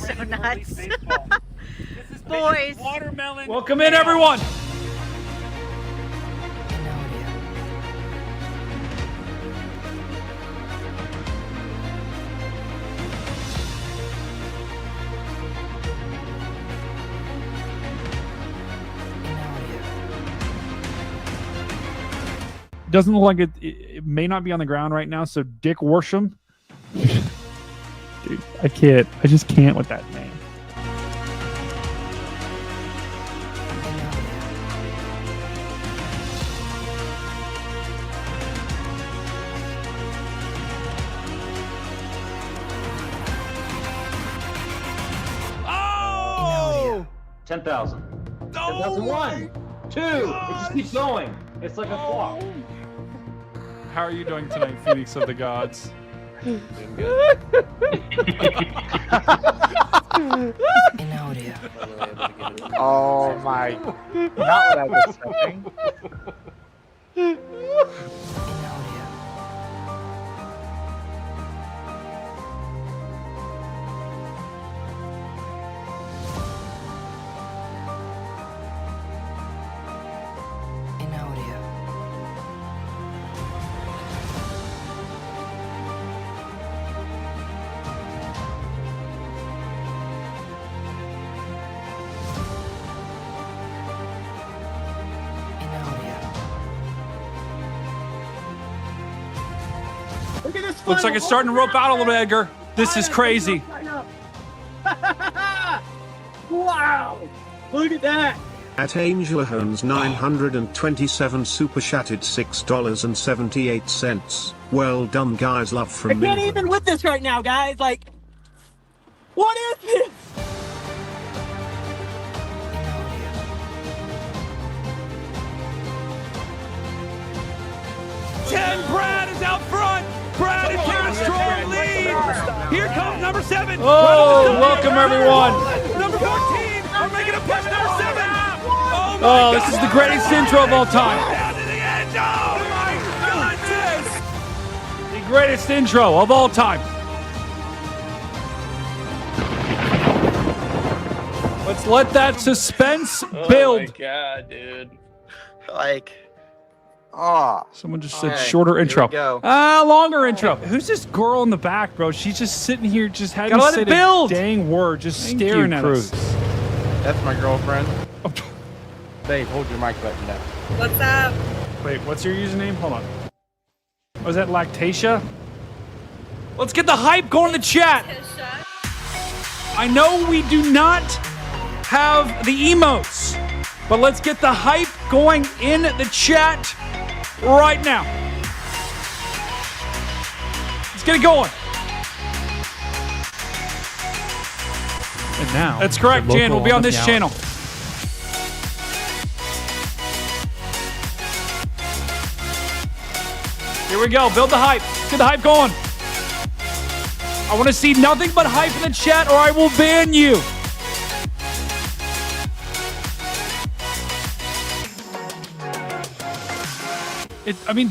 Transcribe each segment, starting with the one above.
so nuts. Boys. Watermelon. Welcome in, everyone. Doesn't look like it may not be on the ground right now. So Dick Worsham, dude, I can't. I just can't with that name. Oh! 10,000. Oh 10,001. 2. It just keeps going. It's like a clock. How are you doing tonight, Phoenix of the Gods? Doing good. Oh my. Not what I was expecting. Looks like it's starting to rope out a little bit, Edgar. This is crazy. Wow! Look at that! At Angela Holmes 927 super chatted $6.78. Well done, guys. Love I from can't Milton. even with this right now, guys. Like, what is this? Brad is out front. Brad and Terrence Troy lead. Here comes number 7. Oh, welcome everyone. Number 14. We're making a push. Number 7. Oh, this is the greatest intro of all time. Down to the edge. Oh my goodness. The greatest intro of all time. Let's let that suspense build. Oh my god, dude. Like, oh. Someone just said Okay, shorter here intro. we go. Longer intro. Who's this girl in the back, bro? She's just sitting here, just hadn't Gotta let said it build. a dang word, just Thank staring you, at Cruz. us. That's my girlfriend. Oh, Dave, hold your mic button down. What's up? wait, what's your username? Hold on. Was that Lactatia? Let's get the hype going in the chat. I know we do not have the emotes, but let's get the hype going in the chat right now. Let's get it going. And now, That's correct, the Jan. We'll be local on this hour. channel. Here we go. Build the hype. Let's get the hype going. I want to see nothing but hype in the chat or I will ban you.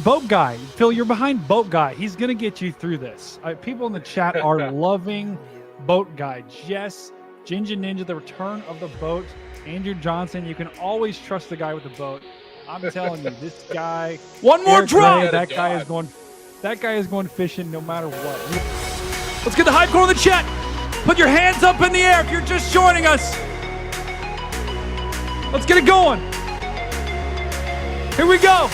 Boat Guy. Phil, you're behind Boat Guy. He's going to get you through this. People in the chat are loving Boat Guy. Jess, Ginger Ninja, the return of the boat. Andrew Johnson, you can always trust the guy with the boat. I'm telling you, this guy. One more Eric drop. Ray, That guy is going fishing no matter what. Let's get the hype going in the chat. Put your hands up in the air if you're just joining us. Let's get it going. Here we go.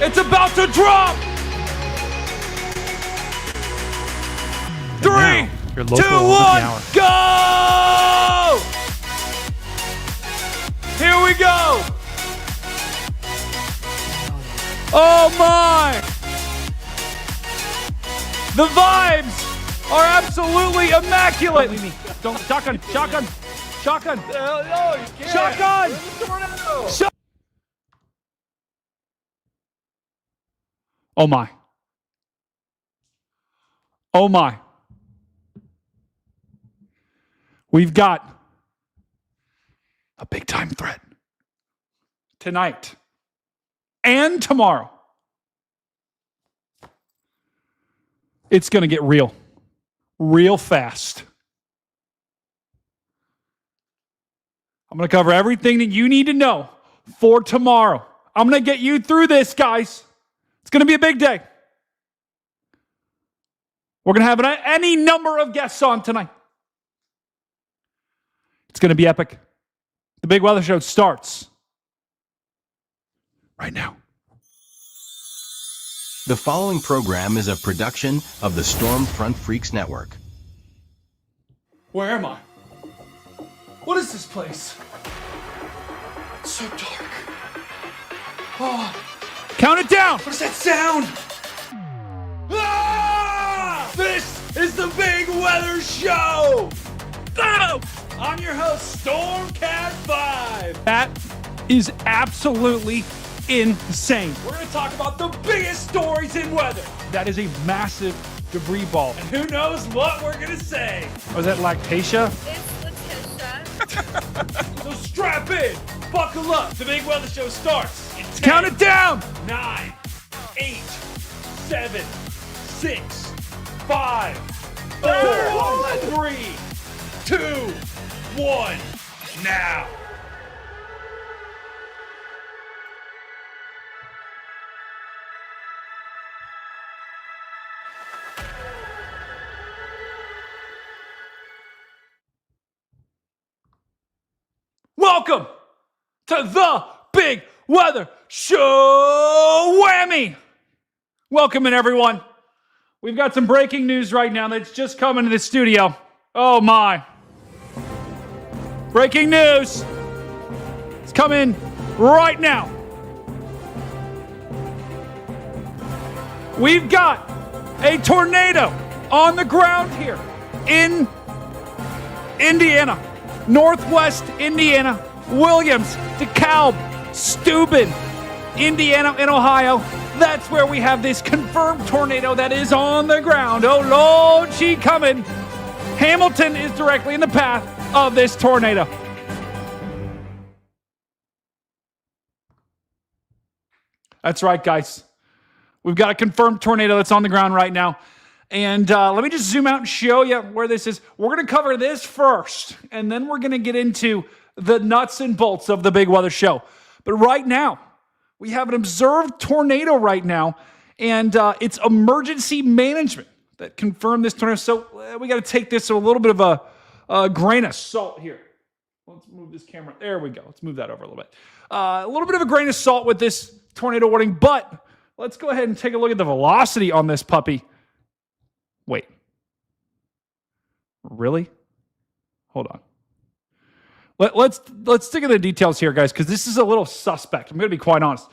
It's about to drop. 3, now, your 2, local 1, hour. go! Here we go. Oh my! The vibes are absolutely immaculate. Don't shotgun. Shotgun. No, you can't. Shotgun. Shot- Oh my. Oh my. We've got a big time threat tonight and tomorrow. It's going to get real fast. I'm going to cover everything that you need to know for tomorrow. I'm going to get you through this, guys. It's going to be a big day. We're going to have any number of guests on tonight. It's going to be epic. The Big Weather Show starts right now. The following program is a production of the Stormfront Freaks Network. Where am I? What is this place? It's so dark. Oh. Count it down! What is that sound? Ah! This is the Big Weather Show! Oh! I'm your host, Stormcat 5. That is absolutely insane. We're going to talk about the biggest stories in weather. That is a massive debris ball. And who knows what we're going to say. Was that Lactatia? It's Letitia. So strap in, buckle up. The Big Weather Show starts in 10, count it down. 9, 8, 7, 6, 5, 4, 3, 2, 1, now. Welcome to the Big Weather Show. Whammy! Welcome in, everyone. We've got some breaking news right now that's just come into the studio. Oh my. Breaking news. It's coming right now. We've got a tornado on the ground here in Indiana. Northwest Indiana, Williams, DeKalb, Steuben, Indiana, and Ohio. That's where we have this confirmed tornado that is on the ground. Oh, Lord, she coming. Hamilton is directly in the path of this tornado. That's right, guys. We've got a confirmed tornado that's on the ground right now. And let me just zoom out and show you where this is. We're going to cover this first, and then we're going to get into the nuts and bolts of the Big Weather Show. But right now, we have an observed tornado right now, and it's emergency management that confirmed this tornado. So we got to take this with a little bit of a grain of salt here. Let's move this camera. There we go. Let's move that over a little bit. A little bit of a grain of salt with this tornado warning, but let's go ahead and take a look at the velocity on this puppy. Wait. Really? Hold on. Let's dig into the details here, guys, because this is a little suspect. I'm going to be quite honest.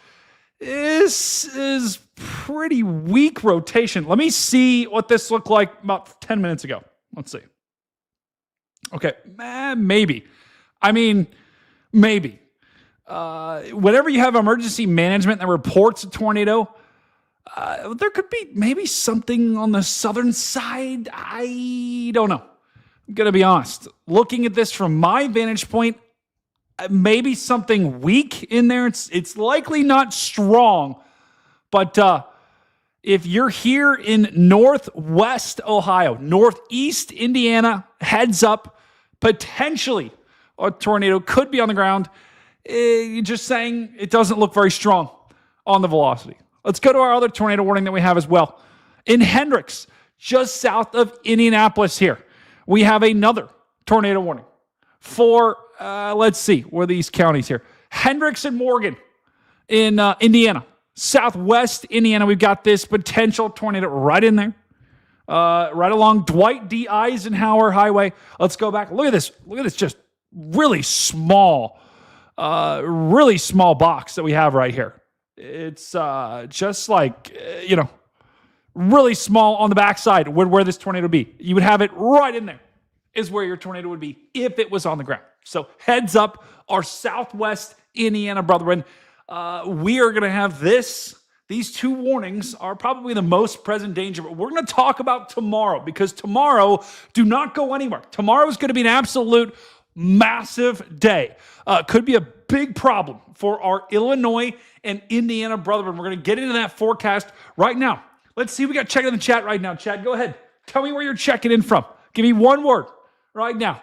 This is pretty weak rotation. Let me see what this looked like about 10 minutes ago. Let's see. Okay, maybe. I mean, maybe. Whenever you have emergency management that reports a tornado, there could be maybe something on the southern side. I don't know. I'm going to be honest. Looking at this from my vantage point, maybe something weak in there. It's likely not strong. But if you're here in northwest Ohio, northeast Indiana, heads up, potentially a tornado could be on the ground. Just saying it doesn't look very strong on the velocity. Let's go to our other tornado warning that we have as well. In Hendricks, just south of Indianapolis here, we have another tornado warning for, let's see, where are these counties here? Hendricks and Morgan in Indiana. Southwest Indiana, we've got this potential tornado right in there. Right along Dwight D. Eisenhower Highway. Let's go back. Look at this. Look at this just really small box that we have right here. It's just like, really small on the backside where this tornado would be. You would have it right in there is where your tornado would be if it was on the ground. So heads up, our Southwest Indiana brethren. We are going to have this. These two warnings are probably the most present danger, but we're going to talk about tomorrow because tomorrow, do not go anywhere. Tomorrow is going to be an absolute massive day. Could be a big problem for our Illinois and Indiana brethren. We're going to get into that forecast right now. Let's see. We got check in the chat right now. Chad, go ahead. Tell me where you're checking in from. Give me one word right now.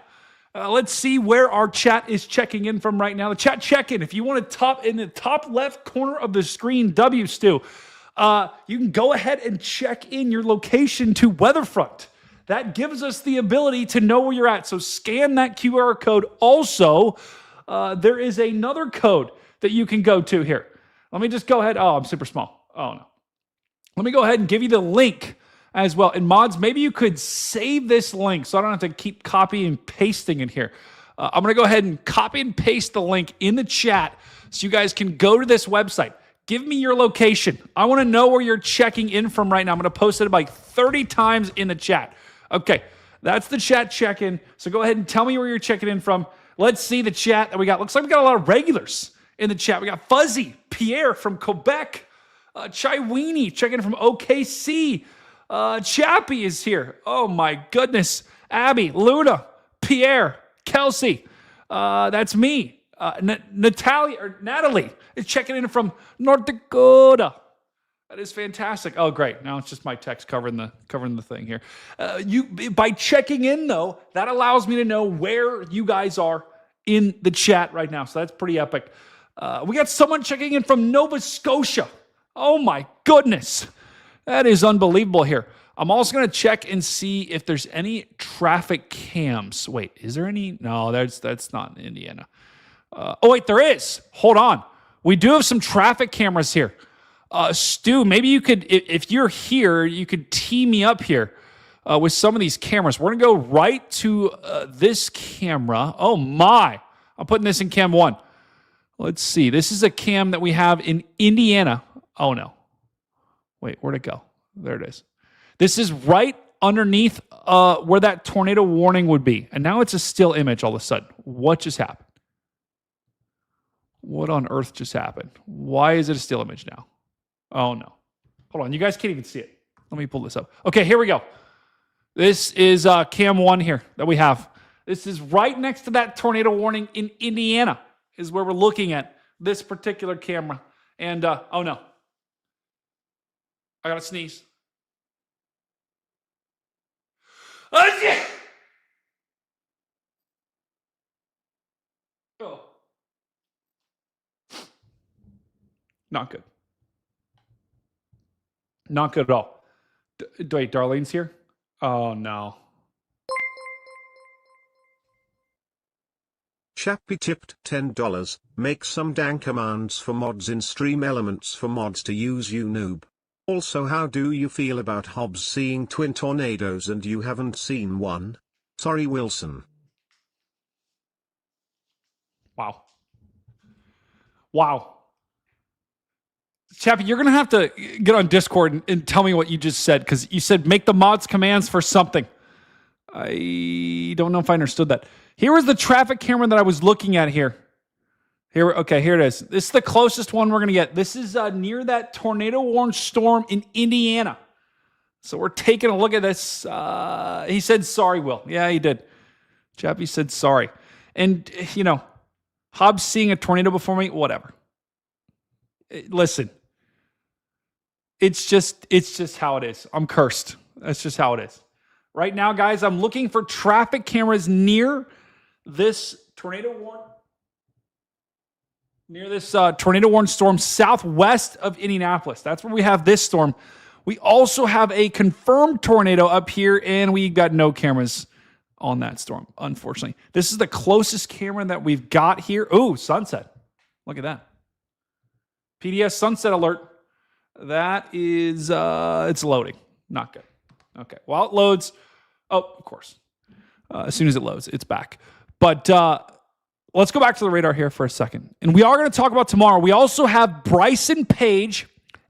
Let's see where our chat is checking in from right now. The chat check-in, if you want to in the top left corner of the screen, Stu, you can go ahead and check in your location to Weatherfront. That gives us the ability to know where you're at. So scan that QR code. Also, there is another code that you can go to here. Let me just go ahead. Oh, I'm super small. Oh, no. Let me go ahead and give you the link as well. And mods, maybe you could save this link so I don't have to keep copying and pasting it here. I'm going to go ahead and copy and paste the link in the chat so you guys can go to this website. Give me your location. I want to know where you're checking in from right now. I'm going to post it like 30 times in the chat. Okay, that's the chat check-in. So go ahead and tell me where you're checking in from. Let's see the chat that we got. Looks like we got a lot of regulars in the chat. We got Fuzzy, Pierre from Quebec, Chai Weenie checking in from OKC. Chappie is here. Oh my goodness. Abby, Luna, Pierre, Kelsey. That's me. Natalie is checking in from North Dakota. That is fantastic. Oh, great. Now it's just my text covering the thing here. By checking in, though, that allows me to know where you guys are in the chat right now. So that's pretty epic. We got someone checking in from Nova Scotia. Oh, my goodness. That is unbelievable here. I'm also going to check and see if there's any traffic cams. Wait, is there any? No, that's not in Indiana. Oh, wait, there is. Hold on. We do have some traffic cameras here. Stu, maybe you could, if you're here, you could tee me up here with some of these cameras. We're going to go right to this camera. Oh, my. I'm putting this in cam 1. Let's see. This is a cam that we have in Indiana. Oh, no. Wait, where'd it go? There it is. This is right underneath where that tornado warning would be. And now it's a still image all of a sudden. What just happened? What on earth just happened? Why is it a still image now? Oh, no. Hold on. You guys can't even see it. Let me pull this up. Okay, here we go. This is cam 1 here that we have. This is right next to that tornado warning in Indiana is where we're looking at this particular camera. And, oh, no. I got to sneeze. Oh, yeah. Oh. Not good. Not good at all. Wait, Darlene's here? Oh, no. Chappie tipped $10. Make some dang commands for mods in Stream Elements for mods to use, you noob. Also, how do you feel about Hobbs seeing twin tornadoes and you haven't seen one? Sorry, Wilson. Wow. Wow. Chappie, you're going to have to get on Discord and tell me what you just said, because you said make the mods commands for something. I don't know if I understood that. Here was the traffic camera that I was looking at here. Okay, here it is. This is the closest one we're going to get. This is near that tornado-warned storm in Indiana. So we're taking a look at this. He said sorry, Will. Yeah, he did. Chappie said sorry. And, you know, Hobbs seeing a tornado before me, whatever. Listen. It's just how it is. I'm cursed. That's just how it is. Right now, guys, I'm looking for traffic cameras near this tornado-warned storm southwest of Indianapolis. That's where we have this storm. We also have a confirmed tornado up here, and we got no cameras on that storm, unfortunately. This is the closest camera that we've got here. Oh, sunset. Look at that. PDS sunset alert. That is, it's loading. Not good. Okay. While it loads, oh, of course. As soon as it loads, it's back. But let's go back to the radar here for a second. And we are going to talk about tomorrow. We also have Bryson Page,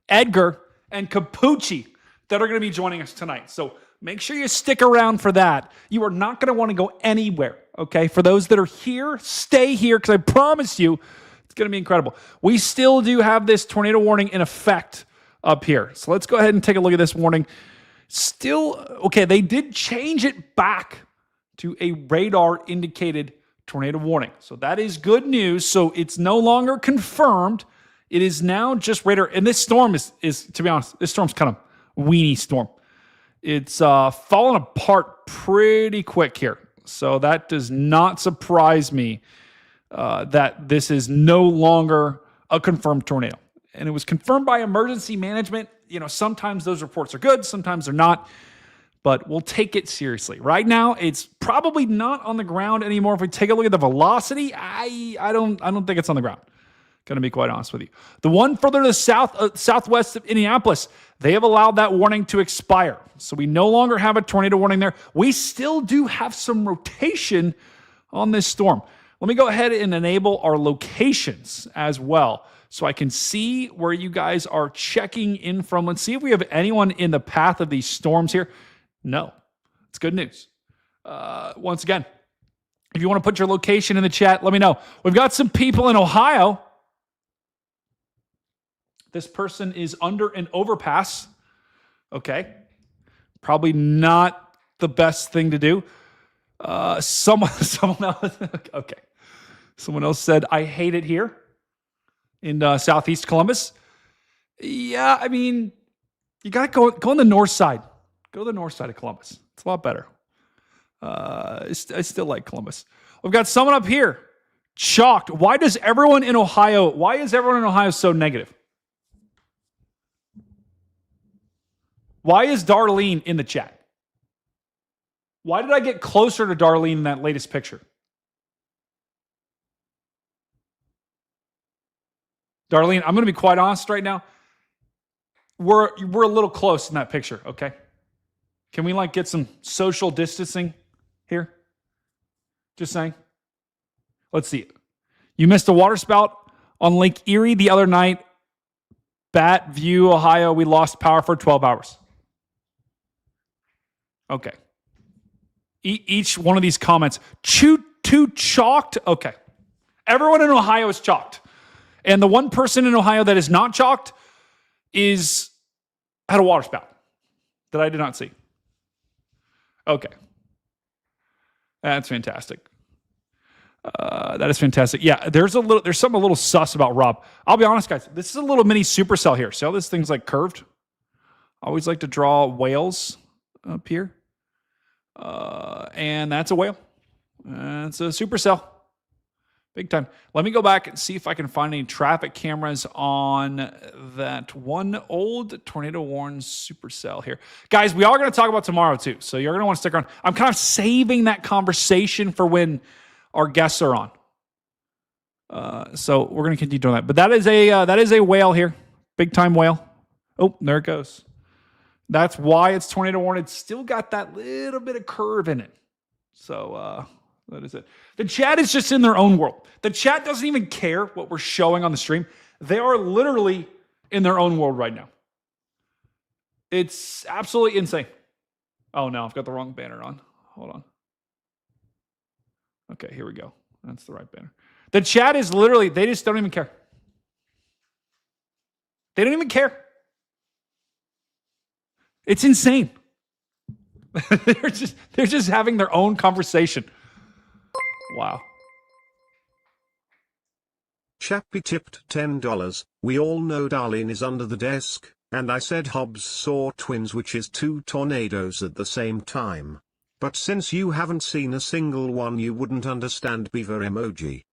Edgar, and Capucci that are going to be joining us tonight. So make sure you stick around for that. You are not going to want to go anywhere, okay? For those that are here, stay here, because I promise you, it's going to be incredible. We still do have this tornado warning in effect up here. So let's go ahead and take a look at this warning. Still, okay, they did change it back to a radar-indicated tornado warning. So that is good news. So it's no longer confirmed. It is now just radar. And this storm is to be honest, this storm's kind of weenie storm. It's falling apart pretty quick here. So that does not surprise me that this is no longer a confirmed tornado. And it was confirmed by emergency management. You know, sometimes those reports are good, sometimes they're not, but we'll take it seriously. Right now, it's probably not on the ground anymore. If we take a look at the velocity, I don't think it's on the ground. Gonna be quite honest with you. The one further to the southwest of Indianapolis, they have allowed that warning to expire. So we no longer have a tornado warning there. We still do have some rotation on this storm. Let me go ahead and enable our locations as well so I can see where you guys are checking in from. Let's see if we have anyone in the path of these storms here. No, it's good news. Once again, if you want to put your location in the chat, let me know. We've got some people in Ohio. This person is under an overpass. Okay. Probably not the best thing to do. Someone else. Okay. Someone else said, I hate it here in Southeast Columbus. Yeah, I mean, you got to go on the north side. Go to the north side of Columbus. It's a lot better. I still like Columbus. We've got someone up here. Shocked. Why is everyone in Ohio so negative? Why is Darlene in the chat? Why did I get closer to Darlene in that latest picture? Darlene, I'm going to be quite honest right now. We're a little close in that picture, okay? Can we get some social distancing here? Just saying. Let's see. You missed a water spout on Lake Erie the other night. Bat View, Ohio. We lost power for 12 hours. Okay. Each one of these comments. Too chalked? Okay. Everyone in Ohio is chalked. And the one person in Ohio that is not chalked had a water spout that I did not see. Okay. That's fantastic. That is fantastic. Yeah, there's something a little sus about Rob. I'll be honest, guys. This is a little mini supercell here. See how this thing's curved? I always like to draw whales up here. And that's a whale. It's a supercell. Big time. Let me go back and see if I can find any traffic cameras on that one old tornado warned supercell here. Guys, we are going to talk about tomorrow too. So you're going to want to stick around. I'm kind of saving that conversation for when our guests are on. So we're going to continue doing that. But that is a whale here. Big time whale. Oh, there it goes. That's why it's tornado warned. It's still got that little bit of curve in it. So that is it. The chat is just in their own world. The chat doesn't even care what we're showing on the stream. They are literally in their own world right now. It's absolutely insane. Oh, no, I've got the wrong banner on. Hold on. Okay, here we go. That's the right banner. The chat is literally, they just don't even care. They don't even care. It's insane. they're just having their own conversation. Wow. Chappie tipped $10. We all know Darlene is under the desk, and I said Hobbs saw twins, which is 2 tornadoes at the same time. But since you haven't seen a single one, you wouldn't understand beaver emoji.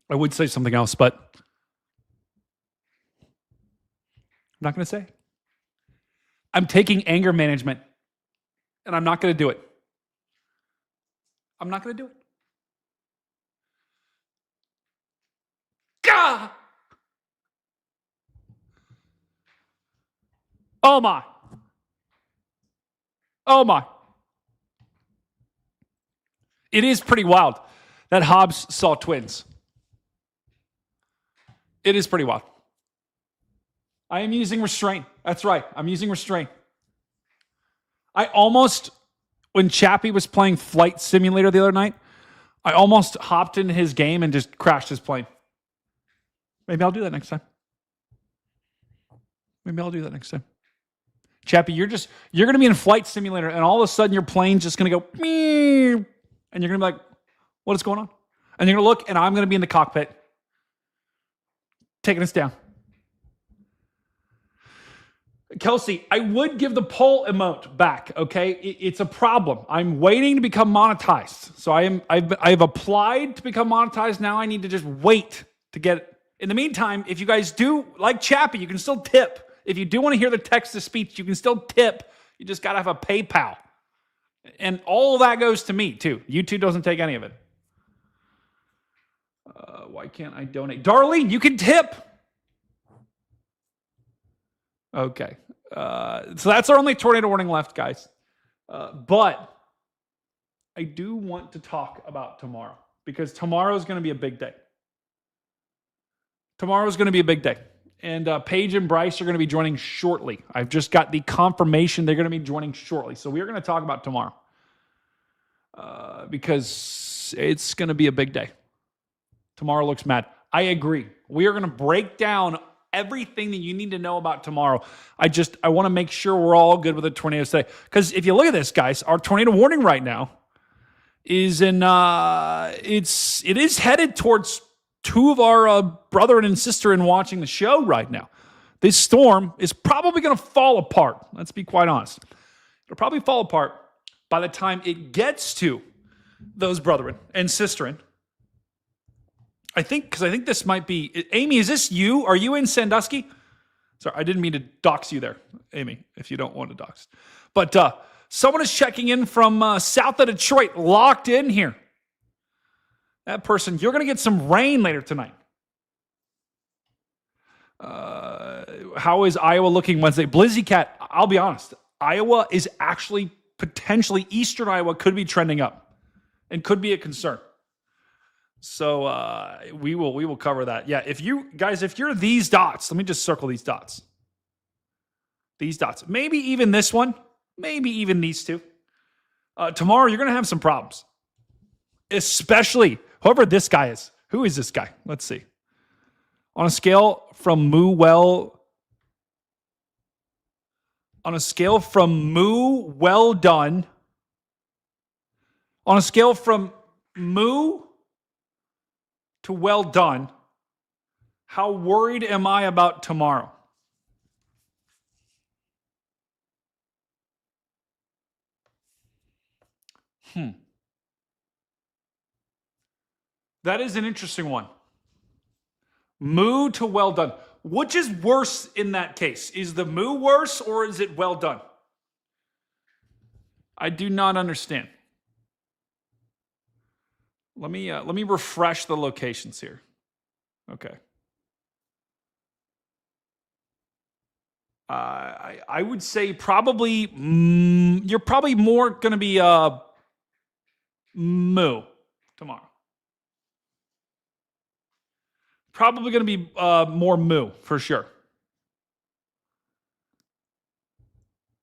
I would say something else, but I'm not going to say. I'm taking anger management, and I'm not going to do it. I'm not going to do it. Gah! Oh, my. Oh, my. It is pretty wild that Hobbs saw twins. It is pretty wild. I am using restraint. That's right. I'm using restraint. I almost, when Chappie was playing Flight Simulator the other night, I almost hopped into his game and just crashed his plane. Maybe I'll do that next time. Maybe I'll do that next time. Chappie, you're going to be in a flight simulator and all of a sudden your plane's just going to go, meow, and you're going to be like, what is going on? And you're going to look and I'm going to be in the cockpit taking us down. Kelsey, I would give the poll emote back, okay? It's a problem. I'm waiting to become monetized. So I've applied to become monetized. Now I need to just wait to get it. In the meantime, if you guys do like Chappie, you can still tip. If you do want to hear the text-to-speech, you can still tip. You just got to have a PayPal. And all of that goes to me, too. YouTube doesn't take any of it. Why can't I donate? Darlene, you can tip. Okay. So that's our only tornado warning left, guys. But I do want to talk about tomorrow because tomorrow is going to be a big day. Tomorrow is going to be a big day. And Paige and Bryce are going to be joining shortly. I've just got the confirmation they're going to be joining shortly. So we are going to talk about tomorrow because it's going to be a big day. Tomorrow looks mad. I agree. We are going to break down everything that you need to know about tomorrow. I want to make sure we're all good with the tornadoes today. Because if you look at this, guys, our tornado warning right now is it is headed towards two of our brother and sister in watching the show right now. This storm is probably going to fall apart. Let's be quite honest. It'll probably fall apart by the time it gets to those brethren and sisterin. I think this might be... Amy, is this you? Are you in Sandusky? Sorry, I didn't mean to dox you there, Amy, if you don't want to dox. But someone is checking in from south of Detroit, locked in here. That person, you're going to get some rain later tonight. How is Iowa looking Wednesday? Blizzy Cat, I'll be honest. Iowa is actually potentially, eastern Iowa could be trending up and could be a concern. So we will cover that. Yeah, if you're these dots, let me just circle these dots. These dots. Maybe even this one. Maybe even these two. Tomorrow, you're going to have some problems. Especially whoever this guy is. Who is this guy? Let's see. On a scale from moo well done. On a scale from moo to well done, how worried am I about tomorrow? That is an interesting one. Moo to well done. Which is worse in that case? Is the moo worse or is it well done? I do not understand. Let me refresh the locations here. Okay. I would say probably you're probably more going to be moo tomorrow. Probably going to be more moo for sure.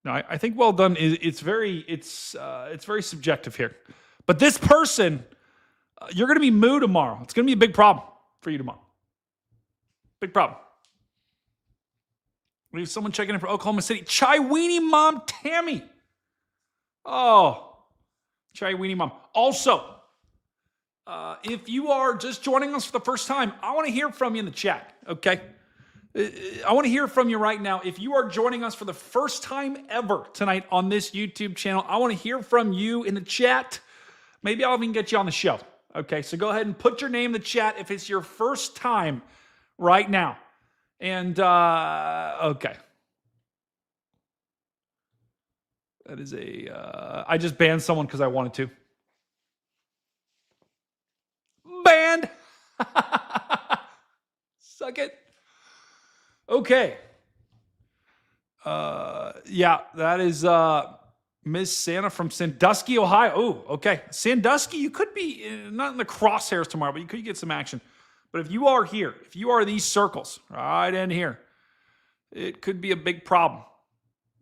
Now, I think well done is it's very subjective here. But this person, you're going to be moo tomorrow. It's going to be a big problem for you tomorrow. Big problem. We have someone checking in from Oklahoma City. Chai Weenie Mom Tammy. Oh, Chai Weenie Mom. Also, if you are just joining us for the first time, I want to hear from you in the chat, okay? I want to hear from you right now. If you are joining us for the first time ever tonight on this YouTube channel, I want to hear from you in the chat. Maybe I'll even get you on the show, okay? So go ahead and put your name in the chat if it's your first time right now. And, okay. That is I just banned someone because I wanted to. Banned. Suck it. Okay. Yeah, that is Miss Santa from Sandusky, Ohio. Oh, okay. Sandusky, you could be not in the crosshairs tomorrow, but you could get some action. But if you are here, if you are these circles right in here, it could be a big problem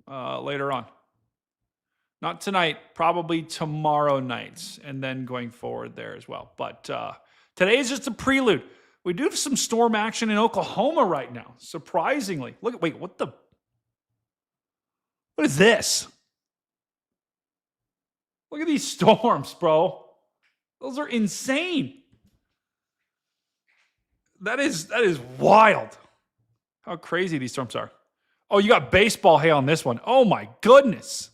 later on. Not tonight, probably tomorrow night, and then going forward there as well. But today is just a prelude. We do have some storm action in Oklahoma right now, surprisingly. Wait, what the What is this? Look at these storms, bro. Those are insane. That is wild. How crazy these storms are. Oh, you got baseball hail on this one. Oh my goodness.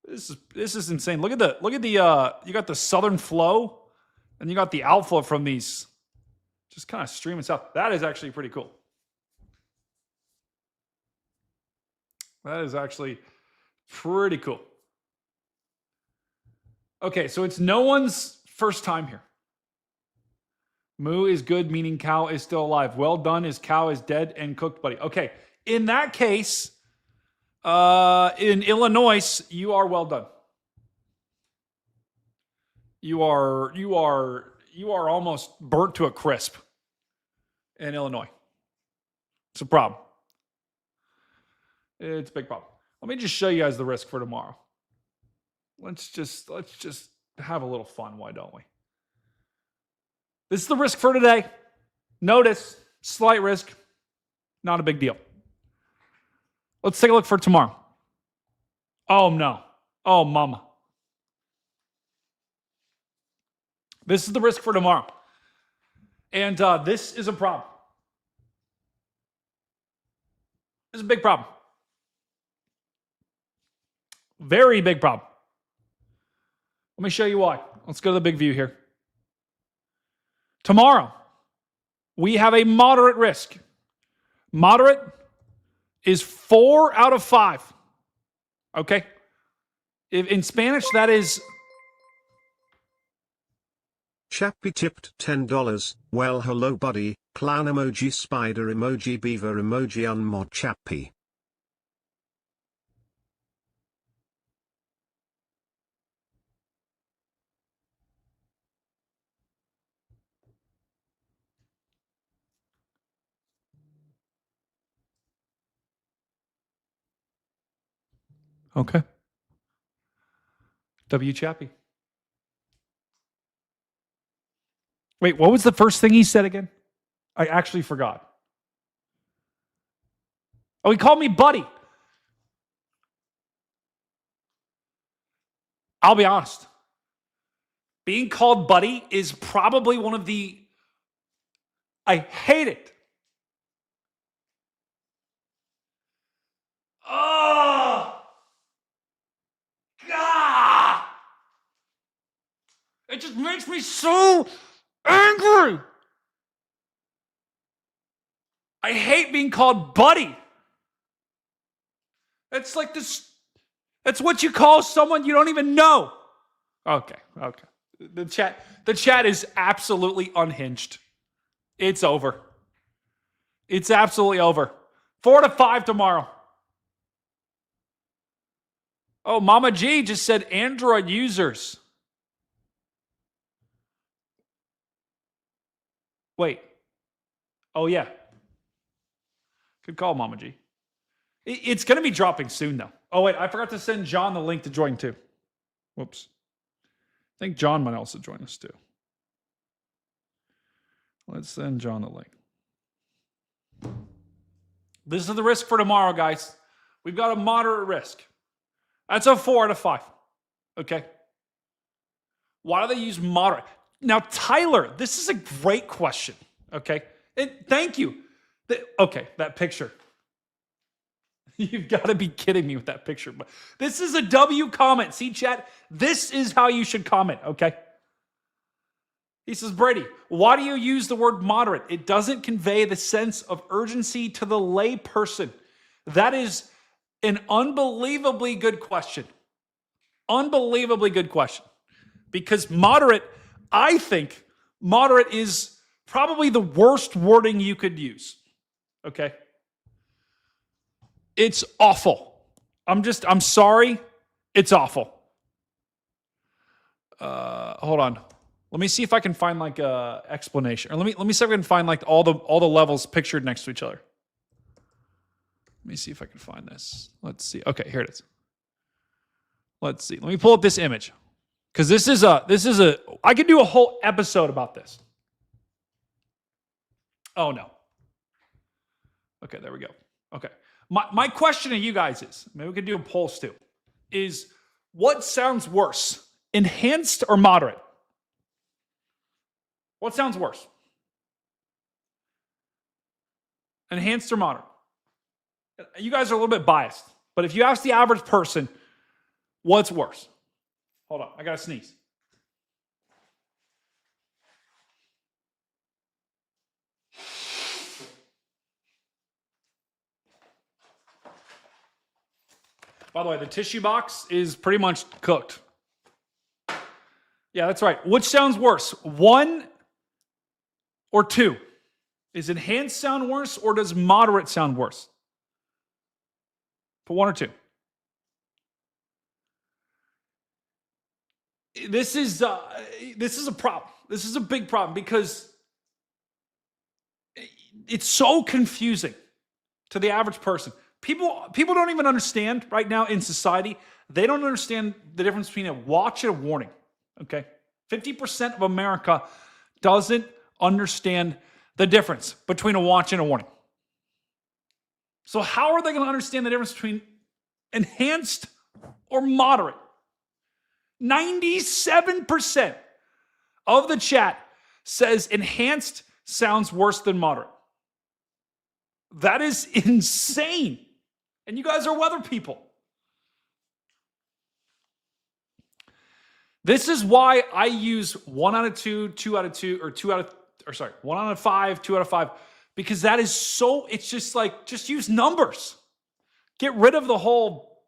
This is insane. Look at the you got the southern flow and you got the outflow from these just kind of streaming south. That is actually pretty cool. That is actually pretty cool. Okay, so it's no one's first time here. Moo is good, meaning cow is still alive. Well done is cow is dead and cooked, buddy. Okay, in that case, in Illinois, you are well done. You are almost burnt to a crisp in Illinois. It's a problem. It's a big problem. Let me just show you guys the risk for tomorrow. Let's just have a little fun, why don't we? This is the risk for today. Notice, slight risk, not a big deal. Let's take a look for tomorrow. Oh no. Oh mama. This is the risk for tomorrow. And this is a problem. This is a big problem. Very big problem. Let me show you why. Let's go to the big view here. Tomorrow, we have a moderate risk. Moderate is 4 out of 5. Okay? In Spanish, that is... Chappy tipped $10. Well, hello, buddy. Clown emoji, spider emoji, beaver emoji, unmod Chappy. Okay. W. Chappie. Wait, what was the first thing he said again? I actually forgot. Oh, he called me buddy. I'll be honest. Being called buddy is probably one of the... I hate it. Oh! God! It just makes me so angry. I hate being called buddy. It's like this. That's what you call someone you don't even know. Okay. The chat is absolutely unhinged. It's over. It's absolutely over. 4 to 5 tomorrow. Oh, Mama G just said Android users. Wait. Oh, yeah. Good call, Mama G. It's going to be dropping soon, though. Oh, wait. I forgot to send John the link to join, too. Whoops. I think John might also join us, too. Let's send John the link. This is the risk for tomorrow, guys. We've got a moderate risk. That's a 4 out of 5. Okay. Why do they use moderate? Now, Tyler, this is a great question. Okay. Thank you. Okay, that picture. You've got to be kidding me with that picture. But this is a W comment. See, chat? This is how you should comment. Okay. He says, Brady, why do you use the word moderate? It doesn't convey the sense of urgency to the lay person. That is an unbelievably good question. Unbelievably good question. Because moderate, I think moderate is probably the worst wording you could use. Okay? It's awful. I'm sorry. It's awful. Hold on. Let me see if I can find like a explanation. Or let me see if I can find like all the levels pictured next to each other. Let me see if I can find this. Let's see. Okay, here it is. Let's see. Let me pull up this image. Because this is a I could do a whole episode about this. Oh no. Okay, there we go. Okay. My question to you guys is, maybe we could do a poll too, is what sounds worse, enhanced or moderate? What sounds worse? Enhanced or moderate? You guys are a little bit biased, but if you ask the average person, what's worse? Hold on, I gotta sneeze. By the way, the tissue box is pretty much cooked. Yeah, that's right. Which sounds worse, 1 or 2? Is enhanced sound worse or does moderate sound worse? For 1 or 2? This is a problem. This is a big problem because it's so confusing to the average person. People don't even understand right now in society. They don't understand the difference between a watch and a warning. Okay? 50% of America doesn't understand the difference between a watch and a warning. So how are they going to understand the difference between enhanced or moderate? 97% of the chat says enhanced sounds worse than moderate. That is insane. And you guys are weather people. This is why I use 1 out of 2, 2 out of 2, or 1 out of 5, 2 out of 5, because that is so, it's just like, just use numbers. Get rid of the whole,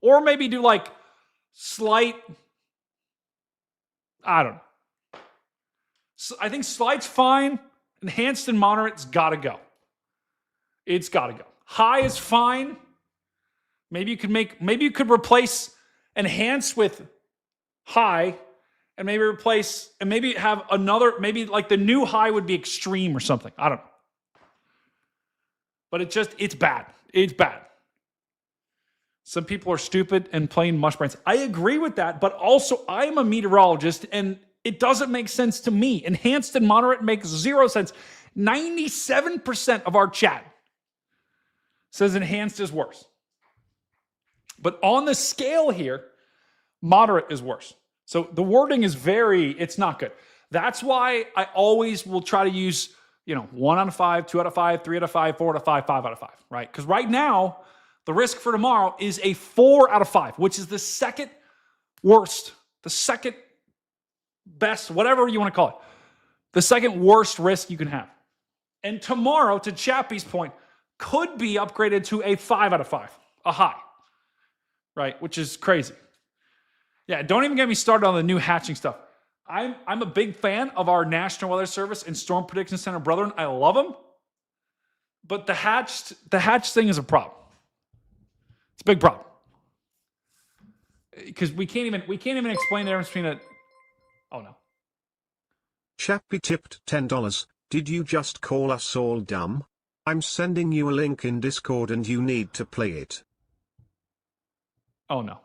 or maybe do like slight, I don't know. So I think slight's fine. Enhanced and moderate's gotta go. It's gotta go. High is fine. Maybe you could replace enhanced with high and maybe have another, maybe like the new high would be extreme or something. I don't know. But it's bad. It's bad. Some people are stupid and plain mush brains. I agree with that, but also I am a meteorologist and it doesn't make sense to me. Enhanced and moderate makes 0 sense. 97% of our chat says enhanced is worse. But on the scale here, moderate is worse. So the wording is it's not good. That's why I always will try to use, 1 out of 5, 2 out of 5, 3 out of 5, 4 out of 5, 5 out of 5, right? Because right now, the risk for tomorrow is a 4 out of 5, which is the second worst, the second best, whatever you want to call it, the second worst risk you can have. And tomorrow, to Chappie's point, could be upgraded to a 5 out of 5, a high, right? Which is crazy. Yeah, don't even get me started on the new hatching stuff. I'm a big fan of our National Weather Service and Storm Prediction Center brethren. I love them. But the hatch thing is a problem. It's a big problem. Because we can't even explain the difference between a... Oh, no. Chappie tipped $10. Did you just call us all dumb? I'm sending you a link in Discord and you need to play it. Oh, no.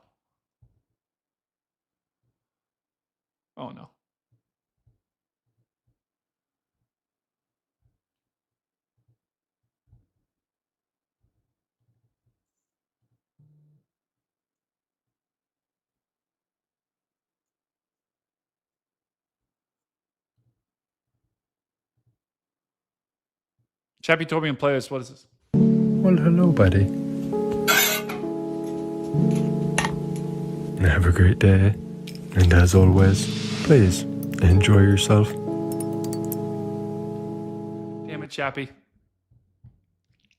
Oh, no. Chappie told me to play this. What is this? Well, hello, buddy. Have a great day. And as always, please enjoy yourself. Damn it, Chappie.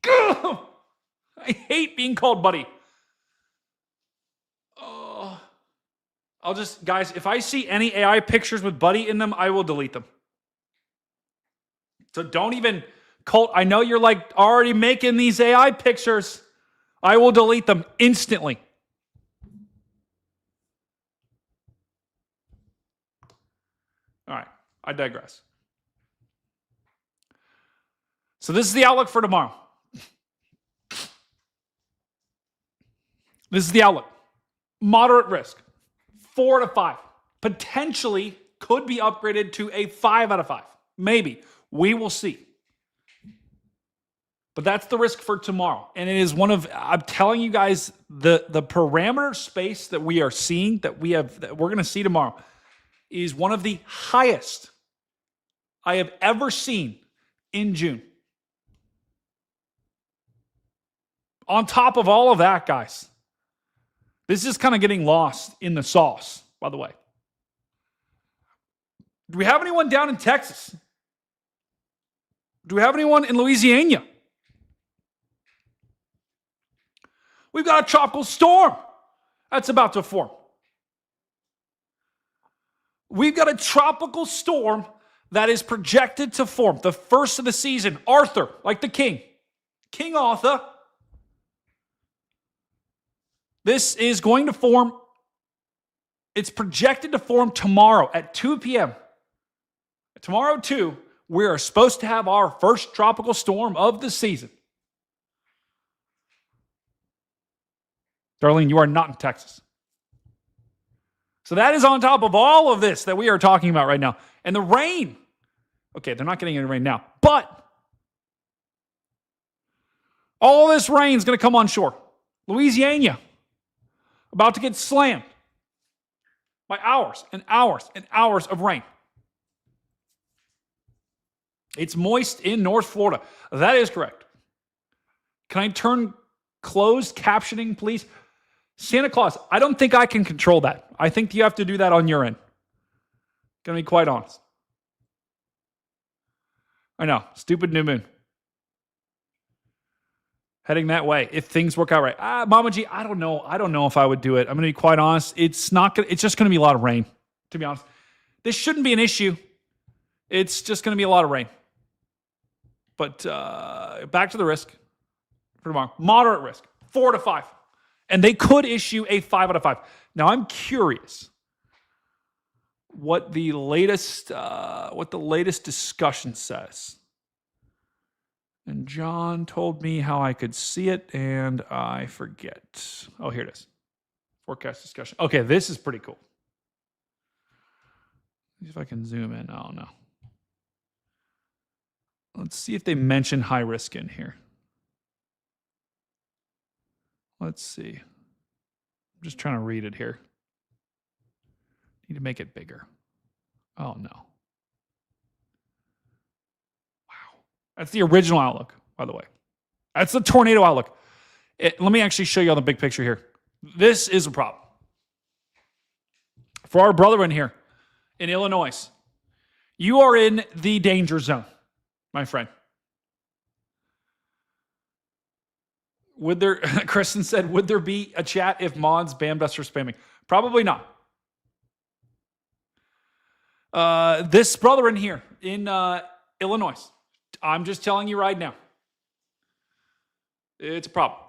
Ugh! I hate being called buddy. Oh. Guys, if I see any AI pictures with buddy in them, I will delete them. So don't even... Colt, I know you're like already making these AI pictures. I will delete them instantly. All right, I digress. So this is the outlook for tomorrow. This is the outlook. Moderate risk, 4 out of 5. Potentially could be upgraded to a 5 out of 5. Maybe. We will see. But that's the risk for tomorrow. And it is one of, I'm telling you guys, the parameter space that we are seeing, that we're going to see tomorrow, is one of the highest I have ever seen in June. On top of all of that, guys, this is kind of getting lost in the sauce, by the way. Do we have anyone down in Texas? Do we have anyone in Louisiana? We've got a tropical storm that's about to form. We've got a tropical storm that is projected to form. The first of the season. Arthur, like the king. King Arthur. This is going to form. It's projected to form tomorrow at 2 p.m. Tomorrow, too, we are supposed to have our first tropical storm of the season. Darlene, you are not in Texas. So that is on top of all of this that we are talking about right now. And the rain. Okay, they're not getting any rain now. But all this rain is going to come on shore. Louisiana, about to get slammed by hours and hours and hours of rain. It's moist in North Florida. That is correct. Can I turn closed captioning, please? Santa Claus, I don't think I can control that. I think you have to do that on your end. Gonna be quite honest. I know, stupid new moon. Heading that way, if things work out right. Mama G, I don't know. I don't know if I would do it. I'm gonna be quite honest. It's just gonna be a lot of rain, to be honest. This shouldn't be an issue. It's just gonna be a lot of rain. But back to the risk for tomorrow. Moderate risk, 4 to 5. And they could issue a 5 out of 5. Now, I'm curious what the latest discussion says. And John told me how I could see it, and I forget. Oh, here it is. Forecast discussion. Okay, this is pretty cool. See if I can zoom in. Oh, no. Let's see if they mention high risk in here. Let's see. I'm just trying to read it here. Need to make it bigger. Oh, no. Wow. That's the original outlook, by the way. That's the tornado outlook. Let me actually show you on the big picture here. This is a problem. For our brethren here in Illinois, you are in the danger zone, my friend. Kristen said, would there be a chat if mods banned us for spamming? Probably not. This brother in here in Illinois, I'm just telling you right now, it's a problem.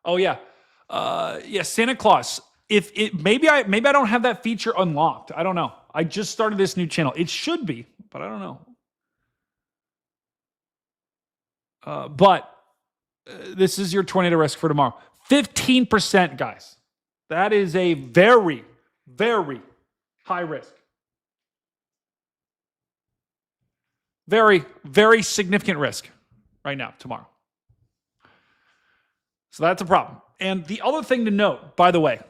Oh yeah. Santa Claus. Maybe I don't have that feature unlocked. I don't know. I just started this new channel. It should be, but I don't know. This is your tornado risk for tomorrow. 15%, guys. That is a very, very high risk. Very, very significant risk right now, tomorrow. So that's a problem. And the other thing to note, by the way,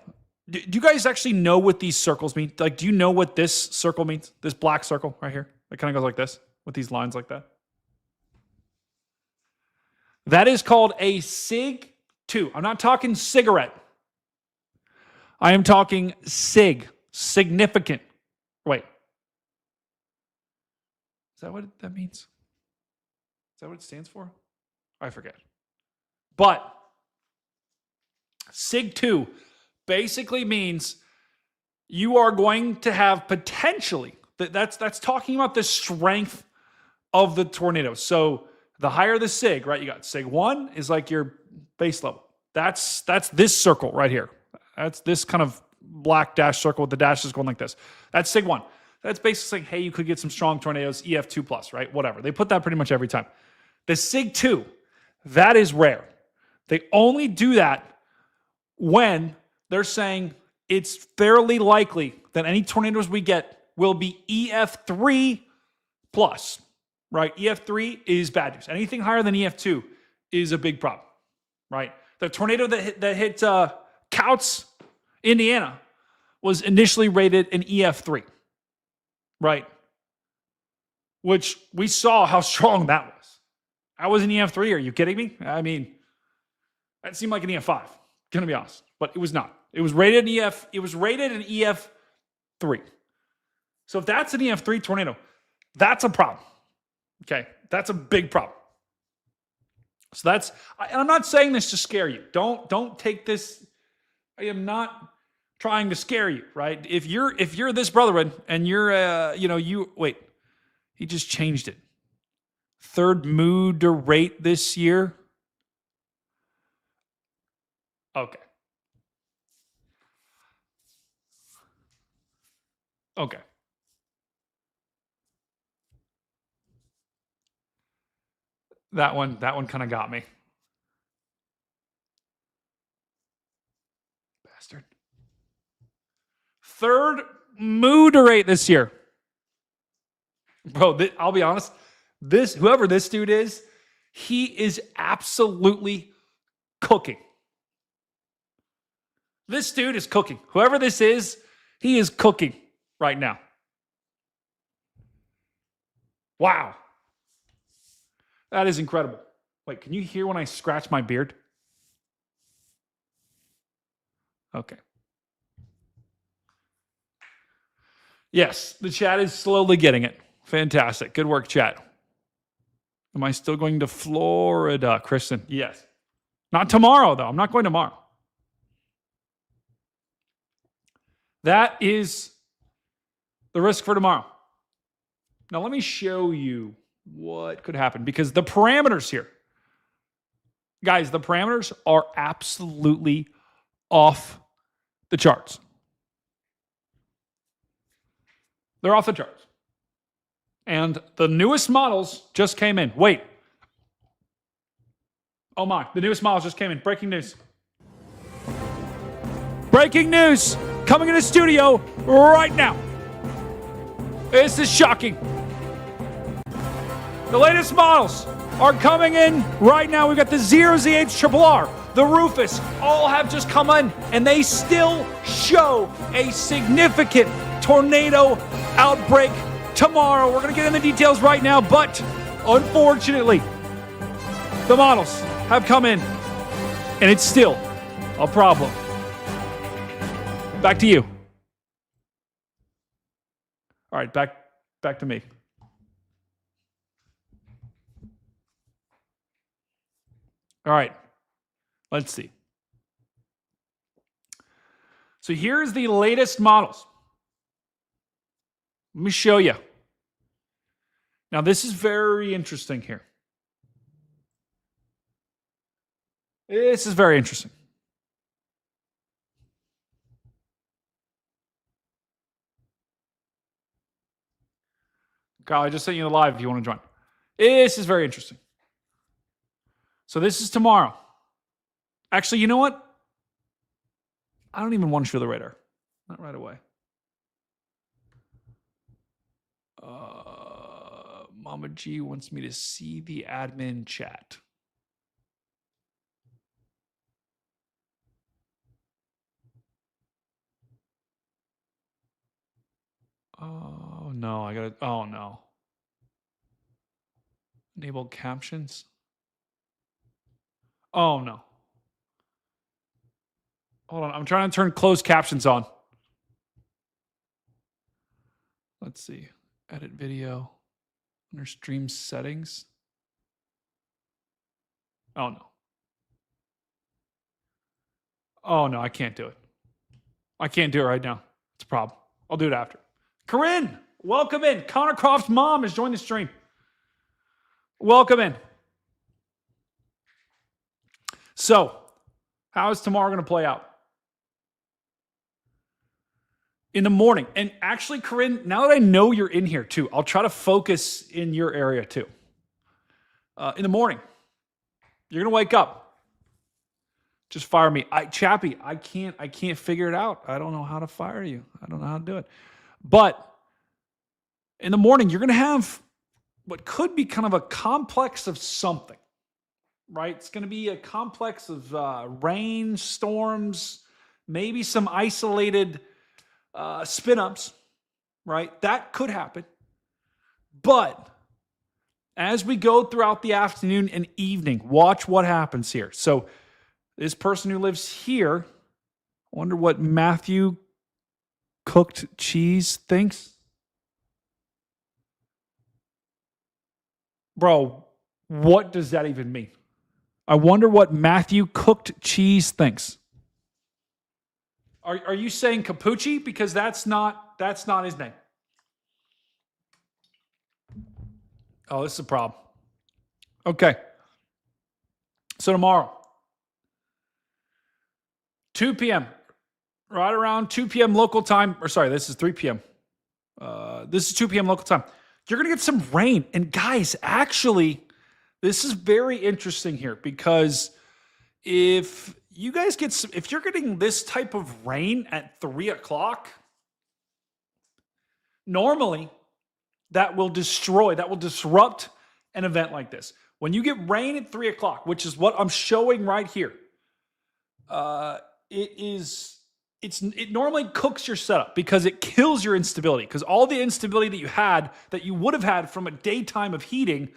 do you guys actually know what these circles mean? Like, do you know what this circle means? This black circle right here? It kind of goes like this, with these lines like that. That is called a SIG 2. I'm not talking cigarette. I am talking SIG. Significant. Wait. Is that what that means? Is that what it stands for? I forget. But SIG 2 basically means you are going to have potentially, that's talking about the strength of the tornado. So the higher the SIG, right? You got SIG 1 is like your base level. That's this circle right here. That's this kind of black dash circle with the dashes going like this. That's SIG 1. That's basically saying, hey, you could get some strong tornadoes, EF2 plus, right? Whatever. They put that pretty much every time. The SIG 2, that is rare. They only do that when they're saying it's fairly likely that any tornadoes we get will be EF3 plus. right? EF3 is bad news. Anything higher than EF2 is a big problem, right? The tornado that hit Couts, Indiana, was initially rated an EF3, right? Which we saw how strong that was. I was an EF3. Are you kidding me? I mean, that seemed like an EF5. Gonna be honest, but it was not. It was rated an EF. It was rated an EF3. So if that's an EF3 tornado, that's a problem. Okay, that's a big problem. So that's. And I'm not saying this to scare you. Don't take this. I am not trying to scare you, right? If you're this brotherhood and you're wait, he just changed it. Third moderate this year. Okay. Okay. That one kind of got me. Bastard. Third moderate this year. Bro, I'll be honest. Whoever this dude is, he is absolutely cooking. This dude is cooking. Whoever this is, he is cooking right now. Wow. That is incredible. Wait, can you hear when I scratch my beard? Okay. Yes, the chat is slowly getting it. Fantastic. Good work, chat. Am I still going to Florida, Kristen? Yes. Not tomorrow, though. I'm not going tomorrow. That is the risk for tomorrow. Now, let me show you what could happen because the parameters here, guys, the parameters are absolutely off the charts. They're off the charts. And the newest models just came in. Wait. Oh my, the newest models just came in. Breaking news. Breaking news coming in the studio right now. This is shocking. The latest models are coming in right now. We've got the 0ZH-RRR, the Rufus, all have just come in, and they still show a significant tornado outbreak tomorrow. We're going to get in the details right now, but unfortunately, the models have come in, and it's still a problem. Back to you. All right, back to me. All right, let's see. So here's the latest models. Let me show you. Now, this is very interesting here. This is very interesting. Kyle, I just sent you the live if you want to join. This is very interesting. So this is tomorrow. Actually, you know what? I don't even want to show the radar. Not right away. Mama G wants me to see the admin chat. Oh, no. Oh, no. Enable captions. Oh, no. Hold on. I'm trying to turn closed captions on. Let's see. Edit video. Under stream settings. Oh, no. Oh, no. I can't do it. I can't do it right now. It's a problem. I'll do it after. Corinne, welcome in. Connor Croft's mom has joined the stream. Welcome in. So, how is tomorrow going to play out? In the morning. And actually, Corinne, now that I know you're in here too, I'll try to focus in your area too. In the morning, you're going to wake up. Just fire me. Chappie, I can't figure it out. I don't know how to fire you. I don't know how to do it. But in the morning, you're going to have what could be kind of a complex of something, right? It's going to be a complex of rain, storms, maybe some isolated spin-ups, right? That could happen. But as we go throughout the afternoon and evening, watch what happens here. So this person who lives here, I wonder what Matthew Cooked Cheese thinks. Bro, what does that even mean? I wonder what Matthew Cooked Cheese thinks. Are you saying Capucci? Because that's not his name. Oh, this is a problem. Okay. So tomorrow, 2 p.m., right around 2 p.m. local time, or sorry, this is 3 p.m. This is 2 p.m. local time. You're going to get some rain. And guys, actually, this is very interesting here because if you guys get if you're getting this type of rain at 3 o'clock, normally that will disrupt an event like this. When you get rain at 3 o'clock, which is what I'm showing right here, it normally cooks your setup because it kills your instability. Because all the instability that you would have had from a daytime of heating,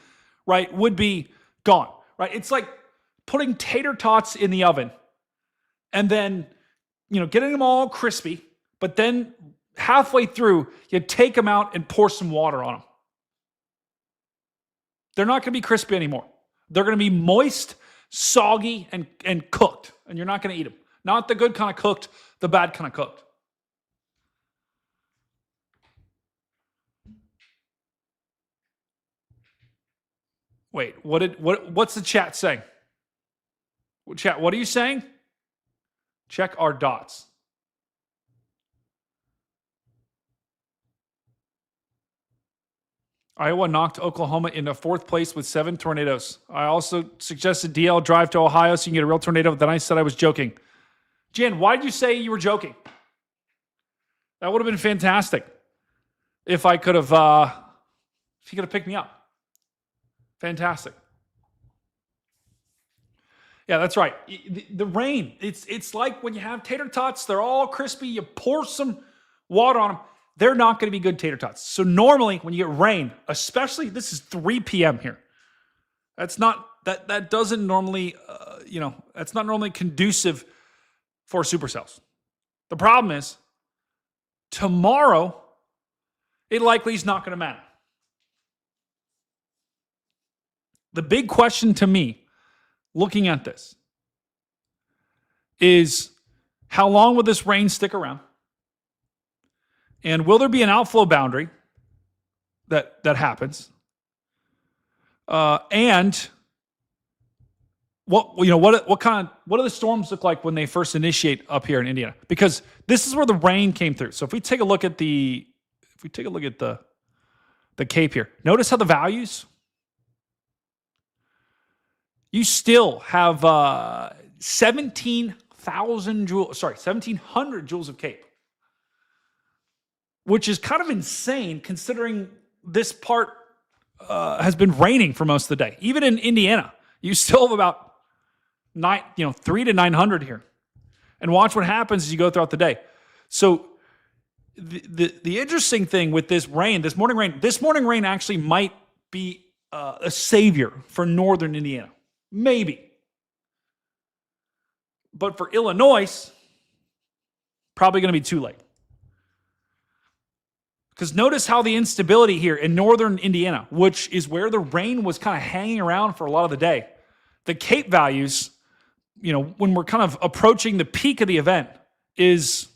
right, would be gone, right? It's like putting tater tots in the oven and then, getting them all crispy, but then halfway through, you take them out and pour some water on them. They're not going to be crispy anymore. They're going to be moist, soggy, and cooked, and you're not going to eat them. Not the good kind of cooked, the bad kind of cooked. Wait, what's the chat saying? Chat, what are you saying? Check our dots. Iowa knocked Oklahoma into fourth place with 7 tornadoes. I also suggested DL drive to Ohio so you can get a real tornado. Then I said I was joking. Jen, why did you say you were joking? That would have been fantastic if I could have, if you could have picked me up. Fantastic. Yeah, that's right. The rain, it's like when you have tater tots, they're all crispy. You pour some water on them. They're not going to be good tater tots. So normally when you get rain, especially this is 3 p.m. here. That's not, that doesn't normally, that's not normally conducive for supercells. The problem is tomorrow, it likely is not going to matter. The big question to me, looking at this, is how long will this rain stick around? And will there be an outflow boundary that happens? And what do the storms look like when they first initiate up here in Indiana? Because this is where the rain came through. So if we take a look at the Cape here, notice how the values, you still have 17,000 joules, 1,700 joules of Cape, which is kind of insane considering this part has been raining for most of the day. Even in Indiana, you still have about 3 to 900 here. And watch what happens as you go throughout the day. So the interesting thing with this morning rain actually might be a savior for northern Indiana. Maybe. But for Illinois, probably going to be too late. Because notice how the instability here in northern Indiana, which is where the rain was kind of hanging around for a lot of the day, the Cape values, when we're kind of approaching the peak of the event is,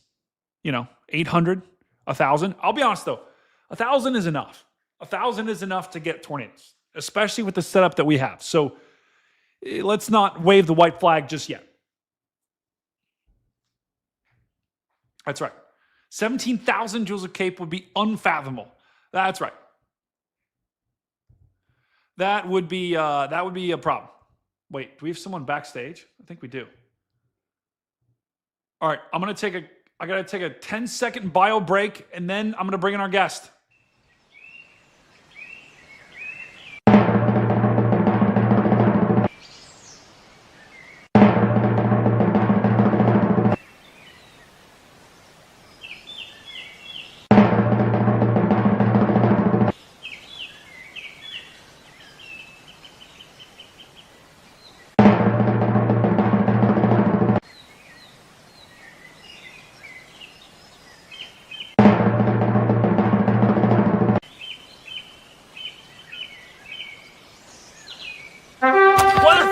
800, 1,000. I'll be honest though, 1,000 is enough. 1,000 is enough to get tornadoes, especially with the setup that we have. So let's not wave the white flag just yet. That's right. 17,000 joules of Cape would be unfathomable. That's right. That would be a problem. Wait, do we have someone backstage? I think we do. All right, I got to take a 10-second bio break, and then I'm going to bring in our guest.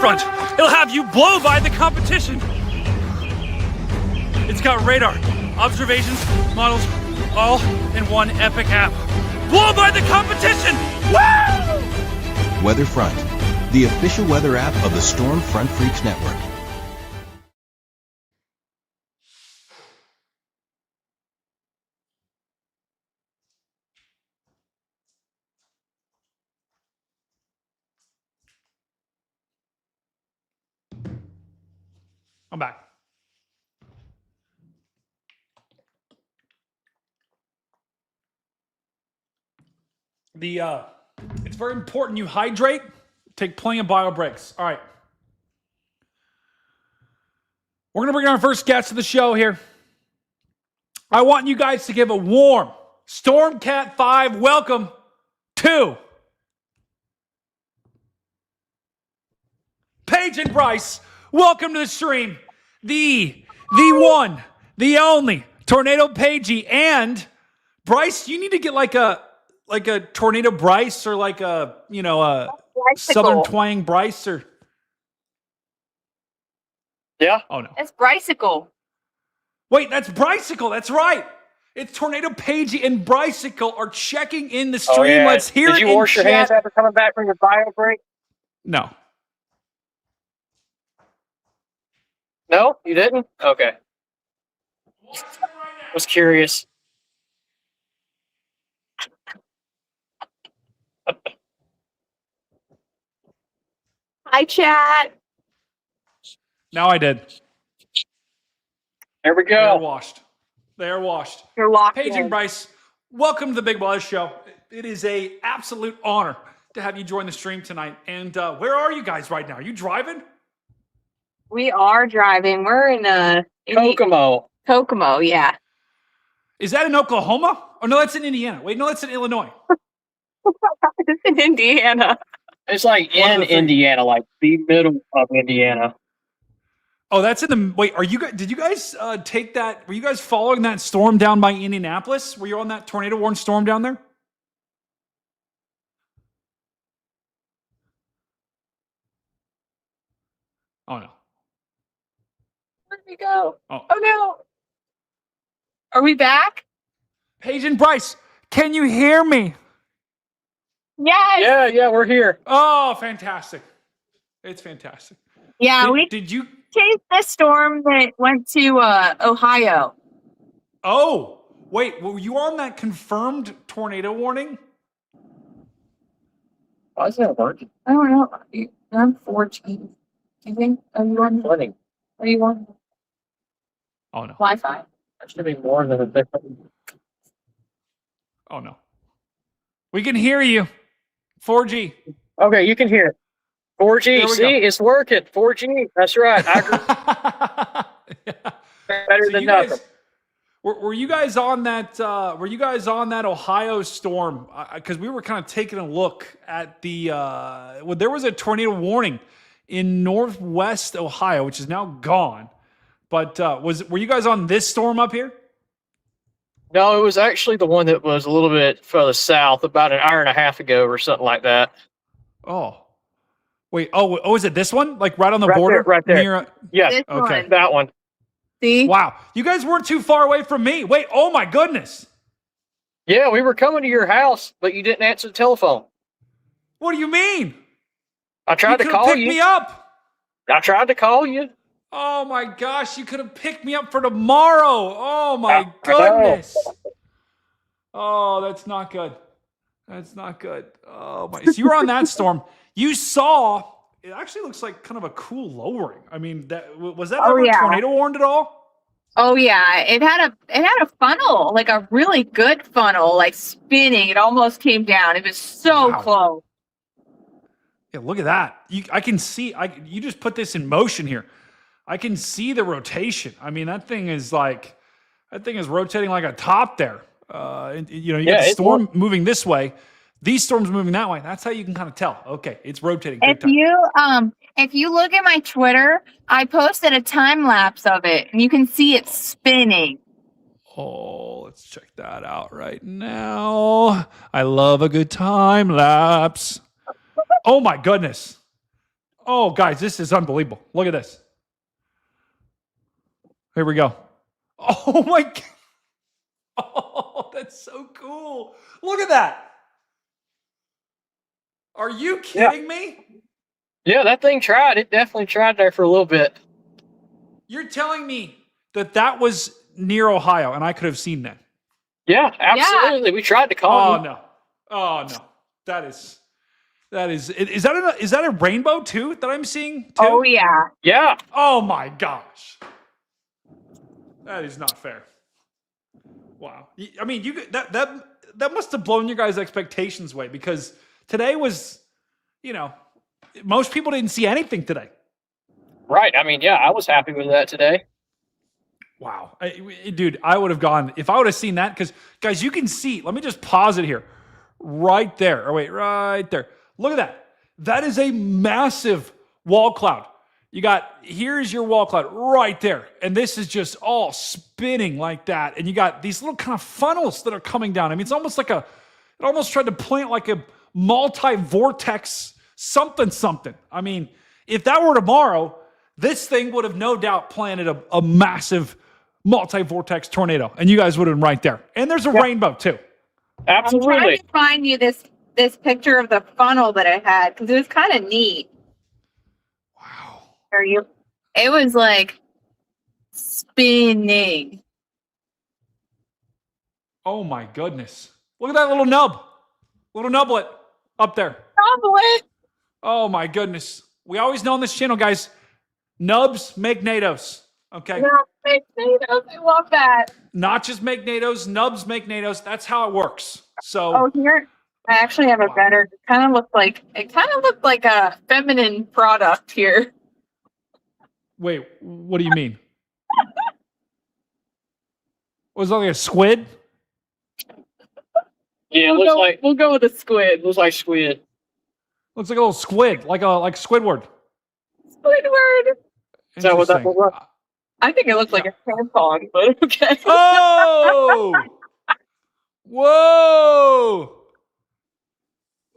Stormfront. It'll have you blow by the competition. It's got radar, observations, models, all in one epic app. Blow by the competition! Woo! Weatherfront, the official weather app of the Stormfront Freaks Network. I'm back. It's very important you hydrate, take plenty of bio breaks. All right. We're going to bring our first guest to the show here. I want you guys to give a warm Stormcat 5 welcome to Paige and Bryce. Welcome to the stream. The one, the only Tornado Pagey, and Bryce, you need to get like a Tornado Bryce, or like a Southern Twang Bryce, or yeah. Oh no, It's Brycicle. wait, that's Brycicle. That's right. It's Tornado Pagey and Brycicle are checking in the stream. Oh, yeah. Let's hear it. Did you in wash your chat. hands after coming back from your bio break? No. No, you didn't? Okay. Was curious. Hi, chat. Now I did. There we They are go. washed. They are washed. You're locked Paige in. and Bryce, welcome to the Big Buzz Show. It is a absolute honor to have you join the stream tonight. And where are you guys right now? Are you driving? We are driving. We're in Kokomo. Kokomo, yeah. Is that in Oklahoma? Oh, no, that's in Indiana. Wait, no, that's in Illinois. It's in Indiana. It's like One of in the things- Indiana, like the middle of Indiana. Oh, that's in the. Wait, did you guys take that? Were you guys following that storm down by Indianapolis? Were you on that tornado warned storm down there? Oh, no. Where'd we go? Oh. Oh, no. Are we back? Paige and Bryce, can you hear me? Yes. Yeah, we're here. Oh, fantastic. It's fantastic. Yeah, we Did you? chased the storm that went to Ohio. Oh, wait, were you on that confirmed tornado warning? Why is that working? I don't know. I'm 14. I think. Are you on? Funny. Are you on Oh, no. Wi-Fi? That should be more than a different. Oh, no. We can hear you. 4G. Okay, you can hear it. 4G. There we See, go. it's working. 4G. That's right. I agree. Better So than you nothing. guys, were you guys on that? Were you guys on that Ohio storm? Because we were kind of taking a look at the. Well, there was a tornado warning in Northwest Ohio, which is now gone. But were you guys on this storm up here? No, it was actually the one that was a little bit further south, about an hour and a half ago or something like that. Oh, wait. Oh, is it this one? Like right on the Right border, there, right there. Near, Yeah, This okay. one. that one. See? wow, you guys weren't too far away from me. Wait. Oh my goodness. Yeah, we were coming to your house, but you didn't answer the telephone. What do you mean? I tried You to could've call picked you. me up. I tried to call you. Oh my gosh, you could have picked me up for tomorrow. Oh my I know. goodness. Oh, that's not good. That's not good. Oh my. So you were on that storm. You saw, it actually looks like kind of a cool lowering. I mean, was that Oh, ever yeah. tornado warned at all? Oh yeah, it had a funnel, like a really good funnel, like spinning. It almost came down. It was so Wow. close. Yeah, look at that. I can see, you just put this in motion here. I can see the rotation. I mean, that thing is rotating like a top there. You got the it's storm moving this way. These storms moving that way. That's how you can kind of tell. Okay, it's rotating big time. If you look at my Twitter, I posted a time lapse of it, and you can see it spinning. Oh, let's check that out right now. I love a good time lapse. Oh my goodness. Oh, guys, this is unbelievable. Look at this. Here we go. Oh, my God. Oh, that's so cool. Look at that. Are you kidding me? Yeah, that thing tried. It definitely tried there for a little bit. You're telling me that was near Ohio and I could have seen that? Yeah, absolutely. We tried to call him. No. Oh, no. Is that a rainbow too that I'm seeing too? Oh yeah. Yeah. Oh my gosh. That is not fair. Wow. I mean, that must have blown your guys' expectations away because today was, most people didn't see anything today. Right. I mean, yeah, I was happy with that today. Wow. Dude, I would have gone, if I would have seen that, because guys, you can see, let me just pause it here. Right there. Oh, wait, right there. Look at that. That is a massive wall cloud. Here's your wall cloud right there. And this is just all spinning like that. And you got these little kind of funnels that are coming down. I mean, it's almost like it almost tried to plant like a multi-vortex something. I mean, if that were tomorrow, this thing would have no doubt planted a massive multi-vortex tornado. And you guys would have been right there. And there's a rainbow too. Absolutely. I'm trying to find you this picture of the funnel that I had because it was kind of neat. Wow. It was like spinning. Oh my goodness. Look at that little nublet up there. Probably. Oh my goodness. We always know on this channel, guys, nubs make NATOs. Okay. Yeah, make NATOs. I love that. Not just make NATOs, nubs make NATOs. That's how it works. So Oh, here I actually have a better. It kind of looked like a feminine product here. wait, what do you mean? Was it like a squid? Yeah, We'll go with a squid. looks like squid. Looks like a little squid, like Squidward. Squidward. Is that what that Interesting. looked like? I think it looks like a tampon, but okay. Oh! Whoa!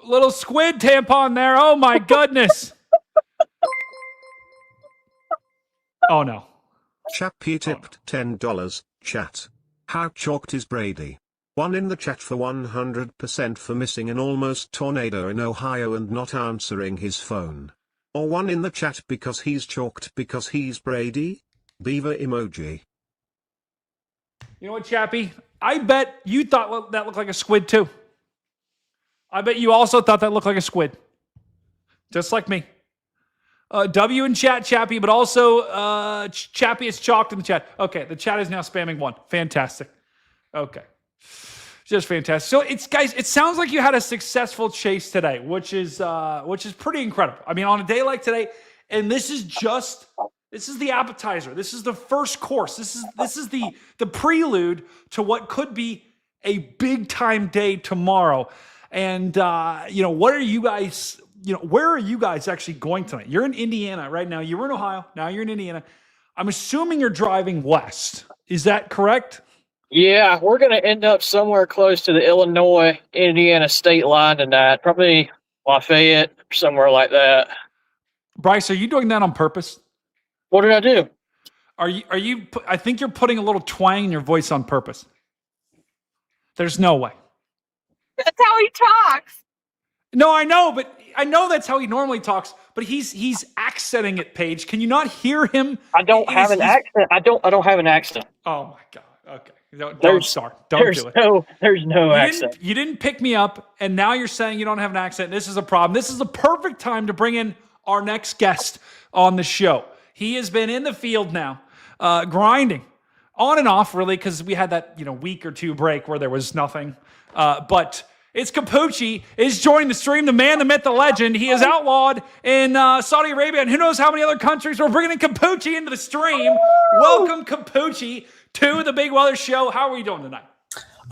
Little squid tampon there. Oh my goodness. Oh no. Chappie tipped $10. Chat. How chalked is Brady? One in the chat for 100% for missing an almost tornado in Ohio and not answering his phone. Or one in the chat because he's chalked because he's Brady? Beaver emoji. You know what, Chappie? I bet you thought that looked like a squid too. I bet you also thought that looked like a squid. Just like me. W in chat, Chappie, but also Chappie is chalked in the chat. Okay, the chat is now spamming one. Fantastic. Okay. Just fantastic. So it sounds like you had a successful chase today, which is pretty incredible. I mean, on a day like today, and this is the appetizer. This is the first course. This is the prelude to what could be a big time day tomorrow. And what are you guys? Where are you guys actually going tonight? You're in Indiana right now. You were in Ohio. Now you're in Indiana. I'm assuming you're driving west. Is that correct? Yeah, we're going to end up somewhere close to the Illinois-Indiana state line tonight. Probably Lafayette or somewhere like that. Bryce, are you doing that on purpose? What did I do? Are you? I think you're putting a little twang in your voice on purpose. There's no way. That's how he talks. No, I know that's how he normally talks, but he's accenting it, Paige. Can you not hear him? I don't have an accent. I don't have an accent. Oh my God. Okay. Don't start. Don't do it. There's no accent. You didn't pick me up, and now you're saying you don't have an accent. This is a problem. This is the perfect time to bring in our next guest on the show. He has been in the field now, grinding on and off, really, because we had that week or two break where there was nothing. But it's Capucci is joining the stream. The man, the myth, the legend. He is outlawed in Saudi Arabia, and who knows how many other countries. We're bringing in Capucci into the stream. Welcome, Capucci, to the Big Weather Show. How are you doing tonight?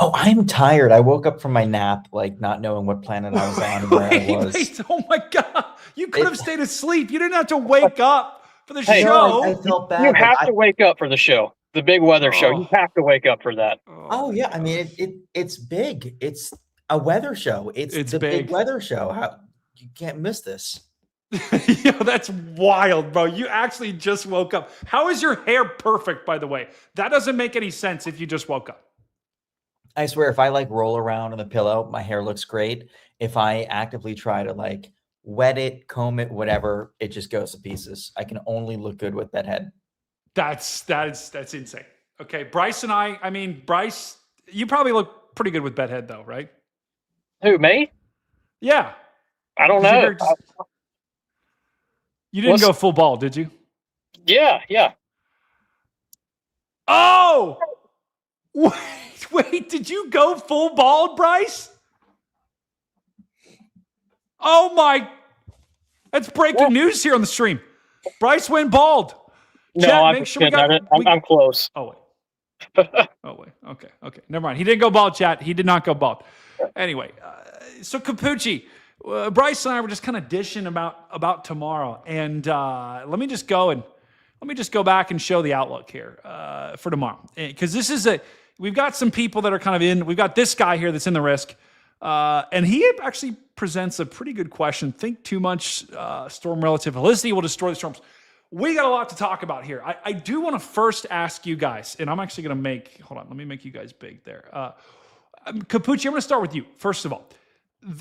Oh, I'm tired. I woke up from my nap, not knowing what planet I was on and where I was. Wait, oh my God. You could have stayed asleep. You didn't have to wake up for the show. No, I felt bad. You have to wake up for the show. The Big Weather Show. You have to wake up for that. Oh, yeah. I mean, it's big. It's a weather show. It's the big weather show. You can't miss this. Yo, that's wild, bro. You actually just woke up. How is your hair perfect, by the way? That doesn't make any sense if you just woke up. I swear, if I like roll around on the pillow, my hair looks great. If I actively try to like wet it, comb it, whatever, it just goes to pieces. I can only look good with that head. That's insane. Okay, Bryce and I mean, Bryce, you probably look pretty good with bedhead though, right? Who, me? Yeah. I don't know. You didn't go full ball, did you? Yeah. Oh! Wait, did you go full bald, Bryce? Oh my, that's breaking news here on the stream. Bryce went bald. No, Chat, make sure I'm close. Oh, wait. Okay. Never mind. He didn't go bald, chat. He did not go bald. Anyway, so Capucci, Bryce and I were just kind of dishing about tomorrow. And let me just go back and show the outlook here for tomorrow. Because this is we've got some people that are kind of in. We've got this guy here that's in the risk. And he actually presents a pretty good question. Think too much storm relative helicity will destroy the storms. We got a lot to talk about here. I do want to first ask you guys, and I'm actually going to hold on, let me make you guys big there. Capucci, I'm going to start with you. First of all,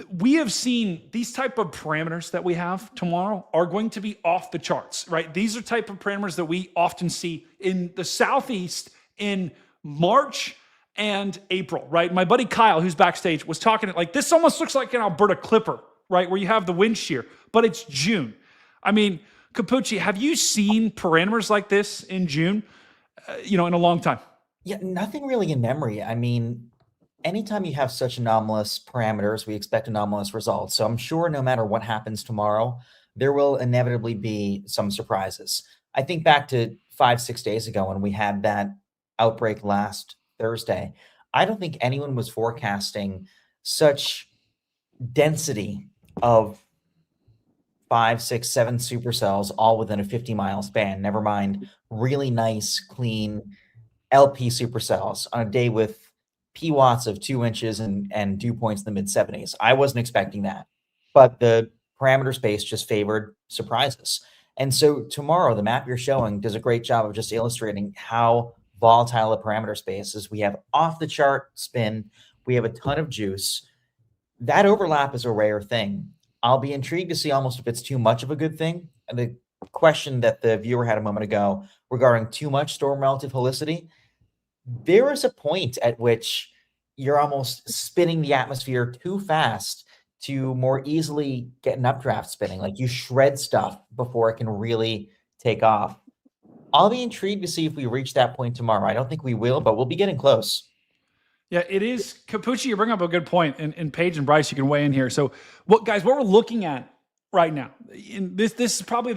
we have seen these type of parameters that we have tomorrow are going to be off the charts, right? These are type of parameters that we often see in the Southeast in March and April, right? My buddy Kyle, who's backstage, was talking like this almost looks like an Alberta Clipper, right? Where you have the wind shear, but it's June. I mean, Capucci, have you seen parameters like this in June, in a long time? Yeah, nothing really in memory. I mean, anytime you have such anomalous parameters, we expect anomalous results. So I'm sure no matter what happens tomorrow, there will inevitably be some surprises. I think back to 5-6 days ago when we had that outbreak last Thursday. I don't think anyone was forecasting such density of 5, 6, 7 supercells all within a 50-mile span. Never mind really nice, clean LP supercells on a day with P watts of 2 inches and dew points in the mid-70s. I wasn't expecting that, but the parameter space just favored surprises. And so tomorrow, the map you're showing does a great job of just illustrating how volatile the parameter space is. We have off the chart spin. We have a ton of juice. That overlap is a rare thing. I'll be intrigued to see almost if it's too much of a good thing. And the question that the viewer had a moment ago regarding too much storm relative helicity, there is a point at which you're almost spinning the atmosphere too fast to more easily get an updraft spinning. Like you shred stuff before it can really take off. I'll be intrigued to see if we reach that point tomorrow. I don't think we will, but we'll be getting close. Yeah, it is. Capucci, you bring up a good point. And Paige and Bryce, you can weigh in here. So what we're looking at right now, this is probably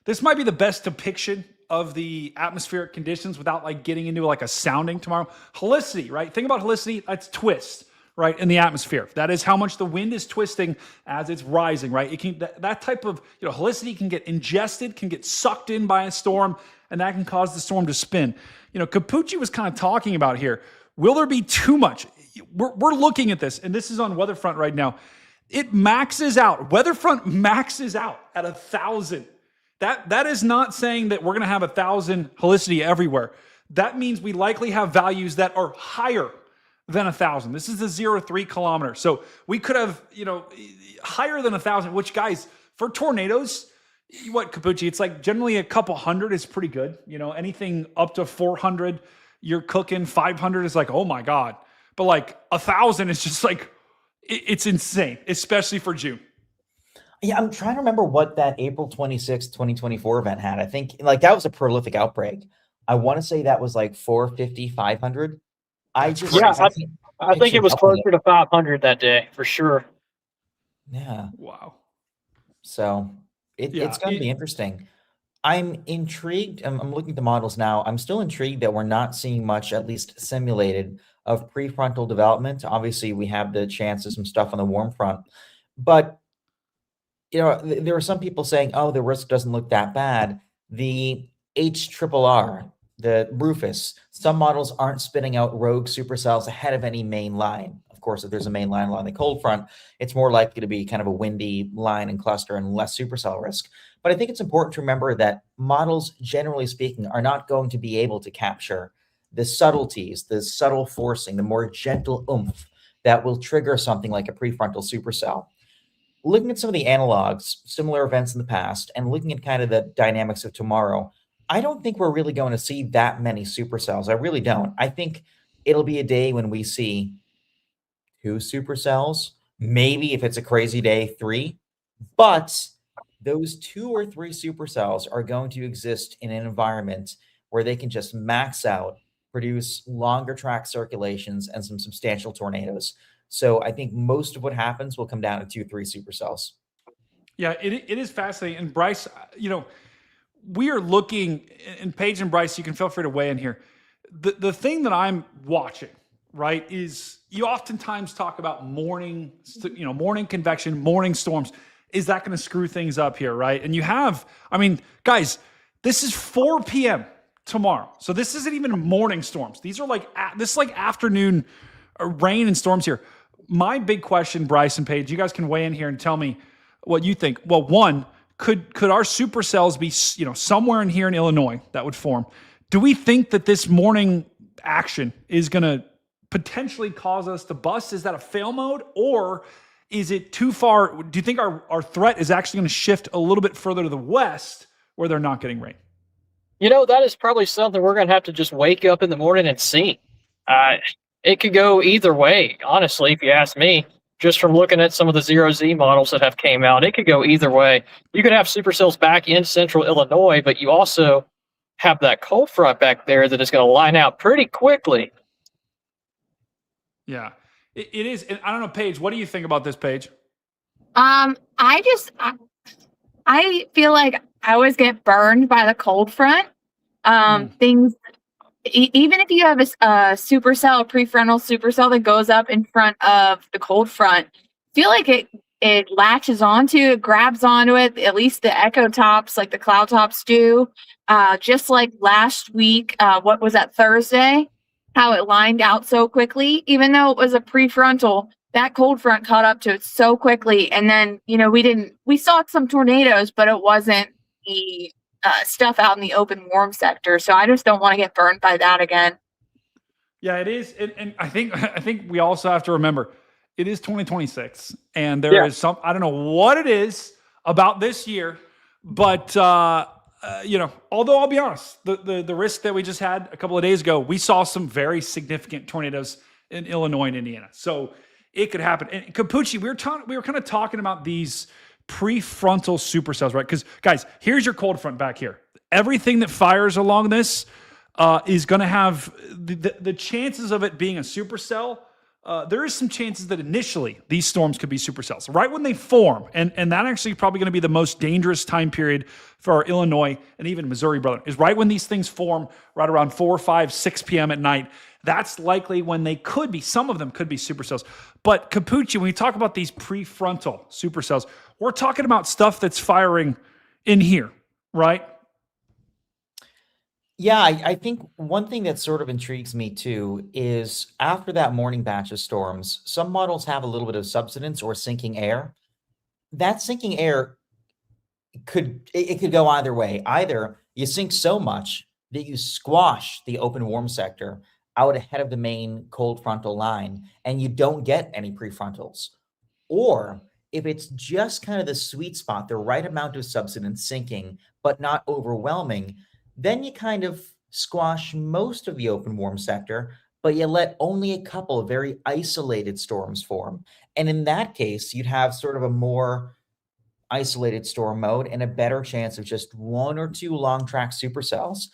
this might be the best depiction of the atmospheric conditions without like getting into like a sounding tomorrow. Helicity, right? Think about helicity, that's twist, right? In the atmosphere. That is how much the wind is twisting as it's rising, right? It can, that type of, helicity can get ingested, can get sucked in by a storm, and that can cause the storm to spin. Capucci was kind of talking about here, will there be too much? We're looking at this, and this is on Weatherfront right now. It maxes out. Weatherfront maxes out at 1,000. That is not saying that we're going to have 1,000 helicity everywhere. That means we likely have values that are higher than 1,000. This is the 0.3 kilometer. So we could have, higher than 1,000, which guys, for tornadoes, what, Capucci, it's like generally a couple hundred is pretty good. Anything up to 400, you're cooking. 500 is like, oh my God. But like 1,000 is just like, it's insane, especially for June. Yeah, I'm trying to remember what that April 26, 2024 event had. I think like that was a prolific outbreak. I want to say that was like 450, 500. I think it was closer to 500 that day for sure. Yeah. Wow. So it's going to be interesting. I'm intrigued. I'm looking at the models now. I'm still intrigued that we're not seeing much, at least simulated, of prefrontal development. Obviously, we have the chance of some stuff on the warm front, but there are some people saying, "Oh, the risk doesn't look that bad." The HRRR, the Rufus, some models aren't spitting out rogue supercells ahead of any main line. Of course, if there's a main line along the cold front, it's more likely to be kind of a windy line and cluster and less supercell risk. But I think it's important to remember that models, generally speaking, are not going to be able to capture the subtleties, the subtle forcing, the more gentle oomph that will trigger something like a prefrontal supercell. Looking at some of the analogs, similar events in the past, and looking at kind of the dynamics of tomorrow, I don't think we're really going to see that many supercells. I really don't. I think it'll be a day when we see 2 supercells, maybe if it's a crazy day, 3, but those 2 or 3 supercells are going to exist in an environment where they can just max out, produce longer track circulations and some substantial tornadoes. So I think most of what happens will come down to 2-3 supercells. Yeah, it is fascinating. And Bryce, we are looking, and Paige and Bryce, you can feel free to weigh in here. The thing that I'm watching, right, is you oftentimes talk about morning convection, morning storms. Is that going to screw things up here, right? And you have, guys, this is 4 p.m. tomorrow. So this isn't even morning storms. These are this is like afternoon rain and storms here. My big question, Bryce and Paige, you guys can weigh in here and tell me what you think. Well, one, could our supercells be, somewhere in here in Illinois that would form? Do we think that this morning action is going to potentially cause us to bust? Is that a fail mode, or is it too far? Do you think our threat is actually going to shift a little bit further to the west where they're not getting rain? That is probably something we're going to have to just wake up in the morning and see. It could go either way, honestly, if you ask me. Just from looking at some of the zero-Z models that have came out, it could go either way. You could have supercells back in central Illinois, but you also have that cold front back there that is going to line out pretty quickly. Yeah, it is. And I don't know, Paige, what do you think about this, Paige? I feel like I always get burned by the cold front. Things, even if you have a supercell, a prefrontal supercell that goes up in front of the cold front, I feel like it latches onto, it grabs onto it, at least the echo tops, like the cloud tops do. Just like last week, what was that, Thursday? How it lined out so quickly, even though it was a prefrontal, that cold front caught up to it so quickly. And then, we saw some tornadoes, but it wasn't the stuff out in the open warm sector. So I just don't want to get burned by that again. Yeah, it is. And I think we also have to remember it is 2026, and there is some, I don't know what it is about this year, but although I'll be honest, the risk that we just had a couple of days ago, we saw some very significant tornadoes in Illinois and Indiana. So it could happen. And Capucci, we were kind of talking about these prefrontal supercells, right? Because guys, here's your cold front back here. Everything that fires along this is going to have the chances of it being a supercell. There is some chances that initially these storms could be supercells right when they form. And that actually probably going to be the most dangerous time period for our Illinois and even Missouri brother, is right when these things form, right around 4, 5, 6 p.m. at night. That's likely when some of them could be supercells. But Capucci, when we talk about these prefrontal supercells, we're talking about stuff that's firing in here, right? Yeah, I think one thing that sort of intrigues me too is after that morning batch of storms, some models have a little bit of subsidence or sinking air. That sinking air could go either way. Either you sink so much that you squash the open warm sector out ahead of the main cold frontal line and you don't get any prefrontals. Or if it's just kind of the sweet spot, the right amount of subsidence sinking, but not overwhelming, then you kind of squash most of the open warm sector, but you let only a couple of very isolated storms form. And in that case, you'd have sort of a more isolated storm mode and a better chance of just 1 or 2 long track supercells.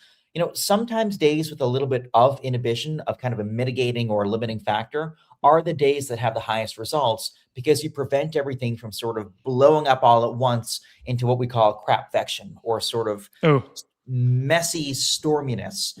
Sometimes days with a little bit of inhibition of kind of a mitigating or limiting factor are the days that have the highest results, because you prevent everything from sort of blowing up all at once into what we call crapvection, or sort of messy storminess.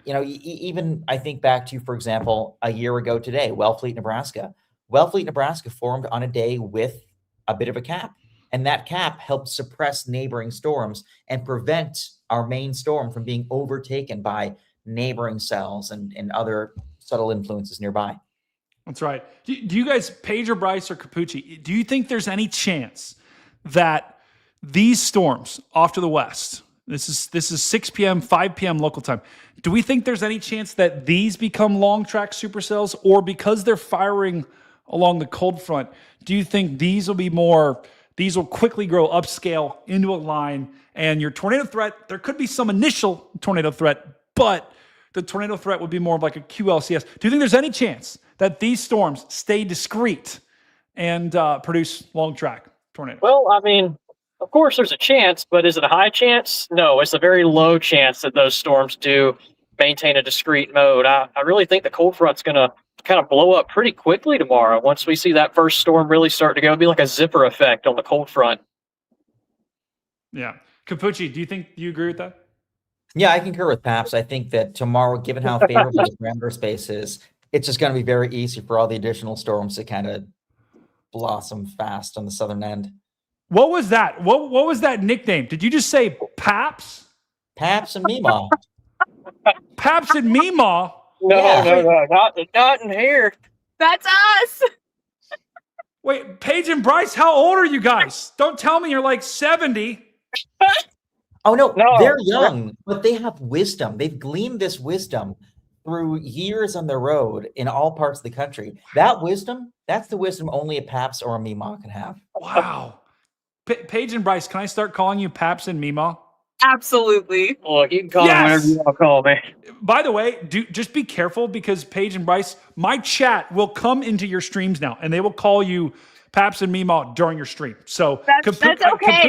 Even I think back to, for example, a year ago today, Wellfleet, Nebraska. Wellfleet, Nebraska formed on a day with a bit of a cap, and that cap helped suppress neighboring storms and prevent our main storm from being overtaken by neighboring cells and other subtle influences nearby. That's right. Do you guys, Paige or Bryce or Capucci, do you think there's any chance that these storms off to the west, this is 6 p.m., 5 p.m. local time, do we think there's any chance that these become long track supercells, or because they're firing along the cold front, do you think these will quickly grow upscale into a line, and your tornado threat, there could be some initial tornado threat, but the tornado threat would be more of like a QLCS. Do you think there's any chance that these storms stay discrete and produce long track tornadoes? Well, I mean, of course there's a chance, but is it a high chance? No, it's a very low chance that those storms do maintain a discrete mode. I really think the cold front's going to kind of blow up pretty quickly tomorrow once we see that first storm really start to go. It'll be like a zipper effect on the cold front. Yeah. Capucci, do you agree with that? Yeah, I concur with Paps. I think that tomorrow, given how favorable the parameter space is, it's just going to be very easy for all the additional storms to kind of blossom fast on the southern end. What was that? What was that nickname? Did you just say Paps? Paps and Meemaw. Paps and Meemaw? No, not in here. That's us. Wait, Paige and Bryce, how old are you guys? Don't tell me you're like 70. Oh, no, they're young, but they have wisdom. They've gleaned this wisdom through years on the road in all parts of the country. That wisdom, that's the wisdom only a Paps or a Meemaw can have. Wow. Paige and Bryce, can I start calling you Paps and Meemaw? Absolutely. Look, you can call me whatever you want to call me. By the way, just be careful, because Paige and Bryce, my chat will come into your streams now, and they will call you Paps and Meemaw during your stream. So that's okay.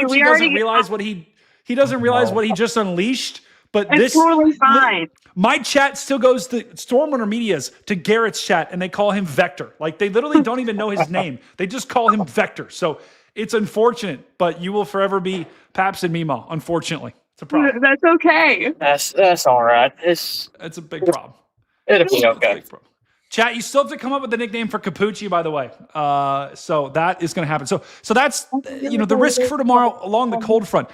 Capucci doesn't realize what he doesn't realize what he just unleashed. But it's totally fine. My chat still goes to Stormrunner Media's, to Garrett's chat, and they call him Vector. Like, they literally don't even know his name. They just call him Vector. So it's unfortunate, but you will forever be Paps and Meemaw, unfortunately. It's a problem. That's okay. That's all right. It's a big problem. It'll be okay. Chat, you still have to come up with a nickname for Capucci, by the way. So that is going to happen. So that's, the risk for tomorrow along the cold front.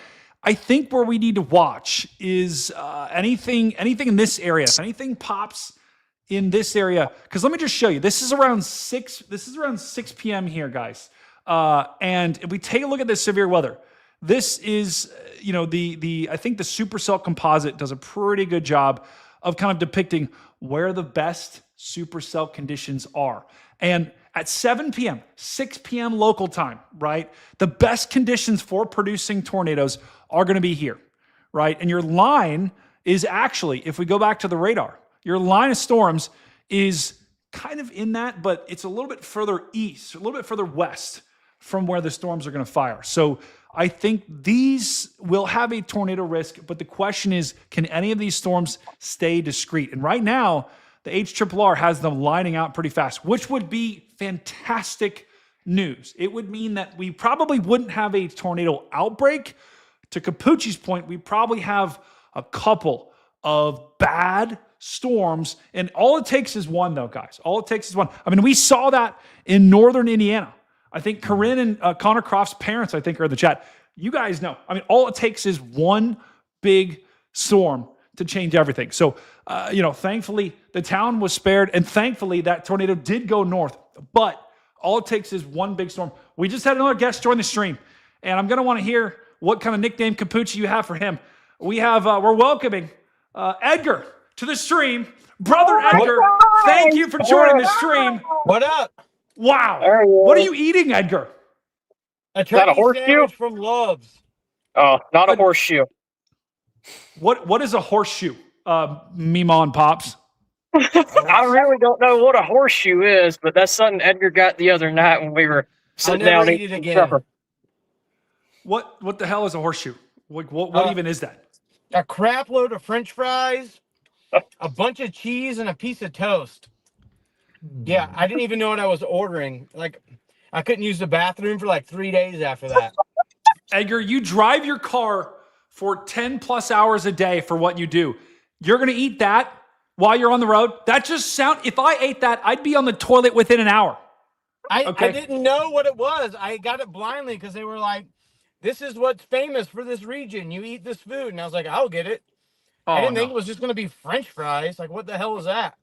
I think where we need to watch is anything in this area. If anything pops in this area, because let me just show you. This is around 6 p.m. here, guys. And if we take a look at this severe weather, this is, I think the Supercell composite does a pretty good job of kind of depicting where the best supercell conditions are. And at 7 p.m., 6 p.m. local time, right? The best conditions for producing tornadoes are going to be here, right? And your line is actually, if we go back to the radar, your line of storms is kind of in that, but it's a little bit further east, a little bit further west from where the storms are going to fire. So I think these will have a tornado risk, but the question is, can any of these storms stay discrete? And right now, the HRRR has them lining out pretty fast, which would be fantastic news. It would mean that we probably wouldn't have a tornado outbreak. To Capucci's point, we probably have a couple of bad storms, and all it takes is one, though, guys. All it takes is one. I mean, we saw that in northern Indiana. I think Corinne and Connor Croft's parents, I think, are in the chat. You guys know. I mean, all it takes is one big storm to change everything. So, thankfully, the town was spared, and thankfully, that tornado did go north. But all it takes is one big storm. We just had another guest join the stream, and I'm going to want to hear what kind of nickname, Capucci, you have for him. We're welcoming Edgar to the stream. Brother Edgar, thank you for joining the stream. What up? Wow. What are you eating, Edgar? A horseshoe from Love's. Oh, not a horseshoe. What is a horseshoe, Meemaw and Pops? I really don't know what a horseshoe is, but that's something Edgar got the other night when we were sitting down eating supper. What the hell is a horseshoe? What even is that? A crap load of French fries, a bunch of cheese, and a piece of toast. Yeah, I didn't even know what I was ordering. Like, I couldn't use the bathroom for like 3 days after that. Edgar, you drive your car for 10 plus hours a day for what you do. You're going to eat that while you're on the road? That just if I ate that, I'd be on the toilet within an hour. I didn't know what it was. I got it blindly because they were like, this is what's famous for this region. You eat this food. And I was like, I'll get it. I didn't think it was just going to be French fries. Like, what the hell is that?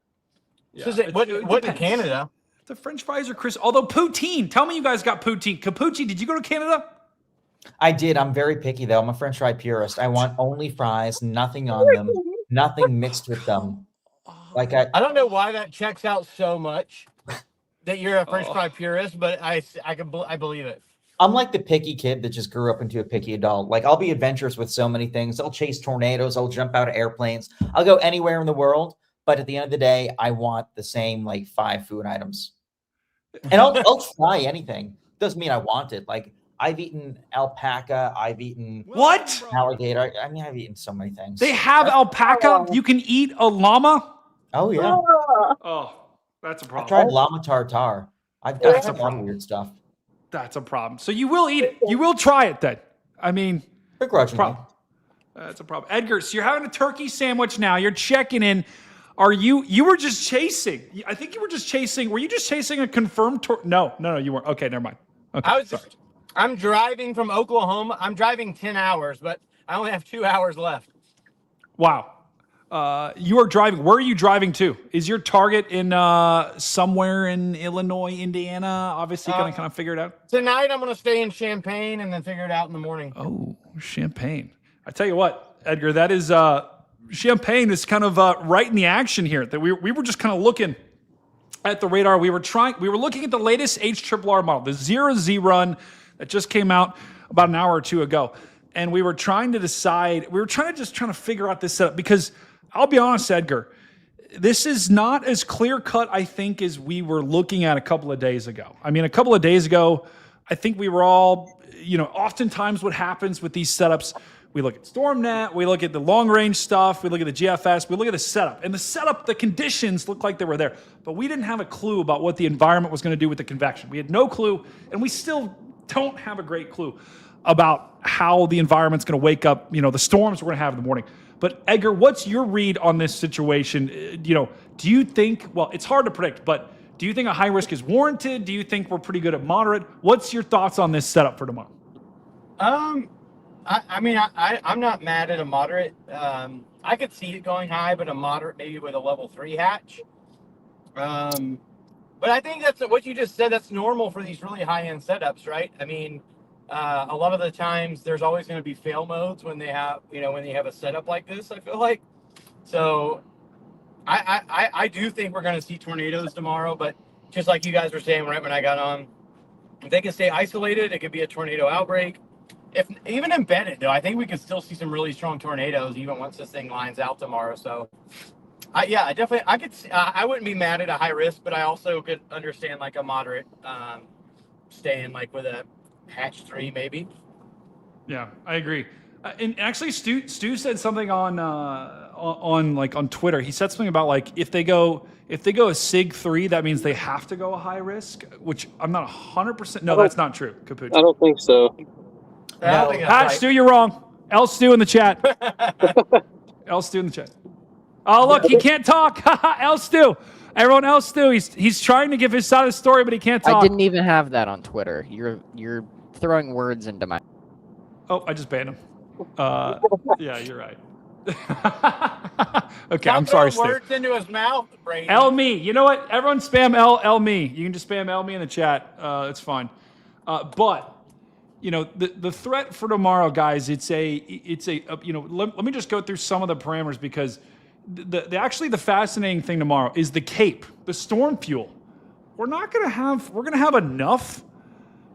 Yeah, What in Canada? It The French fries are crisp. Although poutine. Tell me you guys got poutine. Capucci, did you go to Canada? I did. I'm very picky though. I'm a French fry purist. I want only fries, nothing on them, nothing mixed with them. Like I don't know why that checks out so much that you're a French fry purist, but I believe it. I'm like the picky kid that just grew up into a picky adult. Like I'll be adventurous with so many things. I'll chase tornadoes. I'll jump out of airplanes. I'll go anywhere in the world. But at the end of the day, I want the same like 5 food items. And I'll try anything. Doesn't mean I want it. Like I've eaten alpaca. I've eaten what? Alligator. I mean, I've eaten so many things. They have alpaca. You can eat a llama. Oh yeah. Oh, that's a problem. I tried llama tartare. I've got some other weird stuff. That's a problem. So you will eat it. You will try it then. I mean, begrudgingly. That's a problem. Edgar, so you're having a turkey sandwich now. You're checking in. Are you were just chasing. I think you were just chasing. Were you just chasing a confirmed No, you weren't. Okay, never mind. Okay, I'm driving from Oklahoma. I'm driving 10 hours, but I only have 2 hours left. Wow. You are driving. Where are you driving to? Is your target in somewhere in Illinois, Indiana? Obviously, going to kind of figure it out. Tonight, I'm going to stay in Champaign and then figure it out in the morning. Oh, Champaign! I tell you what, Edgar, that is Champaign is kind of right in the action here. That we were just kind of looking at the radar. We were looking at the latest HRRR model, the 0Z run that just came out about an hour or two ago, and we were trying to decide. We were trying to figure out this setup because. I'll be honest, Edgar, this is not as clear-cut, I think, as we were looking at a couple of days ago. I mean, a couple of days ago, I think we were all, oftentimes what happens with these setups, we look at StormNet, we look at the long-range stuff, we look at the GFS, we look at the setup. And the setup, the conditions looked like they were there. But we didn't have a clue about what the environment was going to do with the convection. We had no clue, and we still don't have a great clue about how the environment's going to wake up, the storms we're going to have in the morning. But Edgar, what's your read on this situation? Do you think, well, it's hard to predict, but do you think a high risk is warranted? Do you think we're pretty good at moderate? What's your thoughts on this setup for tomorrow? I'm not mad at a moderate. I could see it going high, but a moderate maybe with a level 3 hatch. But I think that's what you just said. That's normal for these really high-end setups, right? I mean, a lot of the times there's always going to be fail modes when they have, when you have a setup like this, I feel like. So I do think we're going to see tornadoes tomorrow, but just like you guys were saying right when I got on, if they can stay isolated, it could be a tornado outbreak. If even embedded though, I think we could still see some really strong tornadoes even once this thing lines out tomorrow. So I wouldn't be mad at a high risk, but I also could understand like a moderate staying like with a hatch 3 maybe. Yeah, I agree. And actually, Stu said something on Twitter. He said something about like if they go a SIG 3, that means they have to go a high risk, which I'm not 100%. No, that's not true. Capucci. I don't think so. Stu, you're wrong. L Stu in the chat. L Stu in the chat. Oh look, he can't talk. L Stu. Everyone else, Stu. He's trying to give his side of the story, but he can't talk. I didn't even have that on Twitter. You're throwing words into my. Oh, I just banned him. Yeah, you're right. Okay, I'm sorry, Stu. Words into his mouth, Brady. L me. You know what? Everyone spam L me. You can just spam L me in the chat. It's fine. But the threat for tomorrow, guys. It's a let me just go through some of the parameters because. The fascinating thing tomorrow is the CAPE, the storm fuel. We're going to have enough,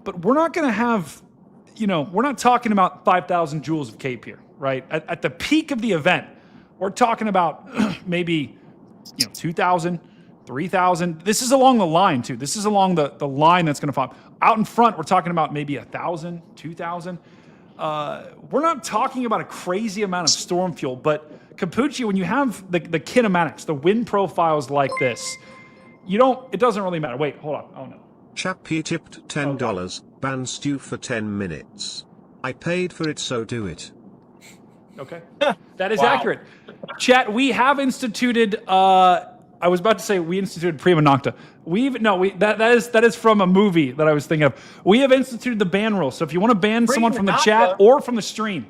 but we're not going to have, we're not talking about 5,000 joules of CAPE here, right? At the peak of the event, we're talking about maybe, 2,000, 3,000. This is along the line too. This is along the line that's going to fall. Out in front, we're talking about maybe 1,000, 2,000. We're not talking about a crazy amount of storm fuel, but Capucci, when you have the kinematics, the wind profiles like this, it doesn't really matter. Wait, hold on. Oh no. Chappie tipped $10, ban Stu for 10 minutes. I paid for it, so do it. Okay. That is accurate. Chat, we have instituted, I was about to say we instituted Prima Nocta. That is from a movie that I was thinking of. We have instituted the ban rule. So if you want to ban someone from the chat or from the stream,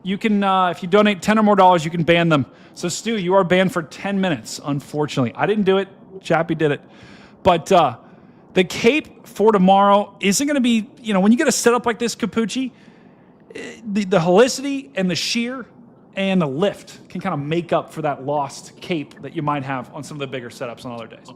you can, if you donate $10 or more, you can ban them. So Stu, you are banned for 10 minutes, unfortunately. I didn't do it. Chappie did it. But The cape for tomorrow isn't going to be, when you get a setup like this, Capucci, the helicity and the shear and the lift can kind of make up for that lost cape that you might have on some of the bigger setups on other days.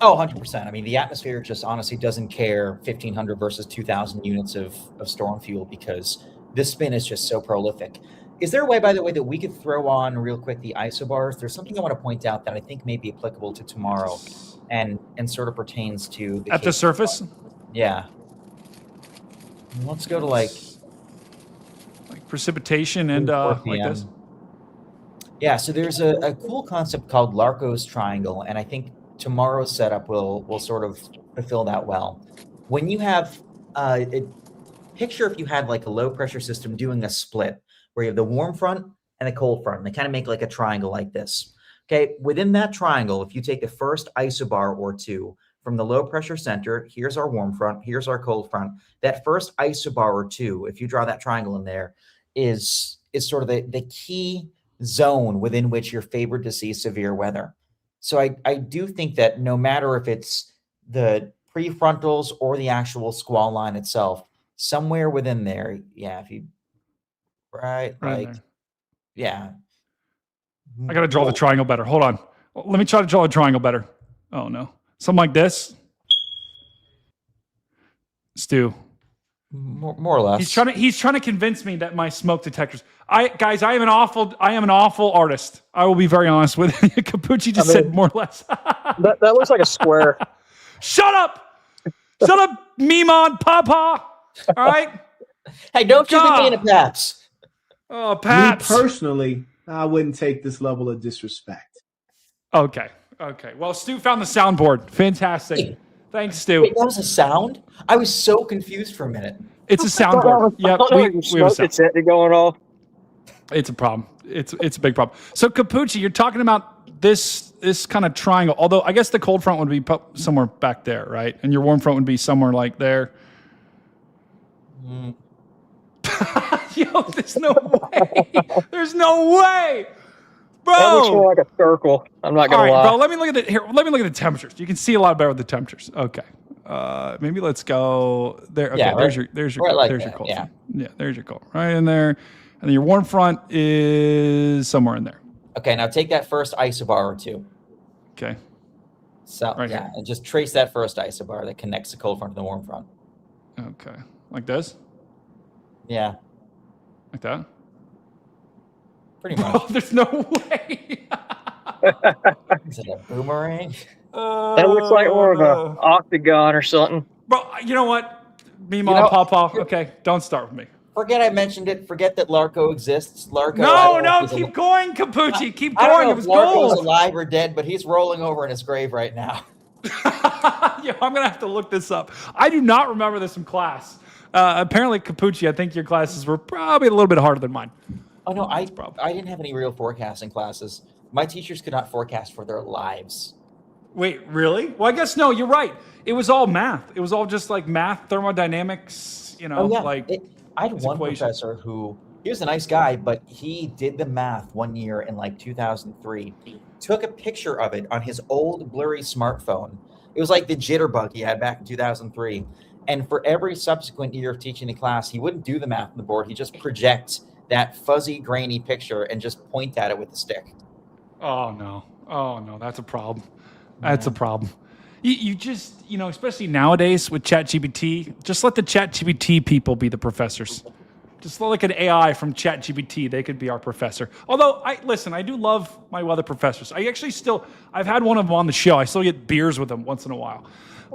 Oh, 100%. I mean, the atmosphere just honestly doesn't care 1,500 versus 2,000 units of storm fuel because this spin is just so prolific. Is there a way, by the way, that we could throw on real quick the isobars? There's something I want to point out that I think may be applicable to tomorrow and sort of pertains to the surface? Yeah. Let's go to like precipitation and like this. Yeah, so there's a cool concept called Larco's triangle, and I think tomorrow's setup will sort of fulfill that well. When you have picture if you had like a low pressure system doing a split where you have the warm front and the cold front, and they kind of make like a triangle like this. Okay, within that triangle, if you take the first isobar or two from the low pressure center, here's our warm front, here's our cold front. That first isobar or two, if you draw that triangle in there, is sort of the key zone within which you're favored to see severe weather. So I do think that no matter if it's the prefrontals or the actual squall line itself, somewhere within there, yeah, if you right like there. Yeah. I gotta draw the triangle better. Hold on. Let me try to draw the triangle better. Oh no. Something like this. Stu. More or less. He's trying to convince me that my smoke detectors. I am an awful artist. I will be very honest with you. Capucci just said more or less. that looks like a square. Shut up! Shut up, Mimon Papa! All right? Hey, don't you be mean to Paps. Oh, Paps. Me personally, I wouldn't take this level of disrespect. Okay. Well, Stu found the soundboard. Fantastic. Hey. Thanks, Stu. Wait, that was a sound? I was so confused for a minute. It's a soundboard. Yep, we have a sound. Going off. It's a problem. It's a big problem. So, Capucci, you're talking about this kind of triangle. Although I guess the cold front would be somewhere back there, right? And your warm front would be somewhere like there. Yo, there's no way. There's no way. Bro, that looks more like a circle. I'm not gonna lie. Bro, let me look at the temperatures. You can see a lot better with the temperatures. Okay. Maybe let's go there. Okay, yeah, there's your cold front. Yeah, there's your cold right in there. And then your warm front is somewhere in there. Okay, now take that first isobar or two. Okay. So right here. And just trace that first isobar that connects the cold front to the warm front. Okay. Like this? Yeah. Like that? Pretty much. Bro, there's no way. Is it a boomerang? That looks like more of an octagon or something. Bro, you know what? Mimon Papa. Okay, don't start with me. Forget I mentioned it. Forget that Larco exists. Larco. No, keep going, Capucci. Keep going. I don't know it was if Larco's gold. alive or dead, but he's rolling over in his grave right now. Yeah, I'm gonna have to look this up. I do not remember this from class. Apparently, Capucci, I think your classes were probably a little bit harder than mine. Oh no, I didn't have any real forecasting classes. My teachers could not forecast for their lives. Wait, really? Well, I guess no. You're right. It was all math. It was all just like math, thermodynamics. I had one professor who he was a nice guy, but he did the math one year in like 2003. He took a picture of it on his old blurry smartphone. It was like the jitterbug he had back in 2003. And for every subsequent year of teaching the class, he wouldn't do the math on the board. He just projects that fuzzy, grainy picture and just point at it with a stick. Oh no, that's a problem. That's a problem. You just, especially nowadays with ChatGPT, just let the ChatGPT people be the professors. Just like an AI from ChatGPT, they could be our professor. Although, I do love my weather professors. I've had one of them on the show. I still get beers with them once in a while.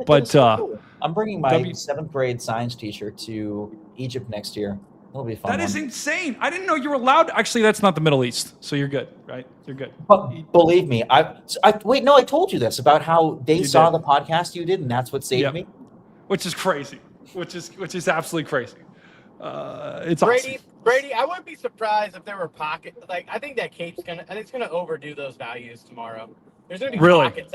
But cool. I'm bringing my 7th grade science teacher to Egypt next year. It'll be fun. That is insane. I didn't know you were allowed. Actually, that's not the Middle East, so you're good, right? You're good. But believe me, I told you this about how they saw the podcast you did, and that's what saved me. Which is crazy. Which is absolutely crazy. It's Brady, awesome. Brady, I wouldn't be surprised if there were pockets. Like, I think that cape's it's gonna overdo those values tomorrow. There's gonna be pockets.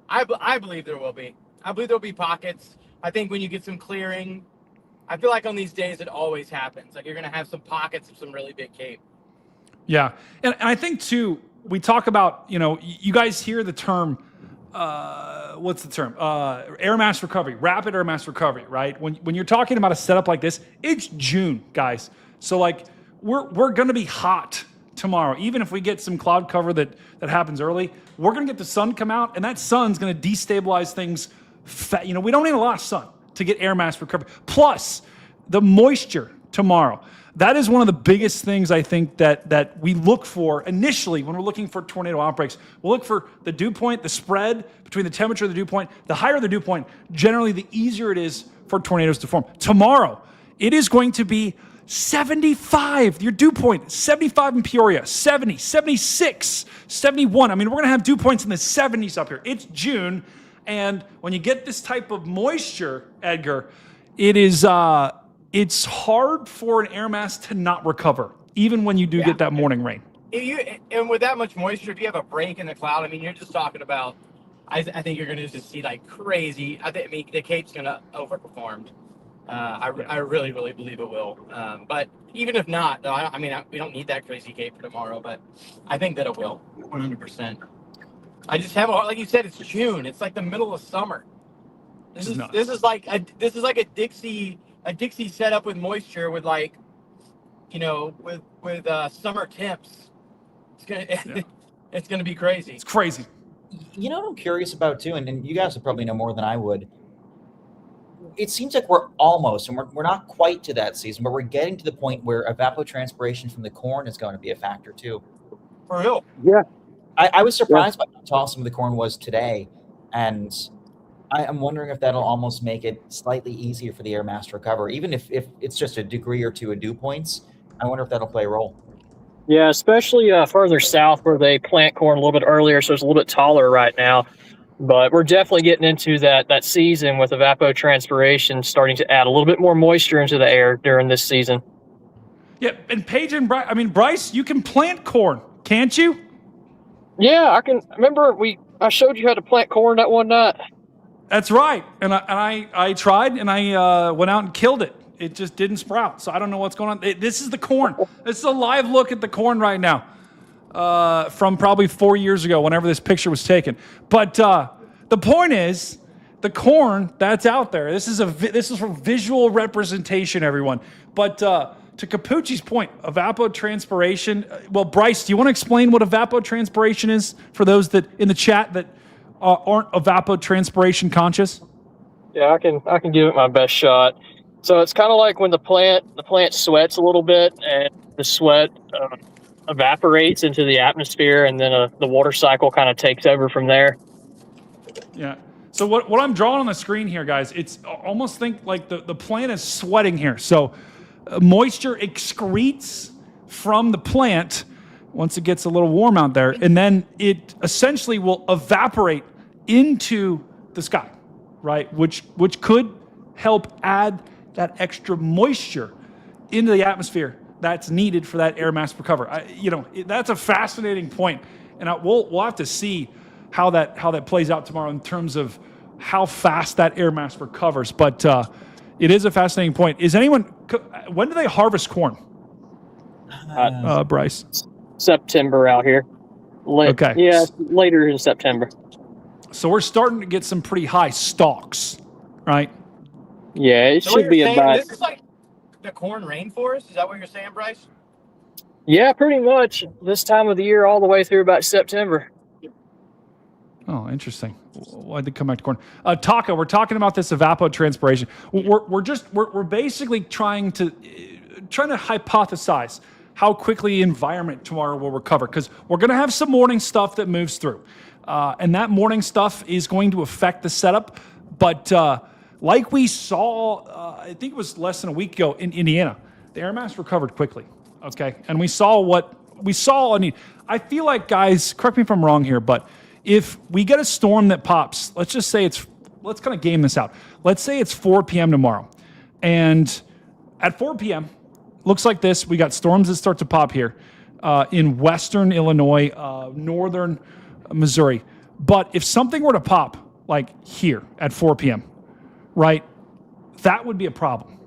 I believe there will be. I believe there'll be pockets. I think when you get some clearing, I feel like on these days it always happens. Like, you're going to have some pockets of some really big cape. Yeah. And I think, too, we talk about, you guys hear the term what's the term? Air mass recovery, rapid air mass recovery, right? When you're talking about a setup like this, it's June, guys. So like we're going to be hot tomorrow. Even if we get some cloud cover that happens early, we're going to get the sun come out, and that sun's going to destabilize things. We don't need a lot of sun to get air mass recovery. Plus, the moisture tomorrow. That is one of the biggest things I think that we look for initially when we're looking for tornado outbreaks. We'll look for the dew point, the spread between the temperature of the dew point. The higher the dew point, generally the easier it is for tornadoes to form. Tomorrow, it is going to be 75, your dew point, 75 in Peoria, 70, 76, 71. I mean, we're going to have dew points in the 70s up here. It's June, and when you get this type of moisture, Edgar, it is it's hard for an air mass to not recover, even when you do get that morning rain. And with that much moisture, if you have a break in the cloud, I mean, you're just talking about, I think you're going to just see like crazy. I mean, the Cape's going to overperform. I really, really believe it will. But even if not, though, I mean, we don't need that crazy Cape for tomorrow, but I think that it will, 100%. I just have, like you said, it's June. It's like the middle of summer. This is like a Dixie setup with moisture, with like, with summer temps. It's gonna be crazy. It's crazy. You know what I'm curious about too, and you guys would probably know more than I would. It seems like we're almost, and we're not quite to that season, but we're getting to the point where evapotranspiration from the corn is going to be a factor too. For real? Yeah. I was surprised by how tall some of the corn was today, and I'm wondering if that'll almost make it slightly easier for the air mass to recover, even if it's just a degree or two of dew points. I wonder if that'll play a role. Yeah, especially further south where they plant corn a little bit earlier, so it's a little bit taller right now. But we're definitely getting into that season with evapotranspiration starting to add a little bit more moisture into the air during this season. Yeah, and Paige and Bryce, you can plant corn, can't you? Yeah, I can. Remember, I showed you how to plant corn that one night. That's right, and I tried, and I went out and killed it. It just didn't sprout, so I don't know what's going on. This is the corn. This is a live look at the corn right now, from probably 4 years ago, whenever this picture was taken. But the point is, the corn that's out there. This is for visual representation, everyone. But to Capucci's point, evapotranspiration. Well, Bryce, do you want to explain what evapotranspiration is for those that in the chat that aren't evapotranspiration conscious? Yeah, I can give it my best shot. So it's kind of like when the plant sweats a little bit, and the sweat evaporates into the atmosphere, and then the water cycle kind of takes over from there. Yeah. So what I'm drawing on the screen here, guys, it's almost think like the plant is sweating here. So moisture excretes from the plant once it gets a little warm out there, and then it essentially will evaporate into the sky, right? Which could help add that extra moisture into the atmosphere that's needed for that air mass recover. That's a fascinating point, and we'll have to see how that plays out tomorrow in terms of how fast that air mass recovers. But it is a fascinating point. When do they harvest corn? Bryce? September out here. Okay. Yeah, later in September. So we're starting to get some pretty high stalks, right? Yeah, it So should be about. This is like the corn rainforest? Is that what you're saying, Bryce? Yeah, pretty much this time of the year all the way through about September. Oh, interesting. Why did it come back to corn? Taka, we're talking about this evapotranspiration. We're basically trying to hypothesize how quickly the environment tomorrow will recover, because we're going to have some morning stuff that moves through, and that morning stuff is going to affect the setup. But like we saw, I think it was less than a week ago in Indiana, the air mass recovered quickly. Okay, and we saw what we saw. I feel like, guys, correct me if I'm wrong here, but if we get a storm that pops, let's kind of game this out. Let's say it's 4 p.m. tomorrow, and at 4 p.m., looks like this. We got storms that start to pop here in western Illinois, northern Missouri. But if something were to pop like here at 4 p.m., right, that would be a problem.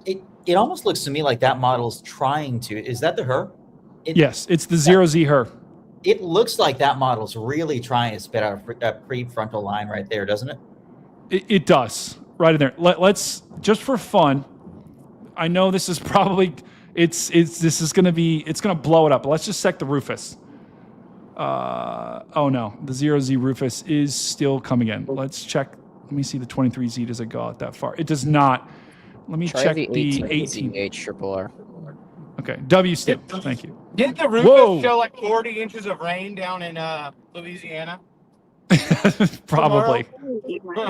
It almost looks to me like that model's trying to. Is that the HER? Yes, it's the 0Z HER. It looks like that model's really trying to spit out a prefrontal line right there, doesn't it? It does. Right in there. Let's, just for fun, I know this is probably, this is going to be, it's going to blow it up. But let's just check the Rufus. Oh no, the 0Z Rufus is still coming in. Let's check. Let me see the 23Z. Does it go out that far? It does not. Let me Try check the the 18 18. Triple R. Okay, W Steve. Thank you. Didn't the Rufus Whoa. show like 40 inches of rain down in Louisiana? Probably.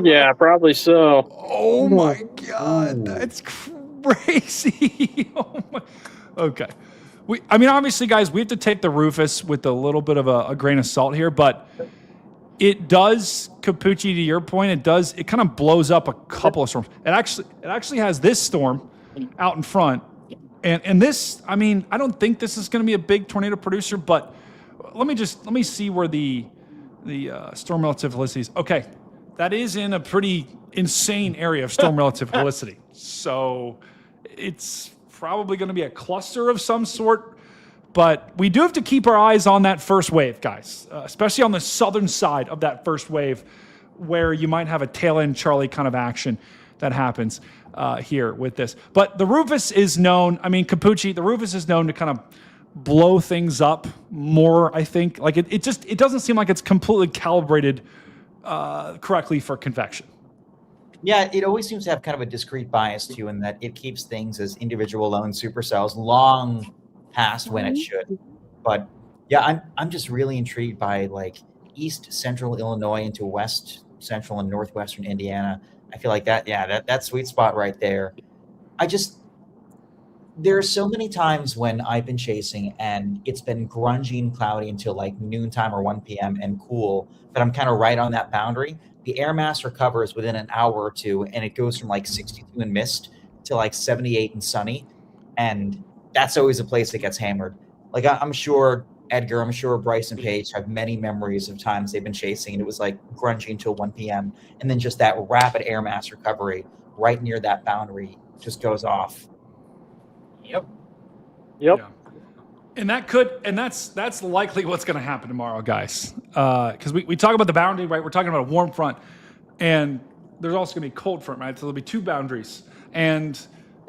Yeah, probably so. Oh my God, that's crazy. Oh my. Okay. I mean, obviously, guys, we have to take the Rufus with a little bit of a grain of salt here, but it does, Capucci, to your point, it kind of blows up a couple of storms. It actually has this storm out in front. And this, I mean, I don't think this is going to be a big tornado producer, but let me see where the storm relative helicity is. Okay, that is in a pretty insane area of storm relative helicity. So it's probably going to be a cluster of some sort, but we do have to keep our eyes on that first wave, guys, especially on the southern side of that first wave where you might have a tail end Charlie kind of action that happens here with this. But the Rufus is known, I mean, Capucci, the Rufus is known to kind of blow things up more, I think. Like it doesn't seem like it's completely calibrated correctly for convection. Yeah, it always seems to have kind of a discrete bias to, in that it keeps things as individual lone supercells long past when it should. But yeah, I'm just really intrigued by like east central Illinois into west central and northwestern Indiana. I feel like that sweet spot right there. There are so many times when I've been chasing and it's been grungy and cloudy until like noontime or 1 p.m. and cool, but I'm kind of right on that boundary. The air mass recovers within an hour or two, and it goes from like 62 and mist to like 78 and sunny. And that's always a place that gets hammered. Like I'm sure Edgar, I'm sure Bryce and Paige have many memories of times they've been chasing and it was like grungy until 1 p.m. And then just that rapid air mass recovery right near that boundary just goes off. Yep. Yeah. And that's likely what's going to happen tomorrow, guys. Because we talk about the boundary, right? We're talking about a warm front, and there's also going to be a cold front, right? So there'll be two boundaries, and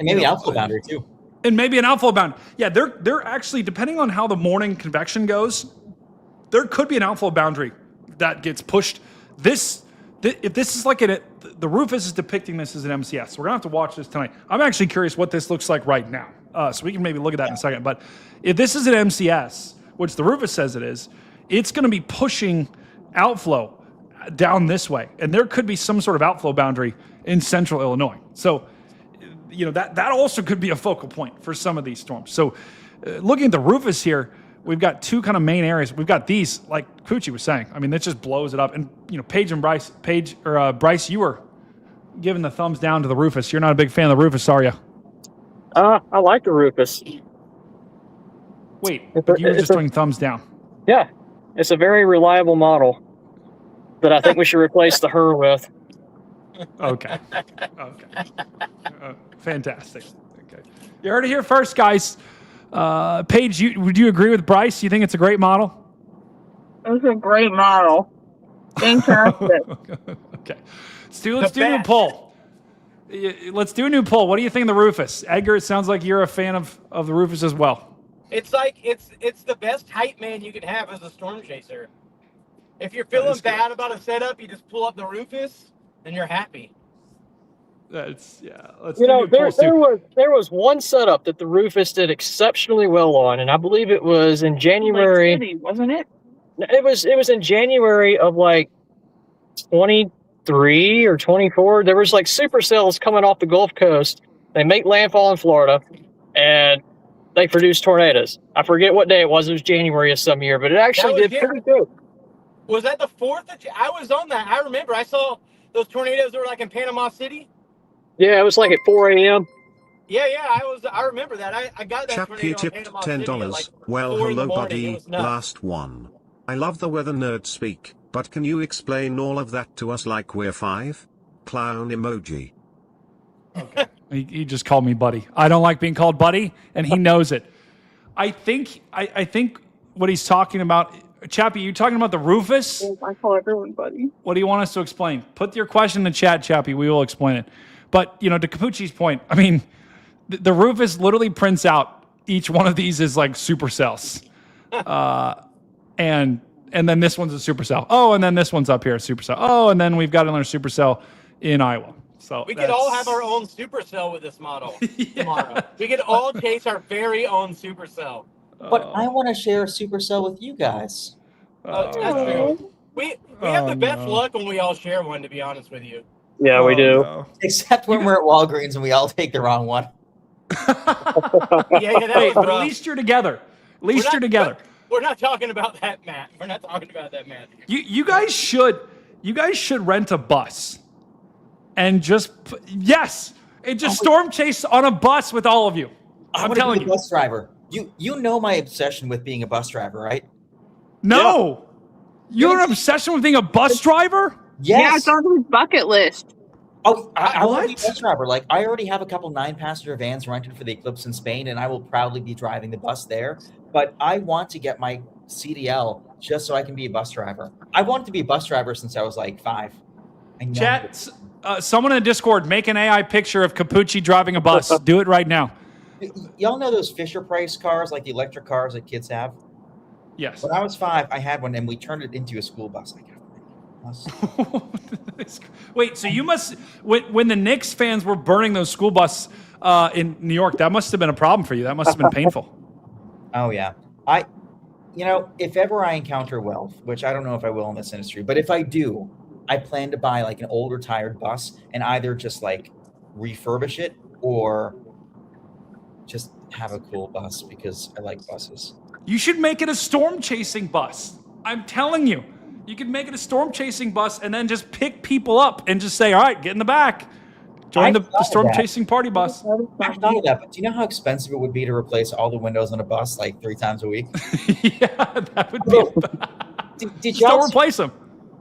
maybe an outflow boundary too. And maybe an outflow boundary. Yeah, they're actually, depending on how the morning convection goes, there could be an outflow boundary that gets pushed. If this is like the Rufus is depicting this as an MCS. So we're gonna have to watch this tonight. I'm actually curious what this looks like right now. So we can maybe look at that in a second. But if this is an MCS, which the Rufus says it is, it's going to be pushing outflow down this way. And there could be some sort of outflow boundary in central Illinois. So, that also could be a focal point for some of these storms. So looking at the Rufus here, we've got two kind of main areas. We've got these, like Kuchi was saying. I mean, that just blows it up. And, Paige and Bryce, Bryce, you were giving the thumbs down to the Rufus. You're not a big fan of the Rufus, are you? I like the Rufus. Wait, but you were just doing thumbs down. Yeah, it's a very reliable model that I think we should replace the Her with. Okay. Fantastic. Okay. You heard it here first, guys. Paige, would you agree with Bryce? You think it's a great model? It's a great model. Fantastic. Okay. Let's do a new poll. Let's do a new poll. What do you think of the Rufus? Edgar, it sounds like you're a fan of the Rufus as well. It's like it's the best hype man you can have as a storm chaser. If you're feeling bad about a setup, you just pull up the Rufus and you're happy. Let's there was one setup that the Rufus did exceptionally well on, and I believe it was in January. Lake City, wasn't it? It was in January of like 23 or 24. There was like supercells coming off the Gulf Coast. They make landfall in Florida, and they produce tornadoes. I forget what day it was. It was January of some year, but it actually did pretty good. Was that the 4th of I was on that. I remember. I saw those tornadoes that were like in Panama City. Yeah, it was like at 4 a.m. Yeah, I remember that. I got that Chap tornado P in tipped Panama City at $10. like Well, 4 in the hello, morning. It buddy. was nuts. Last one. I love the weather nerds speak, but can you explain all of that to us like we're 5? Clown emoji. Okay. He just called me buddy. I don't like being called buddy, and he knows it. I think what he's talking about, Chappie, you talking about the Rufus? I call everyone buddy. What do you want us to explain? Put your question in the chat, Chappie. We will explain it. But, to Capucci's point, I mean, the Rufus literally prints out each one of these is like supercells. And then this one's a supercell. Oh, and then this one's up here, a supercell. Oh, and then we've got another supercell in Iowa. So we could all have our own supercell with this model tomorrow. We could all chase our very own supercell. But I want to share a supercell with you guys. That's true. We have the best luck when we all share one, to be honest with you. Yeah, we do. No. Except when we're at Walgreens and we all take the wrong one. Yeah, that Hey, was but at rough. least you're together. At least you're together. We're not talking about that, Matt. We're not talking about that, Matt. You guys should rent a bus and just storm chase on a bus with all of you. I'm telling be you. a bus driver. You know my obsession with being a bus driver, right? No. You're an obsession with being a bus driver? Yes. Yeah, it's on his bucket list. Oh, I want to be What? a bus driver. Like, I already have a couple 9-passenger vans rented for the Eclipse in Spain, and I will probably be driving the bus there. But I want to get my CDL just so I can be a bus driver. I wanted to be a bus driver since I was like 5. I know Chat, someone in the Discord, make an AI picture of Capucci driving a bus. Do it right now. Y'all know those Fisher-Price cars, like the electric cars that kids have? Yes. When I was 5, I had one, and we turned it into a school bus. I got Wait, so you must when the Knicks fans were burning those school buses in New York, that must have been a problem for you. That must have been painful. Oh yeah. If ever I encounter wealth, which I don't know if I will in this industry, but if I do, I plan to buy like an old retired bus and either just like refurbish it or just have a cool bus because I like buses. You should make it a storm chasing bus. I'm telling you. You could make it a storm chasing bus and then just pick people up and just say, all right, get in the back. Join the storm chasing party bus. I thought of that, but do you know how expensive it would be to replace all the windows on a bus like 3 times a week? Yeah, that would be. Did Just y'all don't replace them.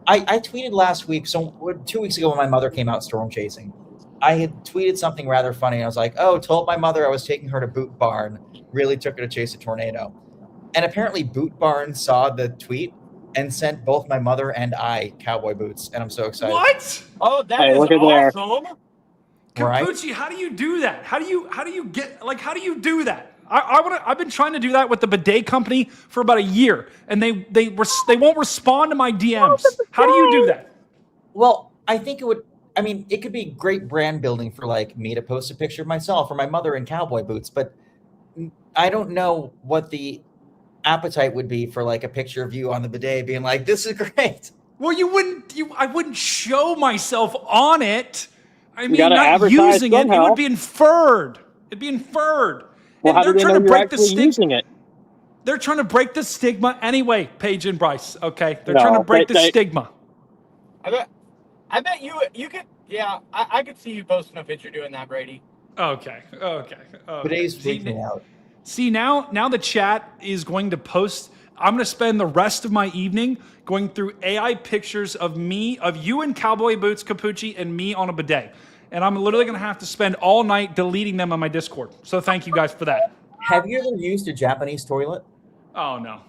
I tweeted last week, so 2 weeks ago when my mother came out storm chasing, I had tweeted something rather funny. I was like, told my mother I was taking her to Boot Barn, really took her to chase a tornado. And apparently Boot Barn saw the tweet and sent both my mother and I cowboy boots, and I'm so excited. What? Oh, that is awesome. Capucci, how do you do that? How do you do that? I've been trying to do that with the bidet company for about a year, and they won't respond to my DMs. How do you do that? Well, I think it could be great brand building for like me to post a picture of myself or my mother in cowboy boots, but I don't know what the appetite would be for like a picture of you on the bidet being like, this is great. Well, I wouldn't show myself on it. I mean, gotta not advertise using it. It somehow. would be inferred. It'd be inferred. Well, how do they know you're actually using it? They're trying to break the stigma anyway, Paige and Bryce. Okay, they're trying to break the stigma. I bet you could. Yeah, I could see you posting a picture doing that, Brady. Okay. Today's freaking out. See, now the chat is going to post. I'm going to spend the rest of my evening going through AI pictures of you in cowboy boots, Capucci, and me on a bidet. And I'm literally going to have to spend all night deleting them on my Discord. So thank you guys for that. Have you ever used a Japanese toilet? Oh, no.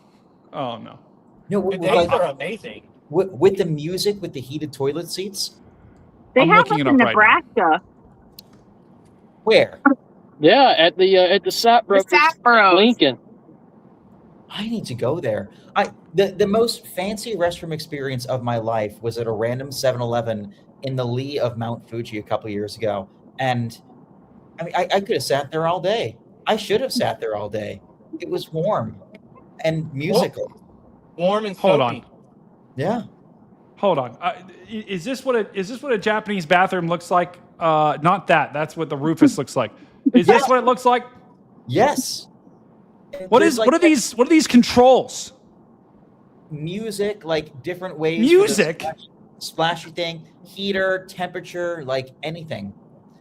No, Bidets are amazing. With the music, with the heated toilet seats? They I'm have looking them it in up right Nebraska. Where? Yeah, at the Sapbro Lincoln. I need to go there. The most fancy restroom experience of my life was at a random 7-Eleven in the lee of Mount Fuji a couple years ago. And I mean, I could have sat there all day. I should have sat there all day. It was warm and musical. Warm and Hold soapy. on. Yeah. Hold on. Is this what a Japanese bathroom looks like? Not that. That's what the Rufus looks like. Is this what it looks like? Yes. What are these controls? Music, like different ways. Music? Splashy thing, heater, temperature, like anything.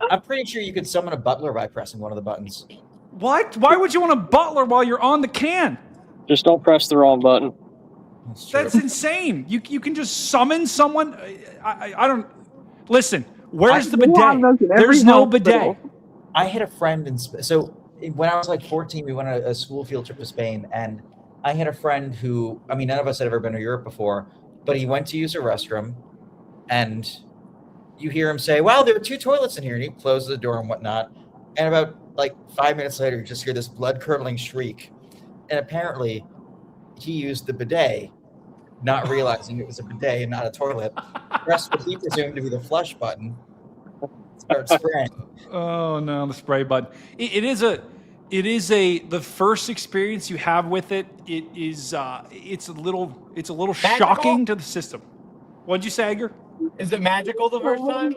I'm pretty sure you could summon a butler by pressing one of the buttons. What? Why would you want a butler while you're on the can? Just don't press the wrong button. That's insane. You can just summon someone. I don't. Listen, where's the bidet? There's no bidet. I had a friend so when I was like 14, we went on a school field trip to Spain, and I had a friend who, I mean, none of us had ever been to Europe before, but he went to use a restroom, and you hear him say, "Wow, there are 2 toilets in here," and he closes the door and whatnot. And about like 5 minutes later, you just hear this blood-curdling shriek, and apparently, he used the bidet, not realizing it was a bidet and not a toilet. Pressed what he presumed to be the flush button. Start spraying. Oh no, the spray button. It is the first experience you have with it. It's a little shocking to the system. What'd you say, Edgar? Is it magical the first time?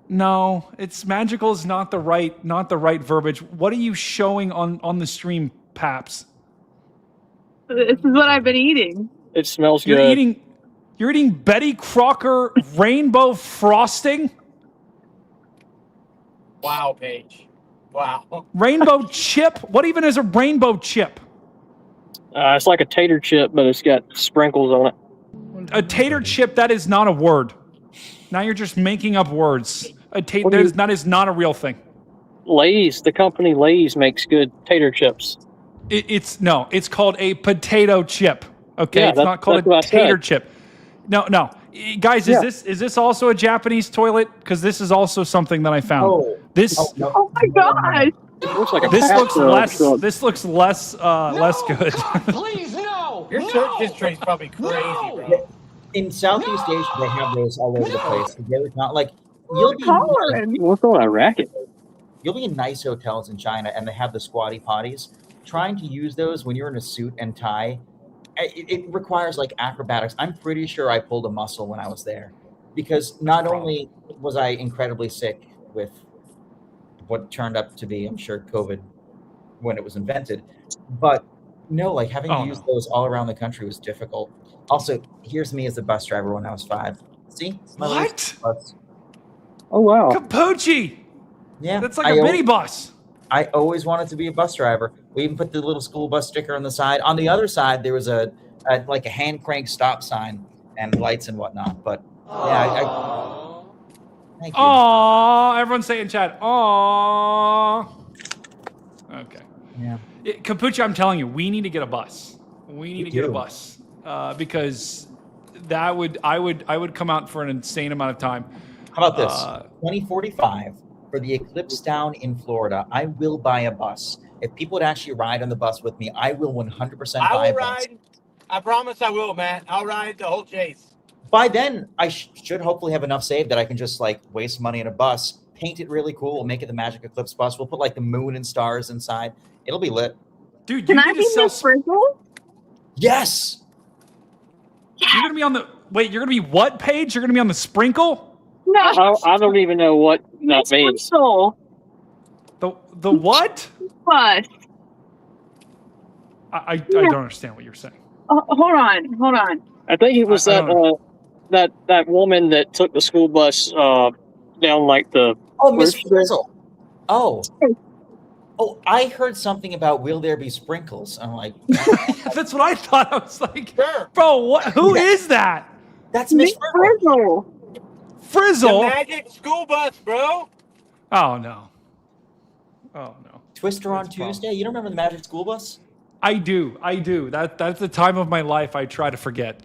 No, it's magical is not the right verbiage. What are you showing on the stream, Paps? This is what I've been eating. It smells You're good. eating Betty Crocker rainbow frosting? Wow, Paige. Wow. Rainbow chip? What even is a rainbow chip? It's like a tater chip, but it's got sprinkles on it. A tater chip, that is not a word. Now you're just making up words. That is not a real thing. Lay's, the company Lay's makes good tater chips. It's called a potato chip. Okay, Yeah, it's not called that's what a I tater said. chip. No, guys, is this also a Japanese toilet? Because this is also something that I found. Oh my gosh! It looks like a This looks pasta less. truck. This looks less good. Please, no! Your search history is probably crazy, bro. In Southeast Asia, they have those all over the place. It's not like you'll be What's all that racket? you'll be in nice hotels in China, and they have the squatty potties. Trying to use those when you're in a suit and tie, it requires like acrobatics. I'm pretty sure I pulled a muscle when I was there, because not only was I incredibly sick with what turned up to be, I'm sure, COVID when it was invented, but no, like having to use those all around the country was difficult. Also, here's me as a bus driver when I was 5. See? What? Oh wow. Capucci! Yeah. That's like a mini bus. I always wanted to be a bus driver. We even put the little school bus sticker on the side. On the other side, there was a hand crank stop sign and lights and whatnot. But yeah, thank you. Aww, everyone's saying in chat. Aww. Okay. Yeah. Capucci, I'm telling you, we need to get a bus. We need to get a do. bus because I would come out for an insane amount of time. How about this? 2045 for the Eclipse Down in Florida. I will buy a bus. If people would actually ride on the bus with me, I will 100% buy I a will bus. ride. I promise I will, Matt. I'll ride the whole chase. By then, I should hopefully have enough saved that I can just like waste money on a bus, paint it really cool, we'll make it the Magic Eclipse bus. We'll put like the moon and stars inside. It'll be lit. Dude, Can I be the sprinkle? Yes. You're gonna be on the You're gonna be what page? You're gonna be on the sprinkle? No. I don't even know what that means. Sprinkle. The what? Bus. I don't understand what you're saying. Hold on. I think it was that woman that took the school bus down like the. Oh, Miss Frizzle. Oh, I heard something about will there be sprinkles? I'm like, That's what I thought. I was like, Sure. bro, what? Who is that? that's Miss Frizzle. Frizzle. Frizzle? The magic school bus, bro. Oh no. Oh no. Twister on Tuesday. You don't remember the Magic School Bus? I do. That's the time of my life I try to forget.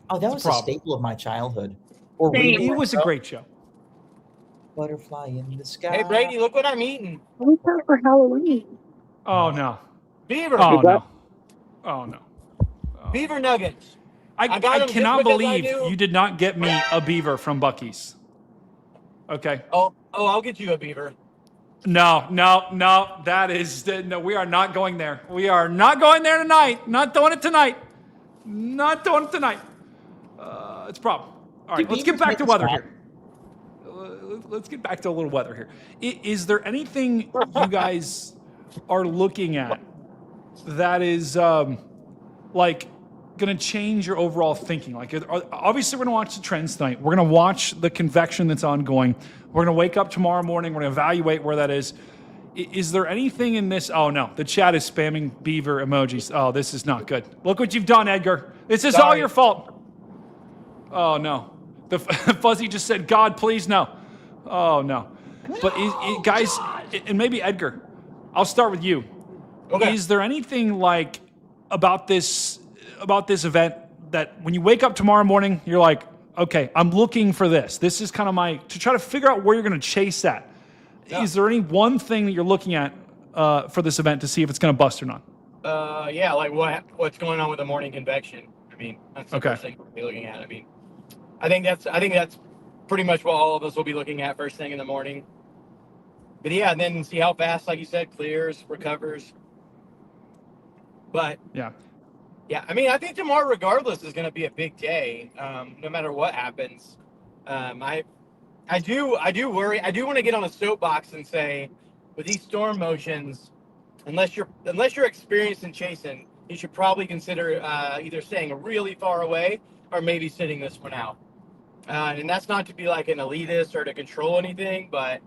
Oh, that was a staple of my childhood. Or Reading It was a great show. Butterfly in the sky. Hey, Brady, look what I'm eating. What's that for Halloween? Oh no. Beaver. Oh no. Oh no. Beaver nuggets. I got 'em just cannot because I believe knew- you did not get me a beaver from Buc-ee's. Okay. Oh, I'll get you a beaver. No. That is no. We are not going there. We are not going there tonight. Not doing it tonight. Not doing it tonight. It's a problem. All right, let's get back to weather here. Let's get back to a little weather here. Is there anything you guys are looking at that is like going to change your overall thinking? Like, obviously, we're going to watch the trends tonight. We're going to watch the convection that's ongoing. We're going to wake up tomorrow morning. We're going to evaluate where that is. Is there anything in this? Oh, no. The chat is spamming beaver emojis. Oh, this is not good. Look what you've done, Edgar. This is all your fault. Oh, no. The Fuzzy just said, God, please, no. Oh, no. But, guys, and maybe Edgar, I'll start with you. Okay. Is there anything like about this event that when you wake up tomorrow morning, you're like, okay, I'm looking for this. This is kind of to try to figure out where you're going to chase at. Yeah. Is there any one thing that you're looking at for this event to see if it's going to bust or not? Yeah, like what's going on with the morning convection. I mean, that's the first thing we'll be looking at. I mean, I think that's pretty much what all of us will be looking at first thing in the morning. But yeah, and then see how fast, like you said, clears, recovers. But yeah, I mean, I think tomorrow, regardless, is going to be a big day. No matter what happens, I do worry. I do want to get on a soapbox and say, with these storm motions, unless you're experienced in chasing, you should probably consider either staying really far away or maybe sitting this one out. And that's not to be like an elitist or to control anything, but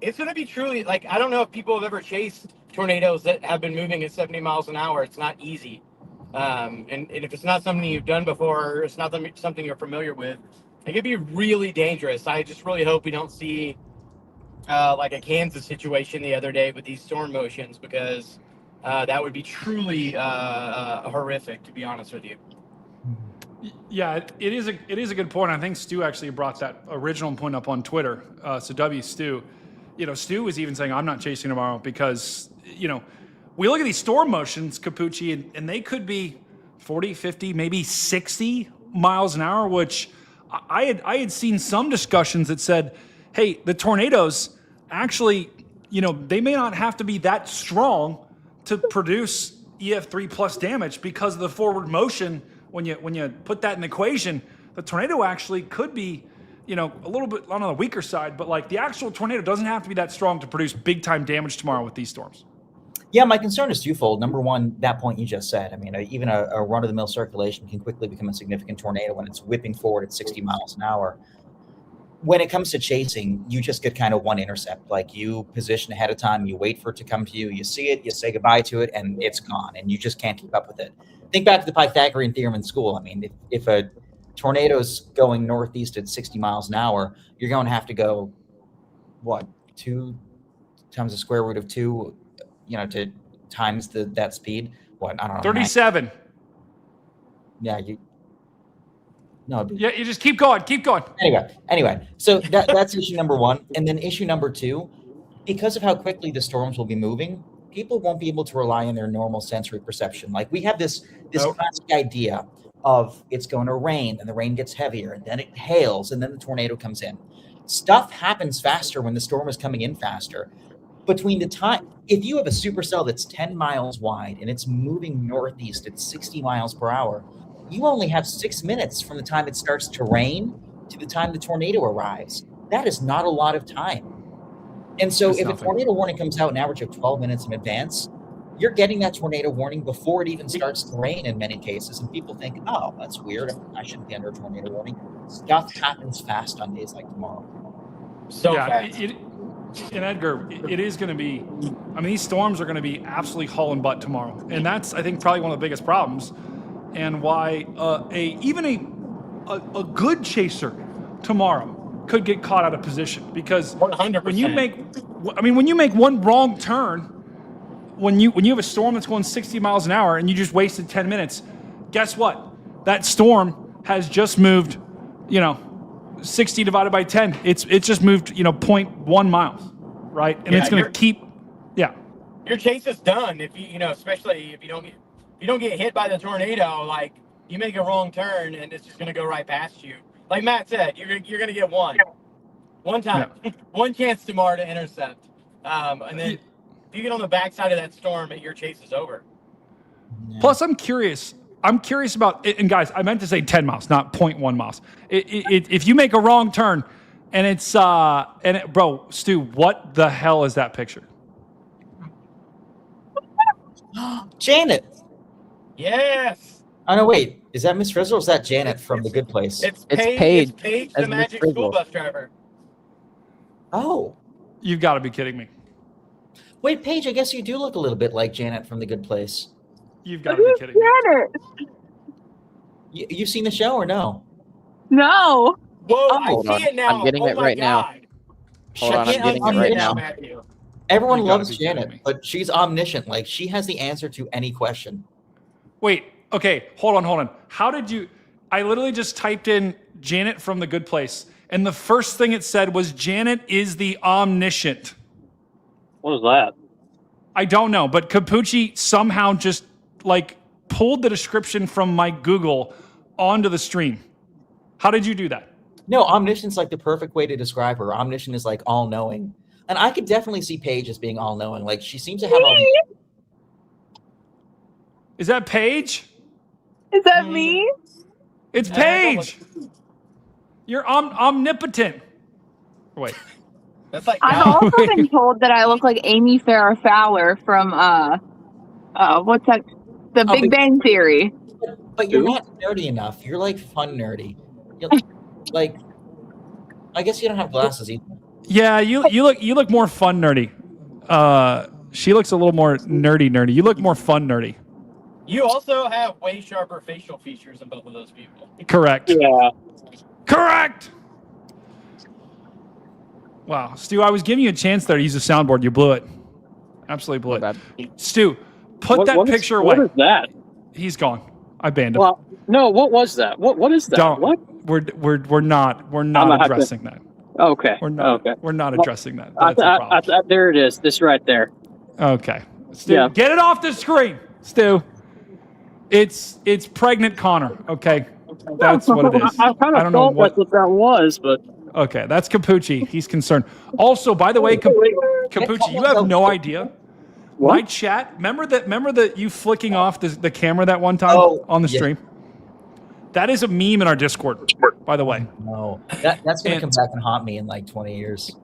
it's going to be truly like, I don't know if people have ever chased tornadoes that have been moving at 70 miles an hour. It's not easy. And if it's not something you've done before, or it's not something you're familiar with, it could be really dangerous. I just really hope we don't see like a Kansas situation the other day with these storm motions, because that would be truly horrific, to be honest with you. Yeah, it is a good point. I think Stu actually brought that original point up on Twitter. So W Stu, Stu was even saying, I'm not chasing tomorrow because, we look at these storm motions, Capucci, and they could be 40, 50, maybe 60 miles an hour, which I had seen some discussions that said, hey, the tornadoes actually, they may not have to be that strong to produce EF3 plus damage because of the forward motion. When you put that in the equation, the tornado actually could be, a little bit on the weaker side, but like the actual tornado doesn't have to be that strong to produce big time damage tomorrow with these storms. Yeah, my concern is twofold. Number one, that point you just said. I mean, even a run-of-the-mill circulation can quickly become a significant tornado when it's whipping forward at 60 miles an hour. When it comes to chasing, you just get kind of one intercept. Like, you position ahead of time, you wait for it to come to you, you see it, you say goodbye to it, and it's gone, and you just can't keep up with it. Think back to the Pythagorean theorem in school. I mean, if a tornado's going northeast at 60 miles an hour, you're going to have to go, 2 times the square root of 2, to times that speed. I don't know. 37. 9. Yeah, you just keep going. Anyway, so that's issue number one. And then issue number two, because of how quickly the storms will be moving, people won't be able to rely on their normal sensory perception. Like, we have this classic idea of it's going to rain, and the rain gets heavier, and then it hails, and then the tornado comes in. Stuff happens faster when the storm is coming in faster. Between the time, if you have a supercell that's 10 miles wide and it's moving northeast at 60 miles per hour, you only have 6 minutes from the time it starts to rain to the time the tornado arrives. That is not a lot of time. And so if a tornado warning comes out an average of 12 minutes in advance, you're getting that tornado warning before it even starts to rain in many cases. And people think, oh, that's weird. I shouldn't be under a tornado warning. Stuff happens fast on days like tomorrow. Fast. And Edgar, it is going to be, these storms are going to be absolutely hauling butt tomorrow. And that's, I think, probably one of the biggest problems. And why even a good chaser tomorrow could get caught out of position, because 100%. when you make one wrong turn, when you have a storm that's going 60 miles an hour and you just wasted 10 minutes, guess what? That storm has just moved, 60 divided by 10. It's just moved, 0.1 miles, right? And it's going to keep, your chase is done if you, especially if you don't get hit by the tornado. Like, you make a wrong turn and it's just going to go right past you. Like Matt said, you're going to get one time, one chance tomorrow to intercept. And then if you get on the backside of that storm, your chase is over. Plus, I'm curious about it. And guys, I meant to say 10 miles, not 0.1 miles. If you make a wrong turn and it's, bro, Stu, what the hell is that picture? Janet. Yes. Oh, no, wait. Is that Miss Frizzle or is that Janet from The Good Place? It's Paige, the magic school bus driver. Oh. You've got to be kidding me. Wait, Paige, I guess you do look a little bit like Janet from The Good Place. You've got to be kidding me. You've seen the show or no? No. Whoa, I see it now. I'm getting it right now. Hold on, I'm getting it right now. Everyone loves Janet, but she's omniscient. Like, she has the answer to any question. Wait. Okay. Hold on. How did you? I literally just typed in Janet from The Good Place, and the first thing it said was Janet is the omniscient. What was that? I don't know, but Capucci somehow just like pulled the description from my Google onto the stream. How did you do that? No, omniscient's like the perfect way to describe her. Omniscient is like all-knowing. And I could definitely see Paige as being all-knowing. Like, she seems to have all the... Is that Paige? Is that me? It's Paige. You're omnipotent. Wait. That's like I've also been told that I look like Amy Farrah Fowler from what's that? The Big Bang Theory. But you're not nerdy enough. You're like fun nerdy. You're, like, I guess you don't have glasses either. Yeah, you look more fun nerdy. She looks a little more nerdy. You look more fun nerdy. You also have way sharper facial features than both of those people. Correct. Yeah. Correct. Wow, Stu, I was giving you a chance there to use a soundboard. You blew it. Absolutely blew it. Stu, put that picture away. What is that? He's gone. I banned him. Well, no. What was that? What is that? Don't. What? We're not addressing that. Okay. We're not. Okay. We're not addressing that. That's a problem. There it is. This right there. Okay. Stu, get it off the screen, Stu. It's pregnant Connor. Okay, that's what it is. I kind of thought that's what that was, but okay, that's Capucci. He's concerned. Also, by the way, Capucci, you have no idea. My chat. Remember that you flicking off the camera that one time on the stream. That is a meme in our Discord, by the way. No, that's gonna come back and haunt me in like 20 years.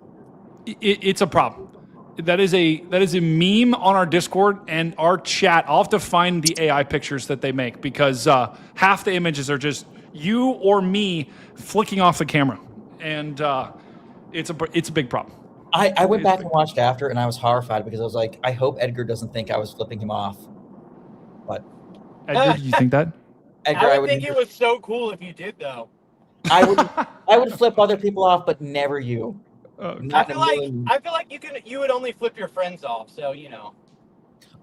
It's a problem. That is a meme on our Discord and our chat. I'll have to find the AI pictures that they make because half the images are just you or me flicking off the camera, and it's a big problem. I went back and watched after, and I was horrified because I was like, I hope Edgar doesn't think I was flipping him off. But Edgar, do you think that? Edgar, I would think it was so cool if you did, though. I would flip other people off, but never you. I feel like you would only flip your friends off, so you know.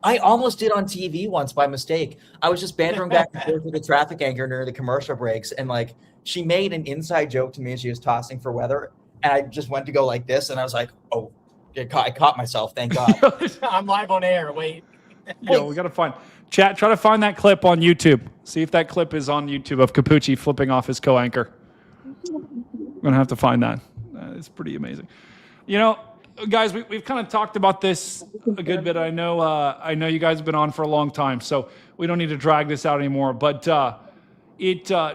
I almost did on TV once by mistake. I was just bantering back and forth with the traffic anchor near the commercial breaks, and like she made an inside joke to me as she was tossing for weather, and I just went to go like this, and I was like, "Oh, I caught myself! Thank God." I'm live on air. Wait. Yo, we gotta find chat. Try to find that clip on YouTube. See if that clip is on YouTube of Capucci flipping off his co-anchor. I'm gonna have to find that. It's pretty amazing. You know, guys, we've kind of talked about this a good bit. I know you guys have been on for a long time, so we don't need to drag this out anymore. But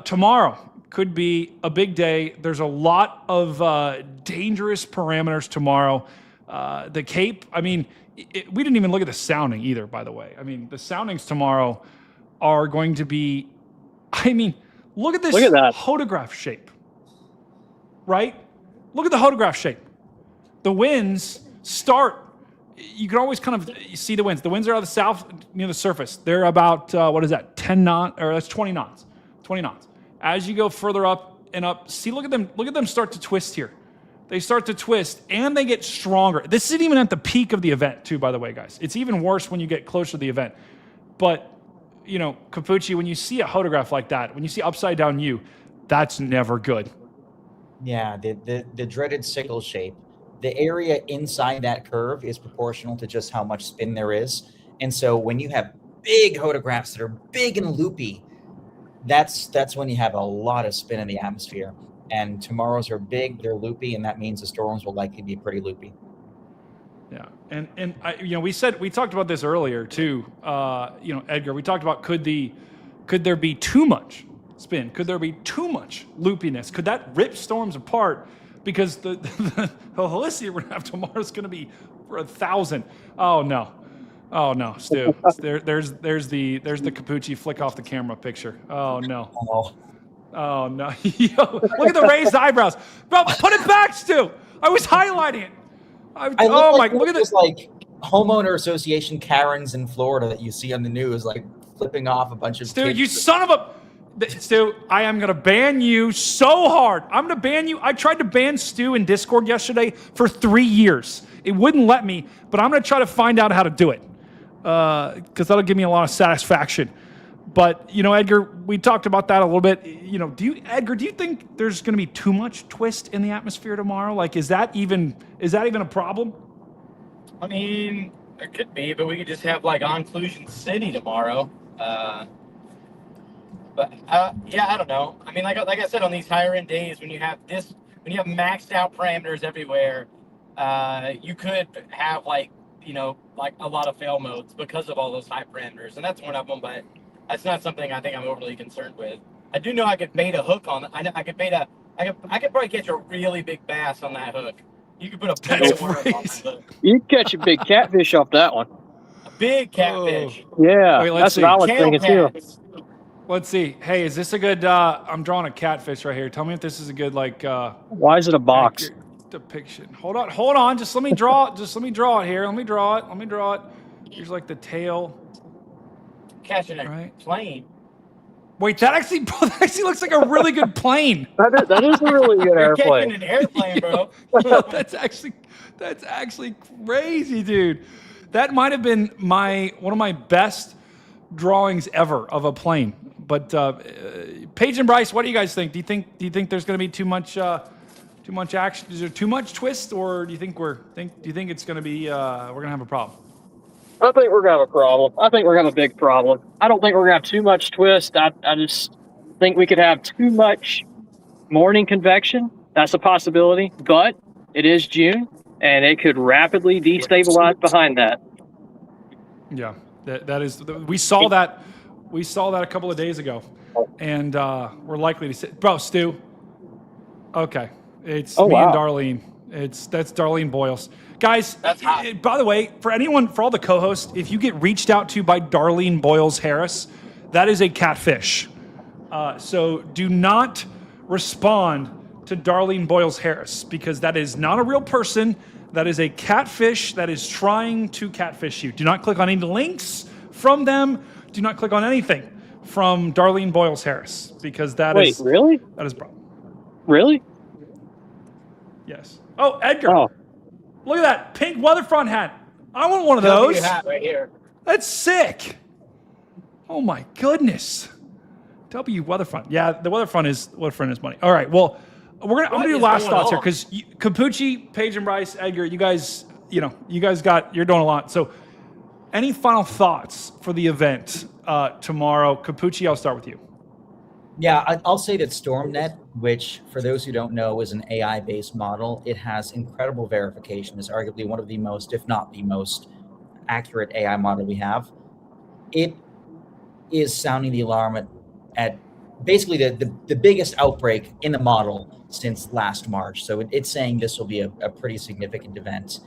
tomorrow could be a big day. There's a lot of dangerous parameters tomorrow. The Cape, I mean, we didn't even look at the sounding either, by the way. I mean, the soundings tomorrow are going to be, I mean, look at this hodograph shape, right? Look at the hodograph shape. The winds start, you can always kind of see the winds. The winds are out of the south near the surface. They're about, 10 knots, or that's 20 knots. 20 knots. As you go further up and up, see, look at them start to twist here. They start to twist and they get stronger. This isn't even at the peak of the event, too, by the way, guys. It's even worse when you get closer to the event. But, you know, Capucci, when you see a hodograph like that, when you see upside down U, that's never good. Yeah, the dreaded sickle shape. The area inside that curve is proportional to just how much spin there is. And so when you have big hodographs that are big and loopy, that's when you have a lot of spin in the atmosphere. And tomorrow's are big, they're loopy, and that means the storms will likely be pretty loopy. Yeah, and we talked about this earlier too. Edgar, we talked about could there be too much spin? Could there be too much loopiness? Could that rip storms apart? Because the helicity we're gonna have tomorrow is gonna be for 1,000. Oh no, Stu. There's the Capucci flick off the camera picture. Oh no. Oh no. Yo, look at the raised eyebrows. Bro, put it back, Stu. I was highlighting it. Look at this. Like homeowner association Karens in Florida that you see on the news, like flipping off a bunch of Stu, kids. you son of a... Stu, I am going to ban you so hard. I'm going to ban you. I tried to ban Stu in Discord yesterday for 3 years. It wouldn't let me, but I'm going to try to find out how to do it because that'll give me a lot of satisfaction. But Edgar, we talked about that a little bit. Edgar, do you think there's going to be too much twist in the atmosphere tomorrow? Like, is that even a problem? I mean, there could be, but we could just have like Onclusion City tomorrow. Yeah, I don't know. I mean, like I said, on these higher end days, when you have maxed out parameters everywhere, you could have like a lot of fail modes because of all those high parameters, and that's one of them. But that's not something I think I'm overly concerned with. I do know I could bait a hook on. I could probably catch a really big bass on that hook. You could put a big worm on that hook. You can catch a big catfish off that one. A big catfish. Yeah, Wait, that's what I was thinking too. Let's see. Hey, is this a good? I'm drawing a catfish right here. Tell me if this is a good Why is it a box? Depiction. Hold on. Just let me draw it. Just let me draw it here. Let me draw it. Here's like the tail. Catching a plane. Wait, that actually looks like a really good plane. that is a really good airplane. Catching an airplane, bro. That's actually crazy, dude. That might have been one of my best drawings ever of a plane. But Paige and Bryce, what do you guys think? Do you think there's going to be too much action? Is there too much twist, or do you think it's going to be we're going to have a problem? I think we're going to have a problem. I think we're going to have a big problem. I don't think we're going to have too much twist. I just think we could have too much morning convection. That's a possibility, but it is June, and it could rapidly destabilize behind that. Yeah, that is. We saw that a couple of days ago, and we're likely to see. Bro, Stu. Okay, it's me and Darlene. That's Darlene Boyles. Guys, by the way, for all the co-hosts, if you get reached out to by Darlene Boyles Harris, that is a catfish. So do not respond to Darlene Boyles Harris, because that is not a real person. That is a catfish that is trying to catfish you. Do not click on any links from them. Do not click on anything from Darlene Boyles Harris, because that is really? That is a problem. Really? Yes. Oh, Edgar. Oh. Look at that pink Weatherfront hat. I want one of those. Hat right here. That's sick. Oh my goodness. W Weatherfront. Yeah, the Weatherfront is money. All right. Well, I'm gonna do last thoughts here, because Capucci, Paige, and Bryce, Edgar, you guys you're doing a lot. So, any final thoughts for the event tomorrow? Capucci, I'll start with you. Yeah, I'll say that StormNet, which for those who don't know is an AI-based model, it has incredible verification. It's arguably one of the most, if not the most, accurate AI model we have. It is sounding the alarm at basically the biggest outbreak in the model since last March. So it's saying this will be a pretty significant event.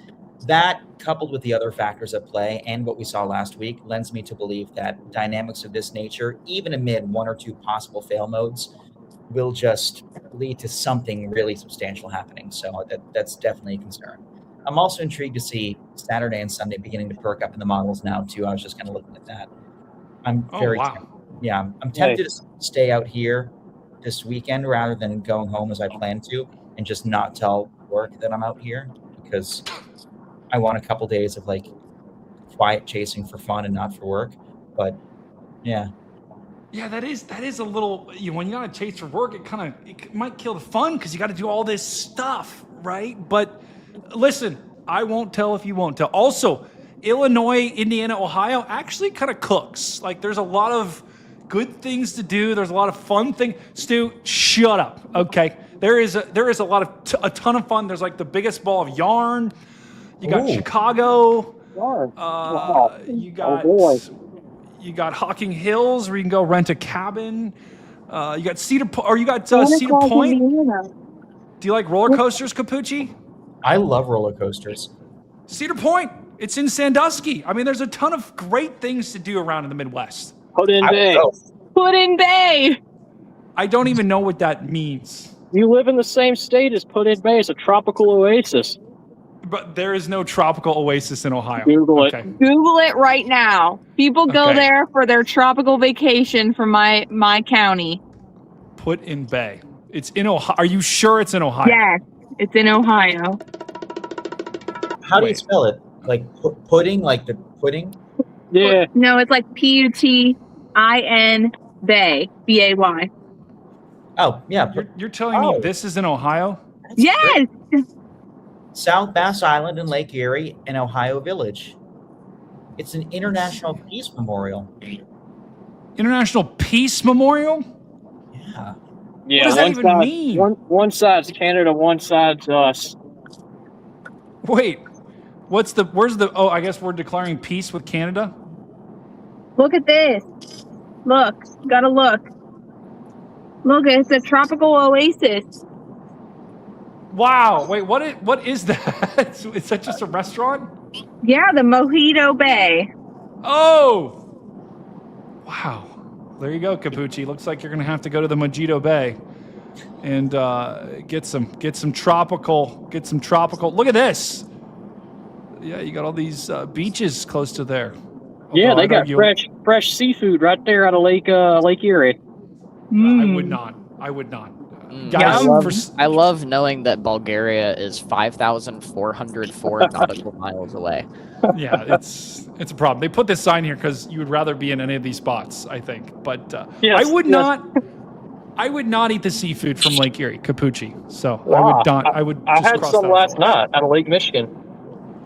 That, coupled with the other factors at play and what we saw last week, lends me to believe that dynamics of this nature, even amid one or two possible fail modes, will just lead to something really substantial happening. So that's definitely a concern. I'm also intrigued to see Saturday and Sunday beginning to perk up in the models now, too. I was just kind of looking at that. I'm tempted to stay out here this weekend rather than going home as I plan to, and just not tell work that I'm out here, because I want a couple days of like quiet chasing for fun and not for work. But yeah, that is a little, when you gotta chase for work, it might kill the fun, because you got to do all this stuff, right? But listen, I won't tell if you won't tell. Also, Illinois, Indiana, Ohio actually kind of cooks. Like, there's a lot of good things to do. There's a lot of fun things. Stu, shut up. Okay, there is a lot of a ton of fun. There's like the biggest ball of yarn. You got Chicago. Wow. You got Hocking Hills, where you can go rent a cabin. You got Cedar Point. Do you like roller coasters, Capucci? I love roller coasters. Cedar Point. It's in Sandusky. I mean, there's a ton of great things to do around in the Midwest. Put-in Bay. Put-in Bay. I don't even know what that means. You live in the same state as Put-in Bay. It's a tropical oasis. But there is no tropical oasis in Ohio. Google it. Okay. Google it right now. People go there for their tropical vacation from my county. Put-in Bay. It's in Ohio. Are you sure it's in Ohio? Yes, it's in Ohio. How do you spell it? Like pudding? Like the pudding? Yeah. No, it's like PUT-I-N-G. I-N Bay, B-A-Y. Oh, yeah. You're telling me this is in Ohio? Yes. South Bass Island in Lake Erie and Ohio Village. It's an international peace memorial. International Peace Memorial? Yeah. Yeah, What does that even mean? One side's Canada, one side's us. Wait, I guess we're declaring peace with Canada? Look at this. Look, gotta look. Look, it's a tropical oasis. Wow, wait, what is that? Is that just a restaurant? Yeah, the Mojito Bay. Oh! Wow. There you go, Capucci. Looks like you're going to have to go to the Mojito Bay and get some tropical. Look at this. Yeah, you got all these beaches close to there. Yeah, Although they got fresh seafood right there out of Lake Erie. I would not. Guys, I love knowing that Bulgaria is 5,404 nautical miles away. Yeah, it's a problem. They put this sign here because you would rather be in any of these spots, I think. But I would not eat the seafood from Lake Erie, Capucci. So Wow. I would not. I would. I just had cross some that off. last night out of Lake Michigan.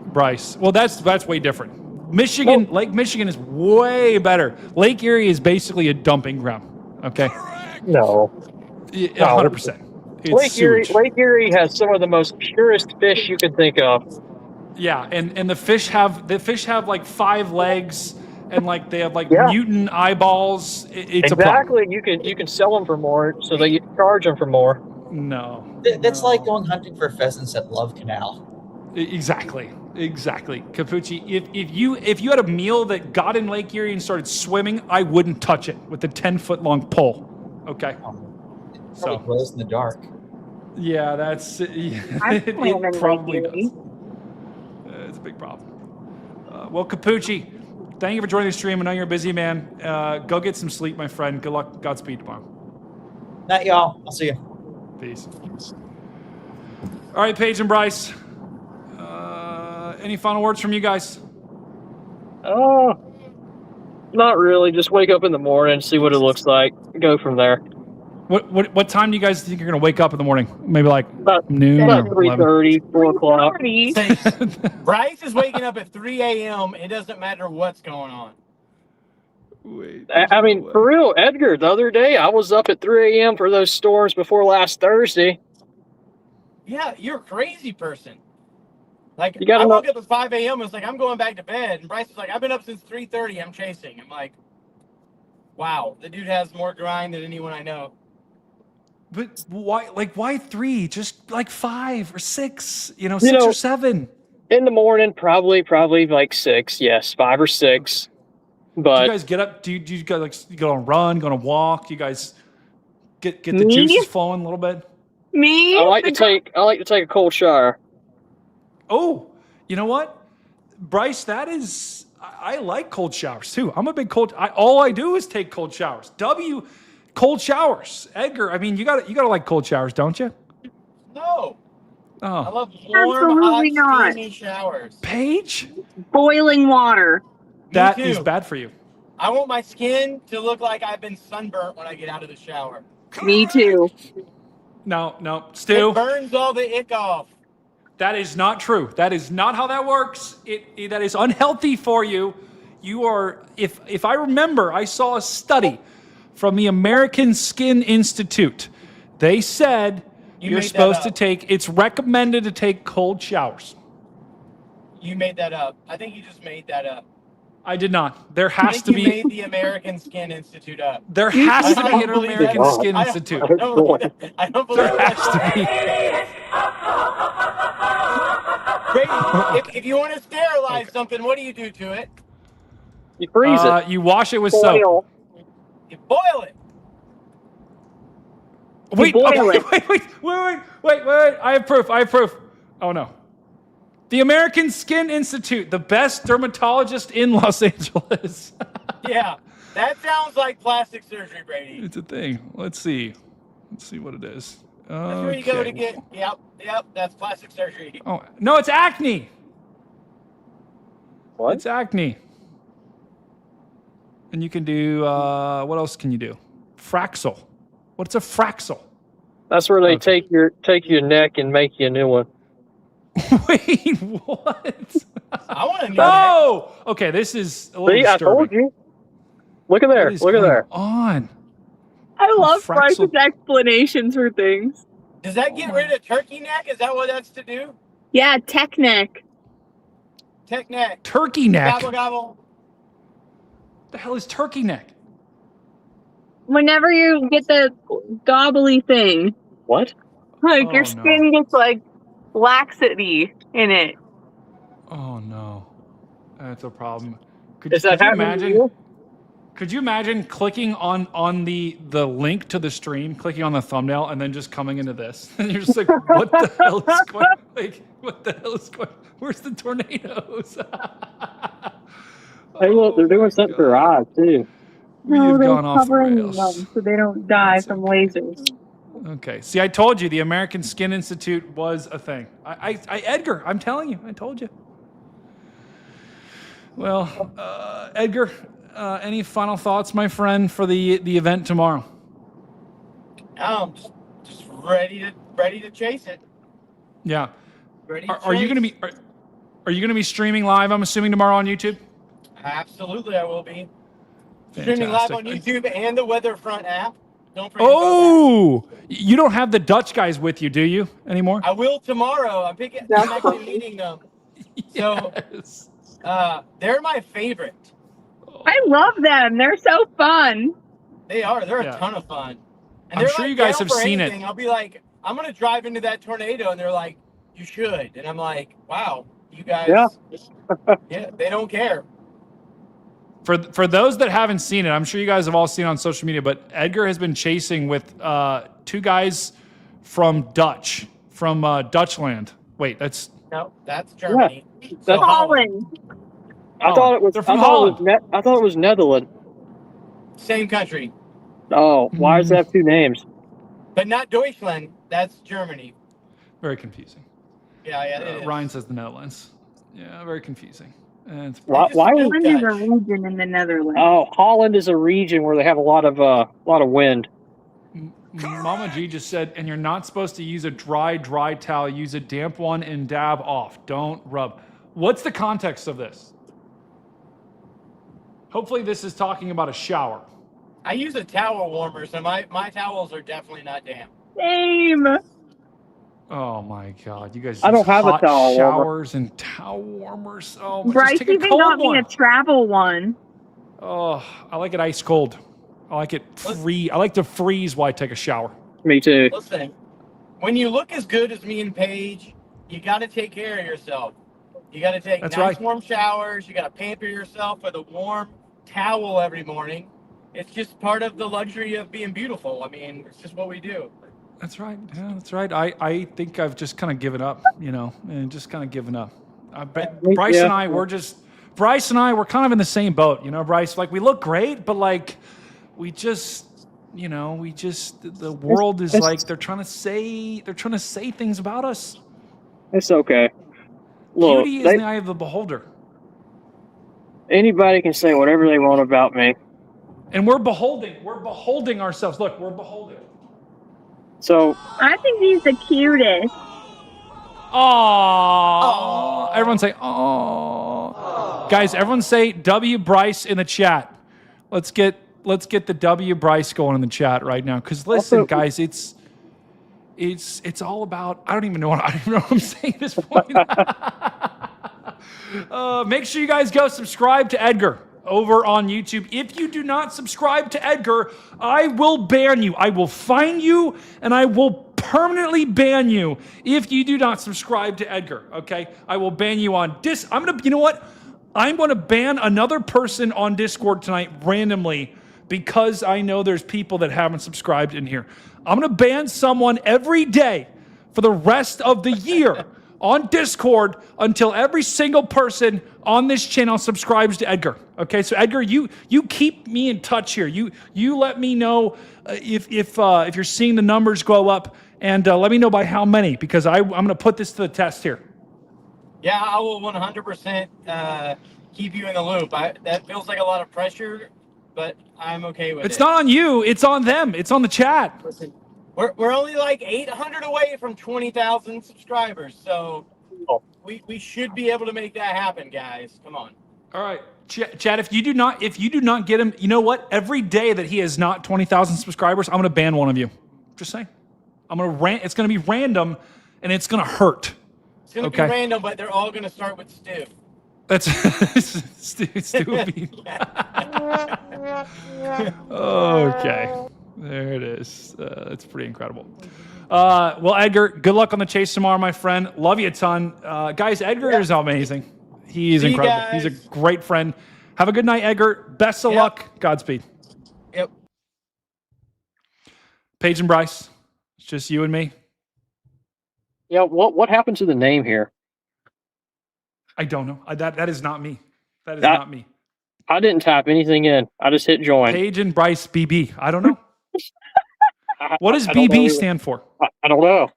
Bryce. Well, that's way different. Michigan, Lake Michigan is way better. Lake Erie is basically a dumping ground. Okay. No. 100%. Lake Erie has some of the most purest fish you could think of. Yeah, and the fish have like 5 legs and like they have like mutant eyeballs. It's exactly. You can sell them for more, so they charge them for more. No. That's like going hunting for pheasants at Love Canal. Exactly. Capucci, if you had a meal that got in Lake Erie and started swimming, I wouldn't touch it with a 10-foot long pole. Okay. So it glows in the dark. Yeah, that's it probably does. It's a big problem. Well, Capucci, thank you for joining the stream. I know you're a busy man. Go get some sleep, my friend. Good luck. Godspeed tomorrow. Night, y'all. I'll see you. Peace. All right, Paige and Bryce. Any final words from you guys? Oh, not really. Just wake up in the morning, see what it looks like, go from there. What time do you guys think you're going to wake up in the morning? Maybe like noon About or 3:30, 4 o'clock. Bryce is waking up at 3 a.m. It doesn't matter what's going on. I mean, for real, Edgar, the other day, I was up at 3 a.m. for those storms before last Thursday. Yeah, you're a crazy person. Like, You gotta I woke know- up at 5 a.m. It's like, I'm going back to bed. And Bryce was like, I've been up since 3:30. I'm chasing. I'm like, wow, the dude has more grind than anyone I know. But why? Like, why 3? Just like 5 or 6. 6 or 7. In the morning, probably like 6. Yes, 5 or 6. Do But you guys get up? Do you guys like you go on a run, go on a walk? Do you guys get the Me? juices flowing a little bit? Me? I like to take a cold shower. Oh, you know what, Bryce? That is, I like cold showers too. I'm a big all I do is take cold showers. Cold showers. Edgar, I mean, you gotta like cold showers, don't you? No. I Oh, love warm, Absolutely hot, not. steamy showers. Paige, Boiling water. that too. is bad for you. I want my skin to look like I've been sunburnt when I get out of the shower. Me too. No, Stu. It burns all the ick off. That is not true. That is not how that works. That is unhealthy for you. You are, if I remember, I saw a study from the American Skin Institute. They said you're made that supposed to up. it's recommended to take cold showers. You made that up. I think you just made that up. I did not. There I has think to you be. made the American Skin Institute up. There has to I be don't an believe American that. Skin I don't- Institute. I don't believe that. I don't believe There has to be. Brady, if you want to sterilize something, what do you do to it? You freeze it. You wash it with soap. Boil. You boil it. Wait, boil okay, it. wait. I have proof. Oh no. The American Skin Institute, the best dermatologist in Los Angeles. Yeah, that sounds like plastic surgery, Brady. It's a thing. Let's see what it is. That's where you go to Okay. get. Yep, that's plastic surgery. Oh no, it's acne. What? It's acne. And you can do, what else can you do? Fraxel. What's a Fraxel? That's where they take your neck and make you a new one. Wait, what? I want to know. Oh! Okay, this is a little See, I disturbing. told you. Look at there. What is Look at going there. on? I love Fraxel- Bryce's explanations for things. Does that get rid of turkey neck? Is that what that's to do? Yeah, tech neck. Tech neck. Turkey neck? Gobble gobble. The hell is turkey neck? Whenever you get the gobbly thing, What? like Oh, your no. skin gets like laxity in it. Oh no, that's a problem. Is that you happening to imagine? you? Could you imagine clicking on the link to the stream, clicking on the thumbnail, and then just coming into this? And you're just like, what the hell is going? Like, what the hell is going? Where's the tornadoes? Hey, look, they're doing something for your eyes too. We've gone off the rails. so they don't die from lasers. Okay. See, I told you the American Skin Institute was a thing. Edgar, I'm telling you, I told you. Well, Edgar, any final thoughts, my friend, for the event tomorrow? I'm just ready to chase it. Yeah. Ready to Are you going to be are you going to be streaming live? I'm assuming tomorrow on YouTube. Absolutely, I will be. Streaming live on YouTube and the Weatherfront app. Don't forget about Oh, you don't have the Dutch guys with you, do you anymore? that. I will tomorrow. I'm actually meeting them. So they're my favorite. I love them. They're so fun. They are. They're Yeah. a ton of fun. And I'm they're sure like you guys down have for seen it. anything. I'll be like, I'm gonna drive into that tornado, and they're like, you should. And I'm like, wow, you guys. Yeah. Yeah, they don't care. For those that haven't seen it, I'm sure you guys have all seen it on social media, but Edgar has been chasing with two guys from Dutchland. Wait, that's No, that's Germany. That's Holland. I thought it was. They're from I thought it Holland. was. I thought it was Netherlands. Same country, Oh, why does it have two names? but not Deutschland. That's Germany. very confusing. Yeah, it is. Ryan says the Netherlands. Yeah, very confusing. And it's Why? Why is, Holland is a region in the Netherlands. oh, Holland is a region where they have a lot of wind. Mama G just said, and you're not supposed to use a dry towel. Use a damp one and dab off. Don't rub. What's the context of this? Hopefully this is talking about a shower. I use a towel warmer, so my towels are definitely not damp. Same. Oh my God, you guys! I don't use have a hot towel warmer. showers and towel warmers. Oh, just Bryce take a even cold got one. me a travel one. Oh, I like it ice cold. I like it free. I like to freeze while I take a shower. Me too. Listen, when you look as good as me and Paige, you got to take care of yourself. You got to take That's nice right. warm showers. You got to pamper yourself with a warm towel every morning. It's just part of the luxury of being beautiful. I mean, it's just what we do. That's right. Yeah, that's right. I think I've just kind of given up, and just kind of given up. I bet Bryce and I, we're kind of in the same boat, Bryce. Like, we look great, but like, the world is like, they're trying to say things about us. It's okay. Look, Beauty is in the eye of the beholder. anybody can say whatever they want about me. And we're beholding ourselves. Look, we're beholding. So I think he's the cutest. Aww. Everyone say, aww. Guys, everyone say W Bryce in the chat. Let's get the W Bryce going in the chat right now. Because listen, guys, it's all about, I don't even know what I'm saying at this point. Make sure you guys go subscribe to Edgar over on YouTube. If you do not subscribe to Edgar, I will ban you. I will fine you, and I will permanently ban you if you do not subscribe to Edgar, okay? I will ban you on you know what? I'm going to ban another person on Discord tonight randomly because I know there's people that haven't subscribed in here. I'm going to ban someone every day for the rest of the year on Discord until every single person on this channel subscribes to Edgar. Okay, so Edgar, you keep me in touch here. You let me know if you're seeing the numbers go up, and let me know by how many, because I'm going to put this to the test here. Yeah, I will 100% keep you in the loop. That feels like a lot of pressure but I'm okay with it. It's not on you. It's on them. It's on the chat. Listen, we're only like 800 away from 20,000 subscribers, so we should be able to make that happen, guys. Come on. All right, Chad. If you do not get him, you know what? Every day that he has not 20,000 subscribers, I'm going to ban one of you. Just saying. I'm going to It's going to be random, and it's going to hurt. It's going to be random, but they're all going to start with Stu. That's stupid. Okay, there it is. It's pretty incredible. Well, Edgar, good luck on the chase tomorrow, my friend. Love you a ton, guys. Edgar is amazing. He's incredible. He's a great friend. Have a good night, Edgar. Best of luck. Godspeed. Yep. Paige and Bryce, it's just you and me. Yeah. What happened to the name here? I don't know. That is not me. That is not me. I didn't type anything in. I just hit join. Paige and Bryce BB. I don't know. What does BB stand for? I don't know.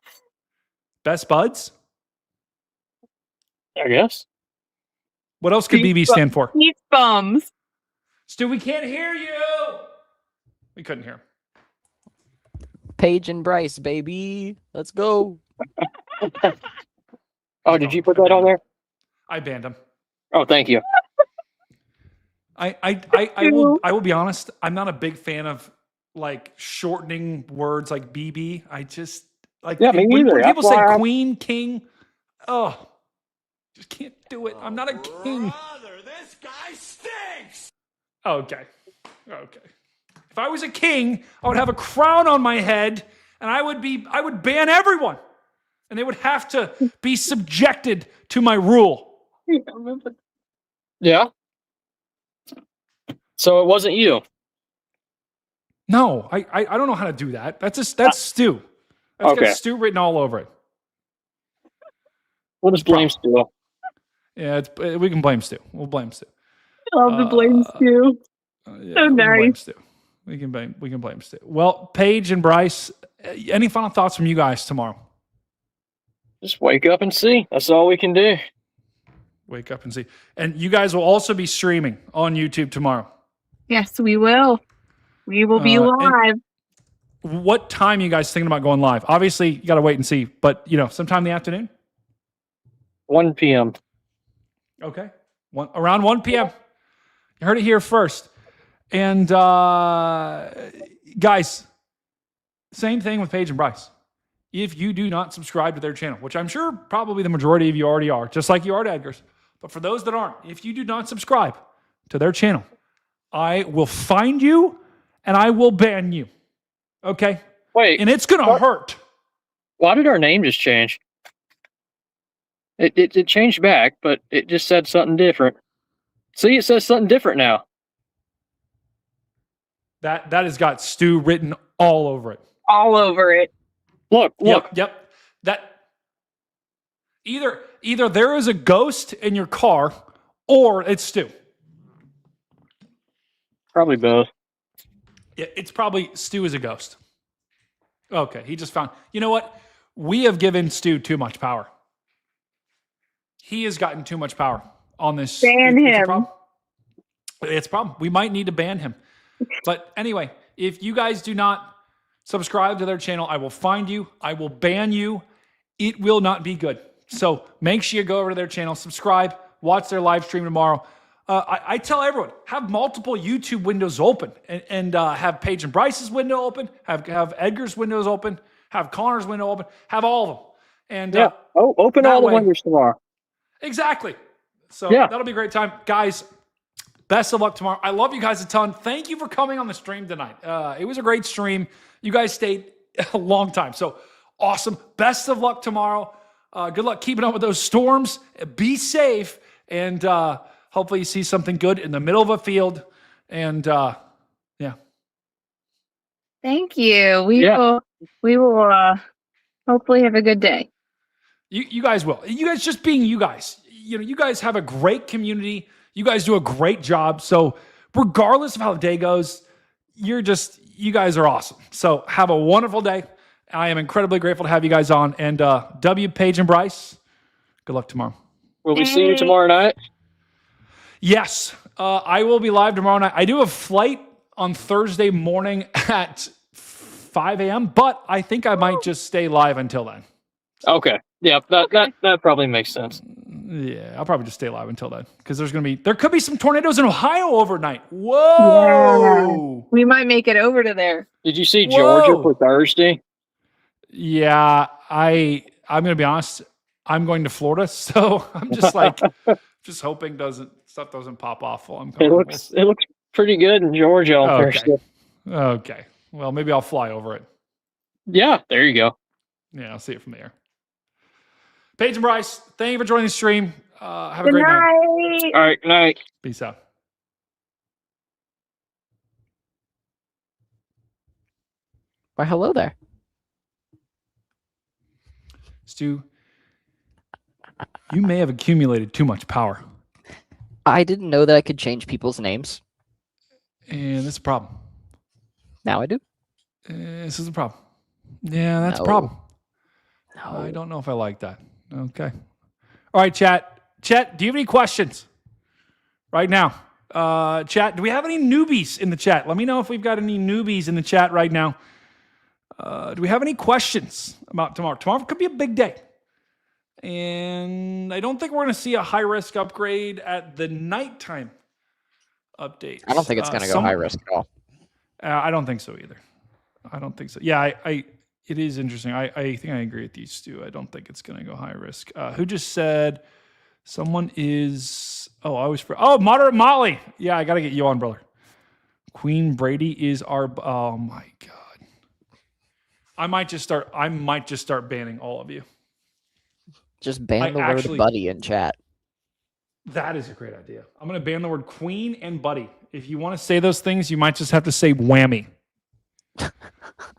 Best buds? I guess. What else could BB stand for? Beach bums. Stu, we can't hear you. We couldn't hear him. Paige and Bryce, baby. Let's go. Oh, did you put that on there? I banned him. Oh, thank you. I will be honest. I'm not a big fan of like shortening words like BB. I just like me when neither. people That's say why queen, king. Oh, just can't do it. I'm not a king. This guy stinks. Okay. If I was a king, I would have a crown on my head, and I would ban everyone, and they would have to be subjected to my rule. Yeah. So it wasn't you. No, I don't know how to do that. That's Stu. That's got Stu written all over it. We'll just blame Stu. Yeah, we can blame Stu. We'll blame Stu. Love the blame Stu. So nice. We can blame Stu. Well, Paige and Bryce, any final thoughts from you guys tomorrow? Just wake up and see. That's all we can do. Wake up and see. And you guys will also be streaming on YouTube tomorrow. Yes, we will. We will be live. What time are you guys thinking about going live? Obviously, you got to wait and see, but sometime in the afternoon? 1 p.m. Okay. Around 1 p.m. You heard it here first. And guys, same thing with Paige and Bryce. If you do not subscribe to their channel, which I'm sure probably the majority of you already are, just like you are to Edgar's, but for those that aren't, if you do not subscribe to their channel, I will find you and I will ban you. Okay? Wait. And it's going to hurt. Why did our name just change? It changed back, but it just said something different. See, it says something different now. That has got Stu written all over it. All over it. Look. Yep. That either there is a ghost in your car or it's Stu. Probably both. Yeah, it's probably Stu is a ghost. Okay, he just found. You know what? We have given Stu too much power. He has gotten too much power on this. Ban him. It's a problem. We might need to ban him. But anyway, if you guys do not subscribe to their channel, I will find you. I will ban you. It will not be good. So make sure you go over to their channel, subscribe, watch their live stream tomorrow. I tell everyone, have multiple YouTube windows open and have Paige and Bryce's window open, have Edgar's windows open, have Connor's window open, have all of them. And open all the windows tomorrow. Exactly. So that'll be a great time. Guys, best of luck tomorrow. I love you guys a ton. Thank you for coming on the stream tonight. It was a great stream. You guys stayed a long time. So awesome. Best of luck tomorrow. Good luck keeping up with those storms. Be safe. And hopefully you see something good in the middle of a field. And Thank you. We will hopefully have a good day. You guys will. You guys just being you guys. You guys have a great community. You guys do a great job. So regardless of how the day goes, you guys are awesome. So have a wonderful day. I am incredibly grateful to have you guys on. And W, Paige, and Bryce, good luck tomorrow. Will we see you tomorrow night? Yes. I will be live tomorrow night. I do have a flight on Thursday morning at 5 a.m., but I think I might just stay live until then. Okay. Yeah, that probably makes sense. Yeah, I'll probably just stay live until then because there could be some tornadoes in Ohio overnight. Whoa! Yeah. We might make it over to there. Did you see Georgia for Thursday? Yeah, I'm gonna be honest. I'm going to Florida, so I'm just like just hoping stuff doesn't pop off while I'm coming. It looks pretty good in Georgia on Thursday. Okay. Well, maybe I'll fly over it. Yeah, there you go. Yeah, I'll see it from the air. Paige and Bryce, thank you for joining the stream. Have a great night. All right, good night. Peace out. Why, hello there. Stu, you may have accumulated too much power. I didn't know that I could change people's names. And that's a problem. Now I do. This is a problem. Yeah, that's a problem. No. I don't know if I like that. Okay. All right, chat. Chat, do you have any questions right now? Chat, do we have any newbies in the chat? Let me know if we've got any newbies in the chat right now. Do we have any questions about tomorrow? Tomorrow could be a big day. And I don't think we're going to see a high-risk upgrade at the nighttime update. I don't think it's going to go high risk at all. I don't think so either. I don't think so. Yeah, it is interesting. I think I agree with you, Stu. I don't think it's going to go high risk. Who just said someone is... Moderate Molly. Yeah, I got to get you on, brother. Queen Brady is our... Oh, my God. I might just start banning all of you. Just ban the word buddy in chat. That is a great idea. I'm going to ban the word queen and buddy. If you want to say those things, you might just have to say whammy.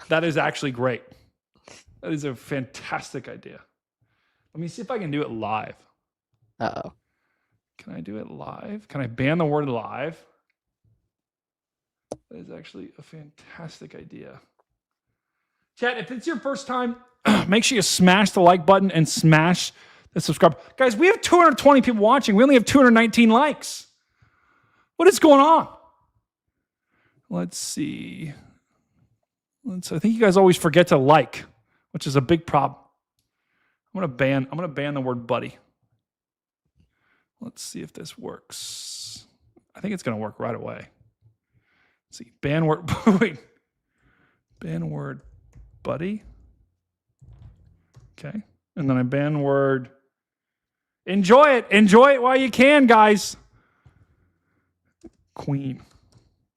That is actually great. That is a fantastic idea. Let me see if I can do it live. Uh-oh. Can I do it live? Can I ban the word live? That is actually a fantastic idea. Chat, if it's your first time, make sure you smash the like button and smash the subscribe. Guys, we have 220 people watching. We only have 219 likes. What is going on? Let's see. I think you guys always forget to like, which is a big problem. I'm gonna ban the word buddy. Let's see if this works. I think it's gonna work right away. Let's see. Ban word wait. Ban word buddy. Okay. And then I ban word. Enjoy it. Enjoy it while you can, guys. Queen.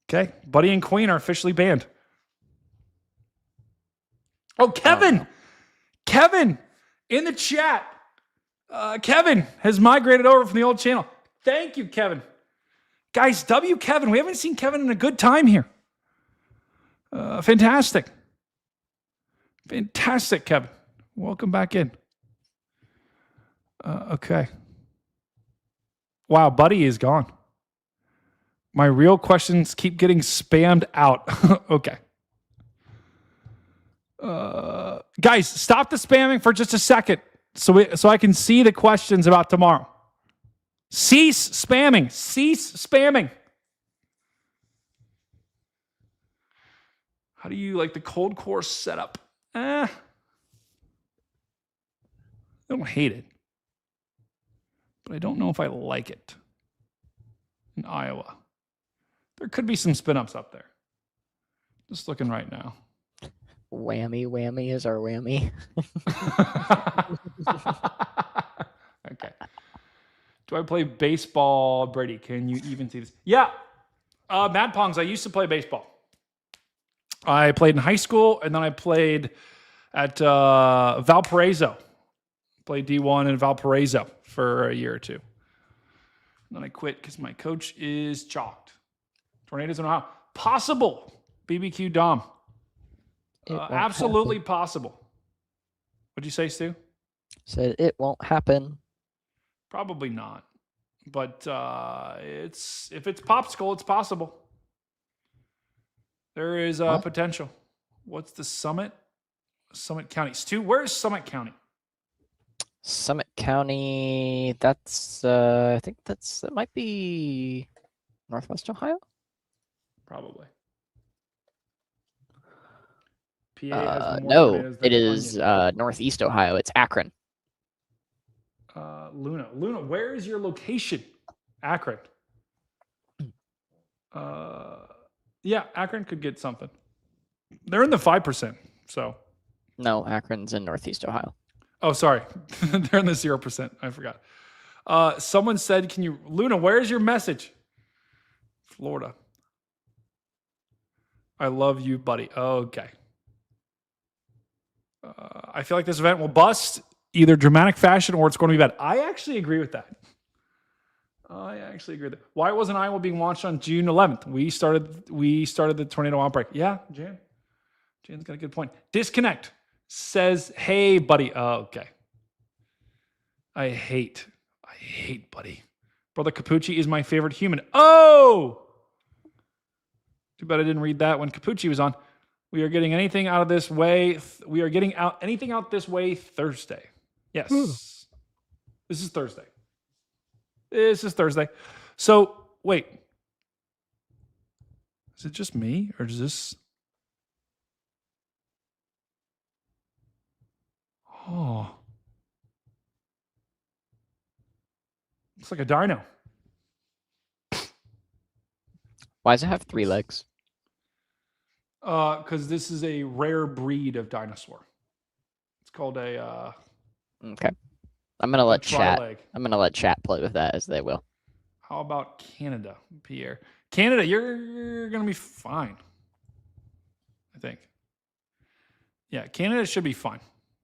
Okay. Buddy and Queen are officially banned. Oh, Kevin. Kevin in the chat. Kevin has migrated over from the old channel. Thank you, Kevin. Guys, Kevin. We haven't seen Kevin in a good time here. Fantastic. Fantastic, Kevin. Welcome back in. Okay. Wow, Buddy is gone. My real questions keep getting spammed out. Okay. Guys, stop the spamming for just a second so I can see the questions about tomorrow. Cease spamming. Cease spamming. How do you like the cold core setup? I don't hate it, but I don't know if I like it in Iowa. There could be some spin-ups up there. Just looking right now. Whammy is our whammy. Okay. Do I play baseball, Brady? Can you even see this? Yeah. Mad Pongs, I used to play baseball. I played in high school, and then I played at Valparaiso. Played D1 in Valparaiso for a year or two. And then I quit because my coach is chalked. Tornadoes in Ohio. Possible. BBQ Dom. Absolutely possible. What'd you say, Stu? Said it won't happen. Probably not. But if it's Popsicle, it's possible. There is potential. What's the Summit? Summit County. Stu, where is Summit County? Summit County, that's I think that might be Northwest Ohio? Probably. PA has more No, tornadoes it than is Onion. Northeast Ohio. It's Akron. Luna, where is your location? Akron. Yeah, Akron could get something. They're in the 5%. So. No, Akron's in Northeast Ohio. Oh, sorry. They're in the 0%. I forgot. Someone said, "Can you, Luna? Where's your message?" Florida. I love you, buddy. Okay. I feel like this event will bust either dramatic fashion or it's going to be bad. I actually agree with that. Why wasn't Iowa being launched on June 11th? We started the tornado outbreak. Yeah, Jan's got a good point. Disconnect says, "Hey, buddy." Okay. I hate buddy. Brother Capucci is my favorite human. Oh! Too bad I didn't read that when Capucci was on. We are getting anything out of this way. We are getting out anything out this way Thursday. Yes. This is Thursday. So, wait. Is it just me or is this? Oh. Looks like a dino. Why does it have 3 legs? Because this is a rare breed of dinosaur. It's called a. Okay. I'm gonna let chat. tri-leg. I'm gonna let chat play with that as they will. How about Canada, Pierre? Canada, you're gonna be fine. I think. Yeah, Canada should be fine.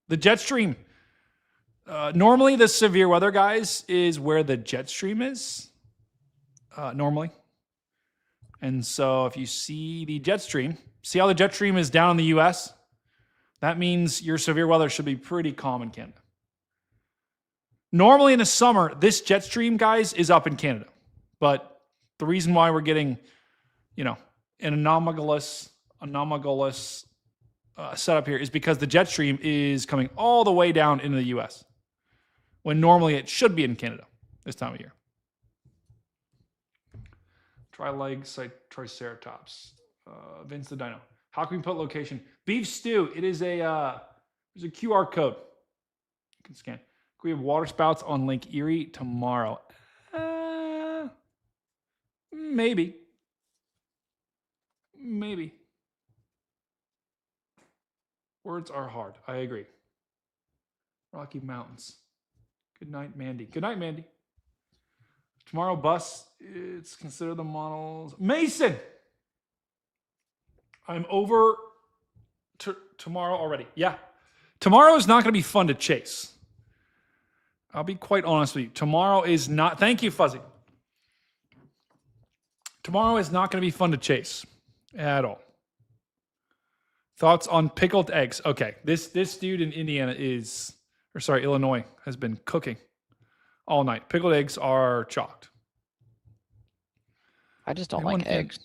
The jet stream. Normally, the severe weather, guys, is where the jet stream is. Normally. And so if you see the jet stream, see how the jet stream is down in the US? That means your severe weather should be pretty calm in Canada. Normally in the summer, this jet stream, guys, is up in Canada. But the reason why we're getting, an anomalous setup here is because the jet stream is coming all the way down into the US, when normally it should be in Canada this time of year. Tri-legs, triceratops. Vince the Dino. How can we put location? Beef stew. It is there's a QR code you can scan. We have water spouts on Lake Erie tomorrow. Maybe. Words are hard. I agree. Rocky Mountains. Good night, Mandy. Good night, Mandy. Tomorrow bus, it's considered the models. Mason! I'm over tomorrow already. Yeah. Tomorrow is not going to be fun to chase. I'll be quite honest with you. Tomorrow is not. Thank you, Fuzzy. Tomorrow is not going to be fun to chase at all. Thoughts on pickled eggs? Okay. This dude in Illinois has been cooking all night. Pickled eggs are chalked. I just don't like eggs.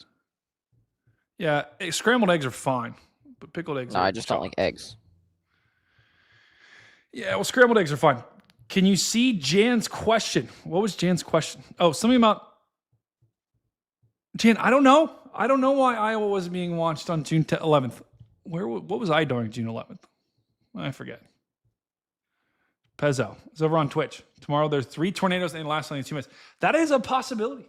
Yeah, scrambled eggs are fine, but pickled eggs are I just don't like eggs. Yeah, well, scrambled eggs are fine. Can you see Jan's question? What was Jan's question? Oh, something about Jan. I don't know. I don't know why Iowa was being launched on June 11th. What was I doing June 11th? I forget. Pezzo is over on Twitch. Tomorrow there's 3 tornadoes and last only 2 minutes. That is a possibility.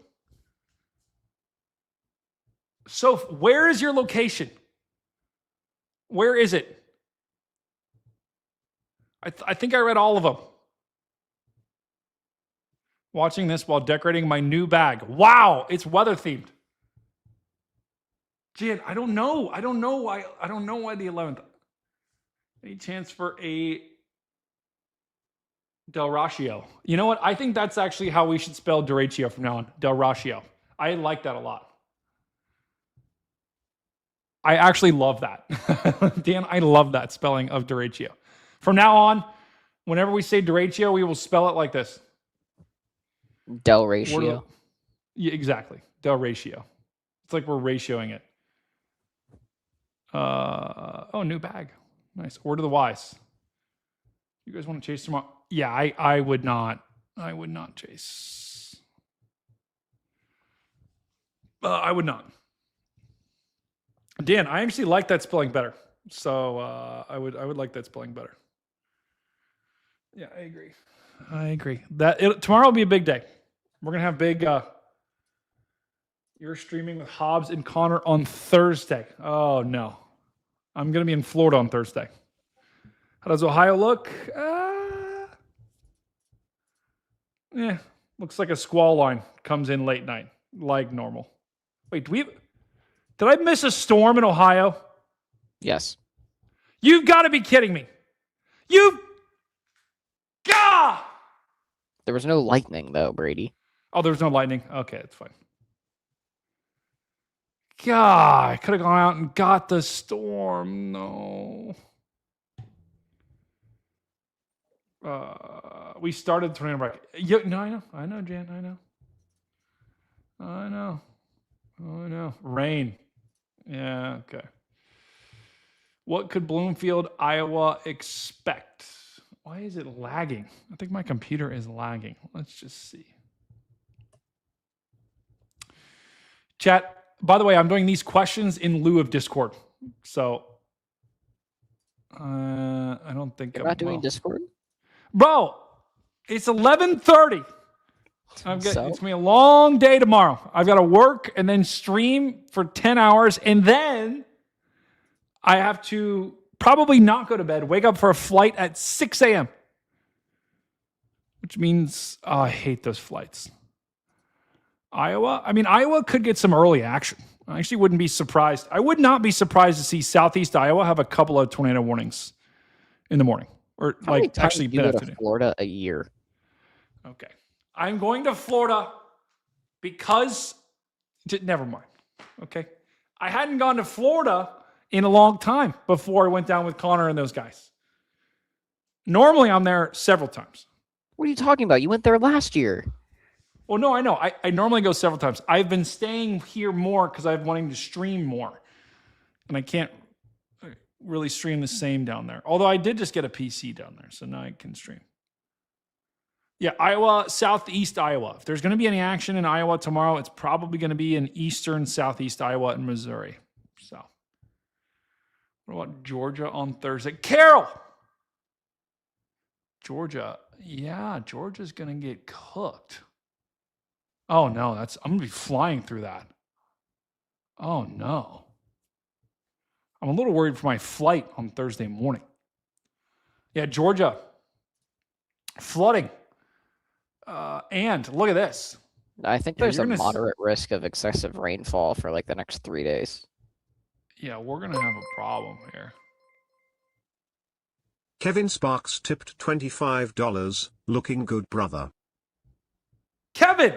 So where is your location? Where is it? I think I read all of them. Watching this while decorating my new bag. Wow, it's weather themed. Jan, I don't know why the 11th. Any chance for a Del Ratio? You know what? I think that's actually how we should spell Derecho from now on. Del Ratio. I like that a lot. I actually love that. Dan, I love that spelling of Derecho. From now on, whenever we say Derecho, we will spell it like this. Del Ratio. Yeah, exactly. Del Ratio. It's like we're ratioing it. New bag. Nice. Order the wise. You guys want to chase tomorrow? Yeah, I would not. I would not chase. I would not. Dan, I actually like that spelling better. So I would like that spelling better. Yeah, I agree. Tomorrow will be a big day. We're gonna have big. You're streaming with Hobbs and Connor on Thursday. Oh no, I'm gonna be in Florida on Thursday. How does Ohio look? Yeah, looks like a squall line comes in late night, like normal. Wait, did I miss a storm in Ohio? Yes. You've got to be kidding me. Gah! There was no lightning though, Brady. Oh, there was no lightning. Okay, it's fine. God, I could have gone out and got the storm. No. We started tornado break. No, I know, Jan. I know. Rain. Yeah, okay. What could Bloomfield, Iowa expect? Why is it lagging? I think my computer is lagging. Let's just see. Chat, by the way, I'm doing these questions in lieu of Discord. So, I don't think You're not doing Discord? Bro, it's 11:30. It's going to be a long day tomorrow. I've got to work and then stream for 10 hours. And then I have to probably not go to bed, wake up for a flight at 6 a.m. Which means, I hate those flights. Iowa could get some early action. I actually wouldn't be surprised. I would not be surprised to see Southeast Iowa have a couple of tornado warnings in the morning. Or How many like times actually do you go to mid-afternoon. Florida a year? Okay. I'm going to Florida because never mind. Okay. I hadn't gone to Florida in a long time before I went down with Connor and those guys. Normally I'm there several times. What are you talking about? You went there last year. Well, no, I know. I normally go several times. I've been staying here more because I've wanting to stream more. And I can't really stream the same down there. Although I did just get a PC down there, so now I can stream. Yeah, Iowa, Southeast Iowa. If there's going to be any action in Iowa tomorrow, it's probably going to be in eastern Southeast Iowa and Missouri. So, what about Georgia on Thursday? Carol! Georgia. Yeah, Georgia's going to get cooked. Oh, no, I'm going to be flying through that. Oh, no. I'm a little worried for my flight on Thursday morning. Yeah, Georgia. Flooding. And look at this. I think there's a moderate risk of excessive rainfall for like the next 3 days. Yeah, we're going to have a problem here. Kevin Sparks tipped $25. Looking good, brother. Kevin!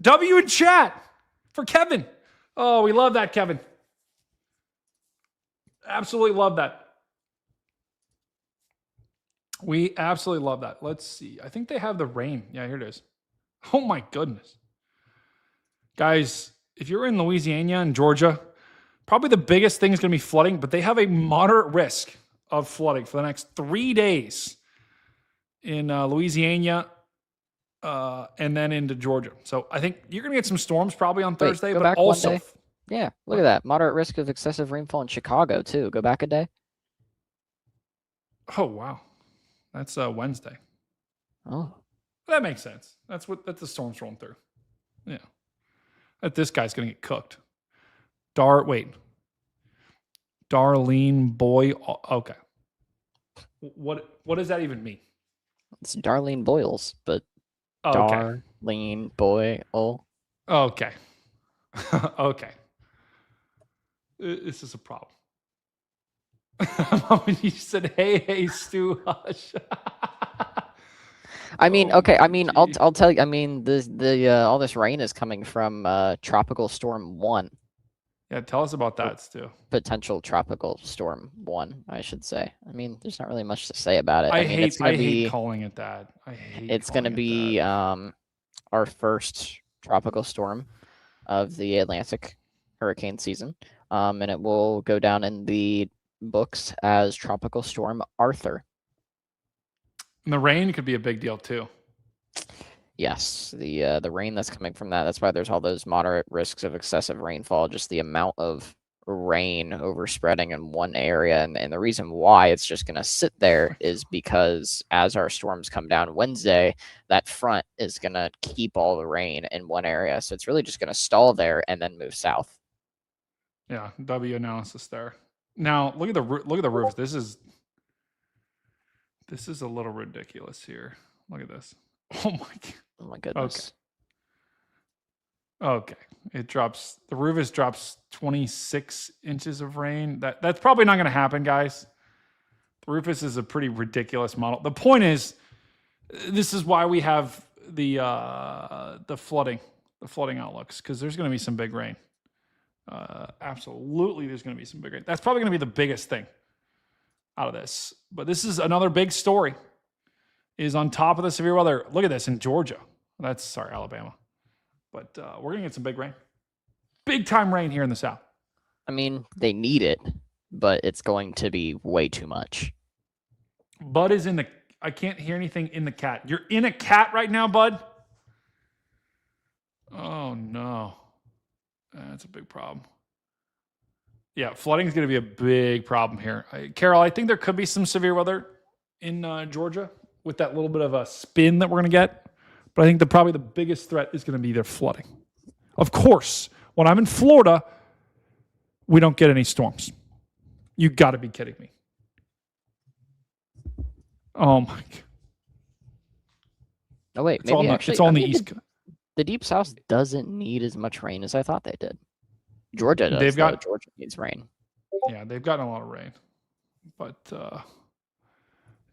W in chat for Kevin. Oh, we love that, Kevin. Absolutely love that. We absolutely love that. Let's see. I think they have the rain. Yeah, here it is. Oh my goodness. Guys, if you're in Louisiana and Georgia, probably the biggest thing is going to be flooding, but they have a moderate risk of flooding for the next 3 days in Louisiana and then into Georgia. So I think you're going to get some storms probably on Thursday, go but back one also... day. Yeah, look at that. Moderate risk of excessive rainfall in Chicago, too. Go back a day. Oh, wow. That's Wednesday. Oh. That makes sense. That's the storm's rolling through. Yeah. This guy's going to get cooked. Darlene Boy. Okay. What does that even mean? It's Darlene Boyles, but okay. Darlene Boyle. Okay. Okay. This is a problem. You said, hey, Stu, hush. I mean, okay. I mean, I'll tell you. I mean, all this rain is coming from Tropical Storm 1. Yeah, tell us about that, Stu. Potential Tropical Storm 1, I should say. I mean, there's not really much to say about it. I mean, hate calling it that. It's going to be our first tropical storm of the Atlantic hurricane season, and it will go down in the books as Tropical Storm Arthur. And the rain could be a big deal too. Yes, the rain that's coming from that. That's why there's all those moderate risks of excessive rainfall. Just the amount of rain overspreading in one area, and the reason why it's just going to sit there is because as our storms come down Wednesday, that front is going to keep all the rain in one area. So it's really just going to stall there and then move south. Yeah, W analysis there. Now look at the roof. This is a little ridiculous here. Look at this. Oh my goodness. Okay. It drops. The roof drops 26 inches of rain. That's probably not going to happen, guys. The Rufus is a pretty ridiculous model. The point is, this is why we have the flooding outlooks, because there's going to be some big rain. Absolutely, there's going to be some big rain. That's probably going to be the biggest thing out of this. But this is another big story. Is on top of the severe weather. Look at this in Georgia. Alabama. But we're going to get some big rain. Big time rain here in the South. I mean, they need it, but it's going to be way too much. Bud is I can't hear anything in the cat. You're in a cat right now, Bud? Oh, no. That's a big problem. Yeah, flooding is going to be a big problem here. Carol, I think there could be some severe weather in Georgia with that little bit of a spin that we're going to get. But I think probably the biggest threat is going to be their flooding. Of course, when I'm in Florida, we don't get any storms. You got to be kidding me. Oh, my God. Oh, wait. It's all on the East Coast. The Deep South doesn't need as much rain as I thought they did. Georgia does. Georgia needs rain. Yeah, they've gotten a lot of rain. But,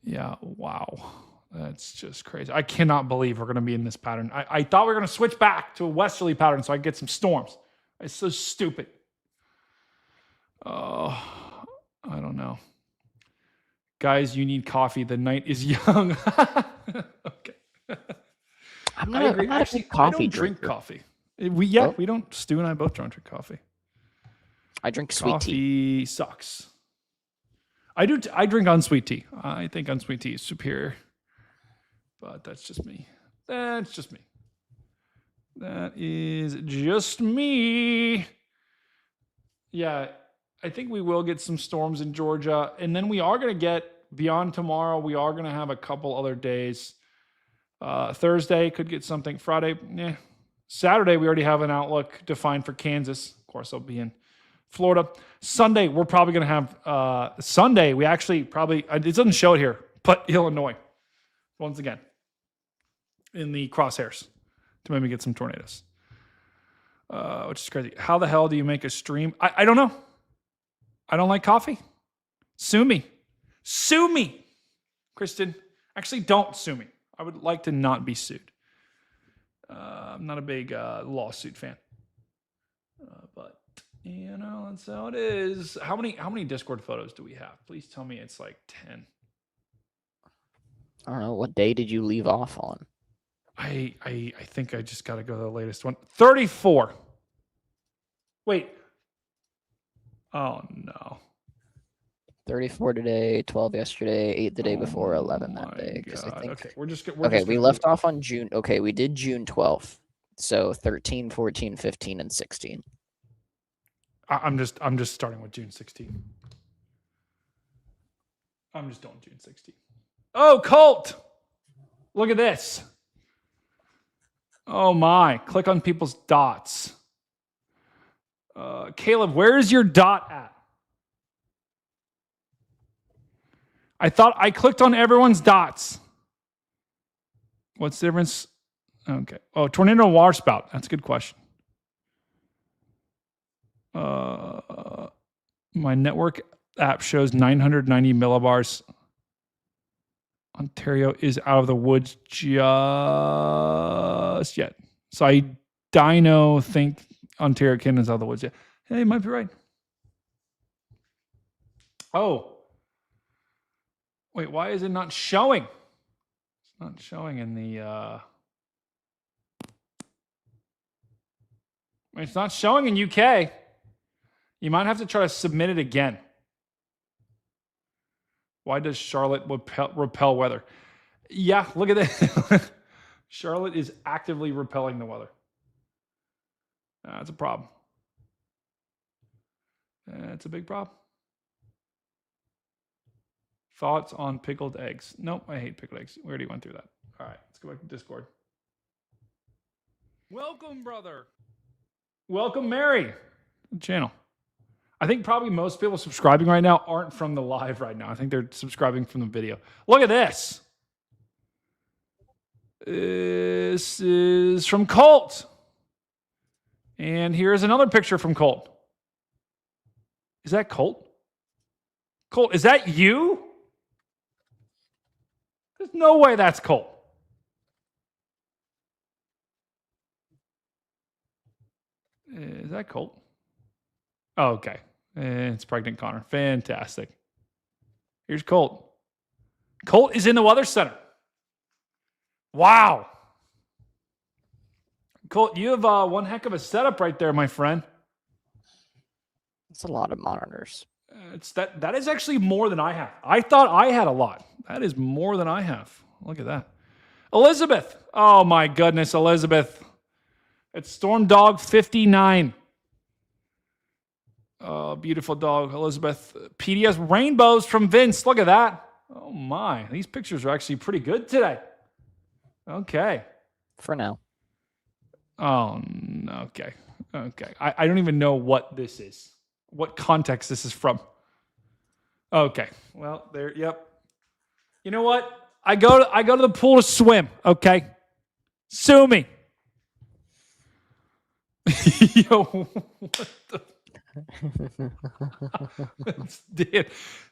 yeah, wow. That's just crazy. I cannot believe we're going to be in this pattern. I thought we were going to switch back to a westerly pattern so I get some storms. It's so stupid. Oh, I don't know. Guys, you need coffee. The night is young. Okay. I'm not a big coffee I don't drink coffee. We don't. Stu and I both don't drink coffee. I drink sweet tea. Coffee sucks. I do. I drink unsweet tea. I think unsweet tea is superior. But that's just me. That is just me. Yeah, I think we will get some storms in Georgia. And then we are going to get, beyond tomorrow, we are going to have a couple other days. Thursday could get something. Friday, Saturday, we already have an outlook defined for Kansas. Of course, I'll be in Florida. Sunday, we're probably going to have... Sunday, we actually probably... It doesn't show it here, but Illinois. Once again, in the crosshairs to maybe get some tornadoes, which is crazy. How the hell do you make a stream? I don't know. I don't like coffee. Sue me, Kristen. Actually, don't sue me. I would like to not be sued. I'm not a big lawsuit fan, but that's how it is. How many Discord photos do we have? Please tell me it's like 10. I don't know. What day did you leave off on? I think I just got to go to the latest one. 34. Wait. Oh, no. 34 today, 12 yesterday, 8 the day before, 11 that day. Okay, we left off on June. Okay, we did June 12th. So 13, 14, 15, and 16. I'm just starting with June 16. I'm just doing June 16. Oh, Colt! Look at this. Oh my. Click on people's dots. Caleb, where is your dot at? I thought I clicked on everyone's dots. What's the difference? Okay. Oh, tornado water spout. That's a good question. My network app shows 990 millibars. Ontario is out of the woods just yet. So I think Ontario, Canada's out of the woods yet. Hey, you might be right. Oh. Wait, why is it not showing? It's not showing in the... It's not showing in UK. You might have to try to submit it again. Why does Charlotte repel weather? Yeah, look at that. Charlotte is actively repelling the weather. That's a problem. It's a big problem. Thoughts on pickled eggs? Nope, I hate pickled eggs. We already went through that. All right, let's go back to Discord. Welcome, brother. Welcome, Mary, to the channel. I think probably most people subscribing right now aren't from the live right now. I think they're subscribing from the video. Look at this. This is from Colt. And here's another picture from Colt. Is that Colt? Colt, is that you? There's no way that's Colt. Is that Colt? Oh, okay. It's pregnant Connor. Fantastic. Here's Colt. Colt is in the weather center. Wow. Colt, you have one heck of a setup right there, my friend. It's a lot of monitors. That is actually more than I have. I thought I had a lot. That is more than I have. Look at that. Elizabeth. Oh my goodness, Elizabeth. It's Storm Dog 59. Oh, beautiful dog, Elizabeth. PDS rainbows from Vince. Look at that. Oh my. These pictures are actually pretty good today. Okay. For now. Oh, okay. Okay. I don't even know what this is. What context this is from. Okay. Well, there. Yep. You know what? I go to the pool to swim. Okay. Sue me. Yo, what the?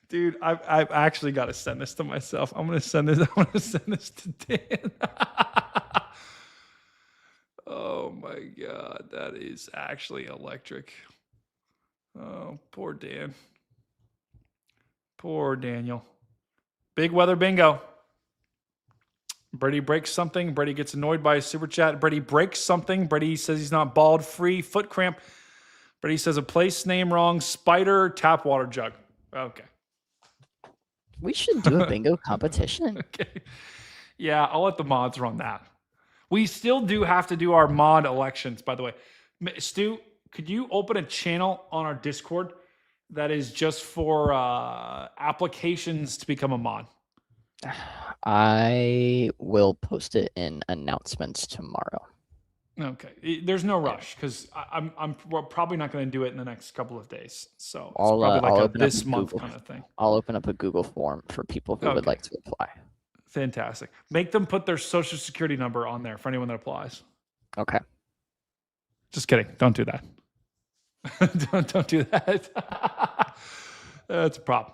Dude, I've actually got to send this to myself. I'm gonna send this to Dan. Oh my God, that is actually electric. Oh, poor Dan. Poor Daniel. Big weather bingo. Brady breaks something. Brady gets annoyed by his super chat. Brady breaks something. Brady says he's not bald, free, foot cramp. Brady says a place name wrong. Spider, tap water jug. Okay. We should do a bingo competition. Okay. Yeah, I'll let the mods run that. We still do have to do our mod elections, by the way. Stu, could you open a channel on our Discord that is just for applications to become a mod? I will post it in announcements tomorrow. Okay. There's no rush because we're probably not going to do it in the next couple of days. So it's I'll probably like open this up month Google, kind of thing. I'll open up a Google form for people who would like to apply. Fantastic. Make them put their social security number on there for anyone that applies. Okay. Just kidding. Don't do that. don't do that. That's a problem.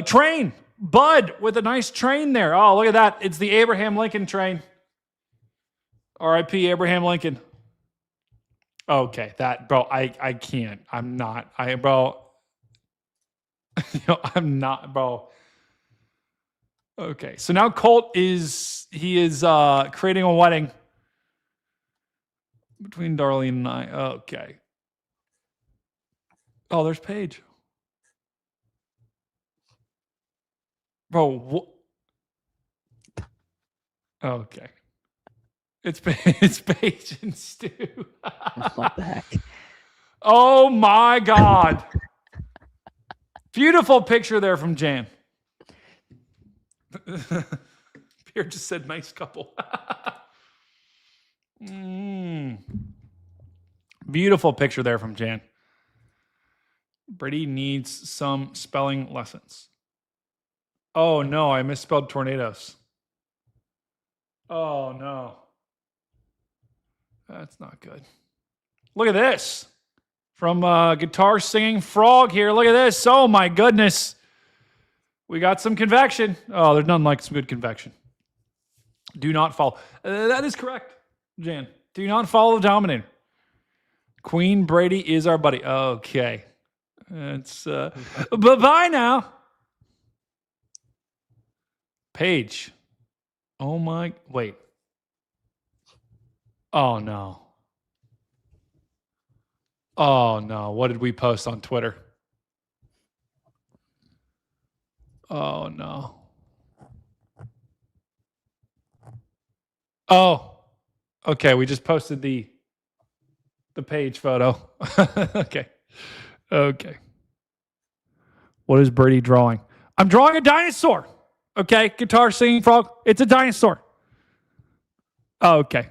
Train. Bud with a nice train there. Oh, look at that. It's the Abraham Lincoln train. R.I.P. Abraham Lincoln. Okay, that, bro, I can't. I'm not. Bro. I'm not, bro. Okay, so now Colt is creating a wedding between Darlene and I. Okay. Oh, there's Paige. Bro, what? Okay. It's Paige and Stu. What the heck? Oh my God. Beautiful picture there from Jan. Pierre just said nice couple. Beautiful picture there from Jan. Brady needs some spelling lessons. Oh no, I misspelled tornadoes. Oh no. That's not good. Look at this. From guitar singing frog here. Look at this. Oh my goodness. We got some convection. Oh, there's nothing like some good convection. Do not follow. That is correct, Jan. Do not follow the Dominator. Queen Brady is our buddy. Okay. It's bye-bye now. Paige. Oh my, wait. Oh no. Oh no, what did we post on Twitter? Oh no. Oh, okay. We just posted the page photo. Okay. Okay. What is Brady drawing? I'm drawing a dinosaur. Okay. Guitar singing frog. It's a dinosaur. Oh, okay.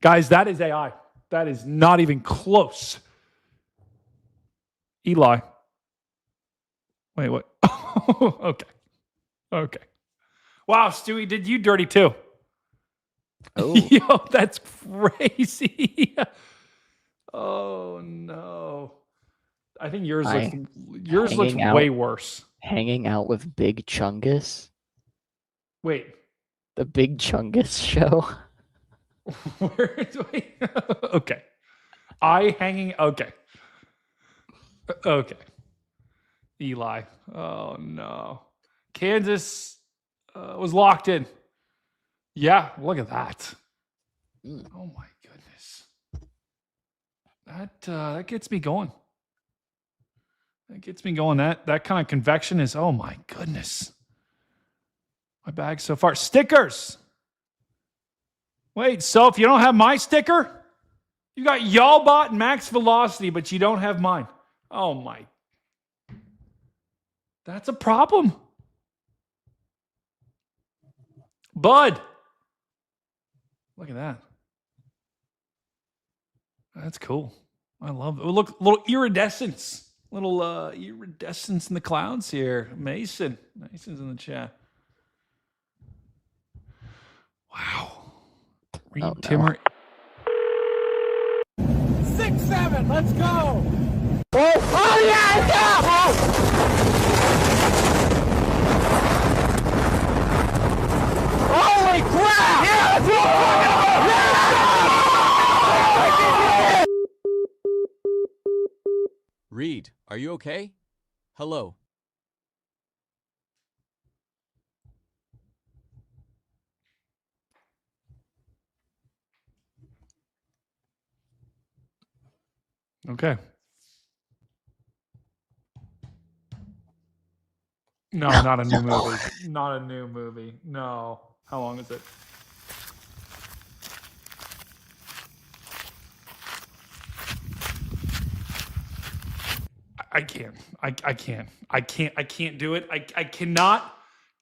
Guys, that is AI. That is not even close. Eli. Wait, what? Okay. Okay. Wow, Stewie, did you dirty too? Oh. Yo, that's crazy. Oh no. I think yours looks way worse. Hanging out with Big Chungus. Wait. The Big Chungus show. Wait. Okay. Okay. Okay. Eli. Oh no. Kansas was locked in. Yeah, look at that. Oh my goodness. That gets me going. That gets me going. That kind of convection is, oh my goodness. My bag so far. Stickers. Wait, so if you don't have my sticker, you got Y'allbot and Max Velocity, but you don't have mine. Oh my. That's a problem. Bud. Look at that. That's cool. I love it. Look, little iridescence. Little iridescence in the clouds here. Mason's in the chat. Wow. Reed Timmer. 6-7, let's go! Oh yeah, go! Holy crap! Yeah, let's go! Reed, are you okay? Hello. Okay. No, not a new movie. Not a new movie. No. How long is it? I can't. I can't do it. I cannot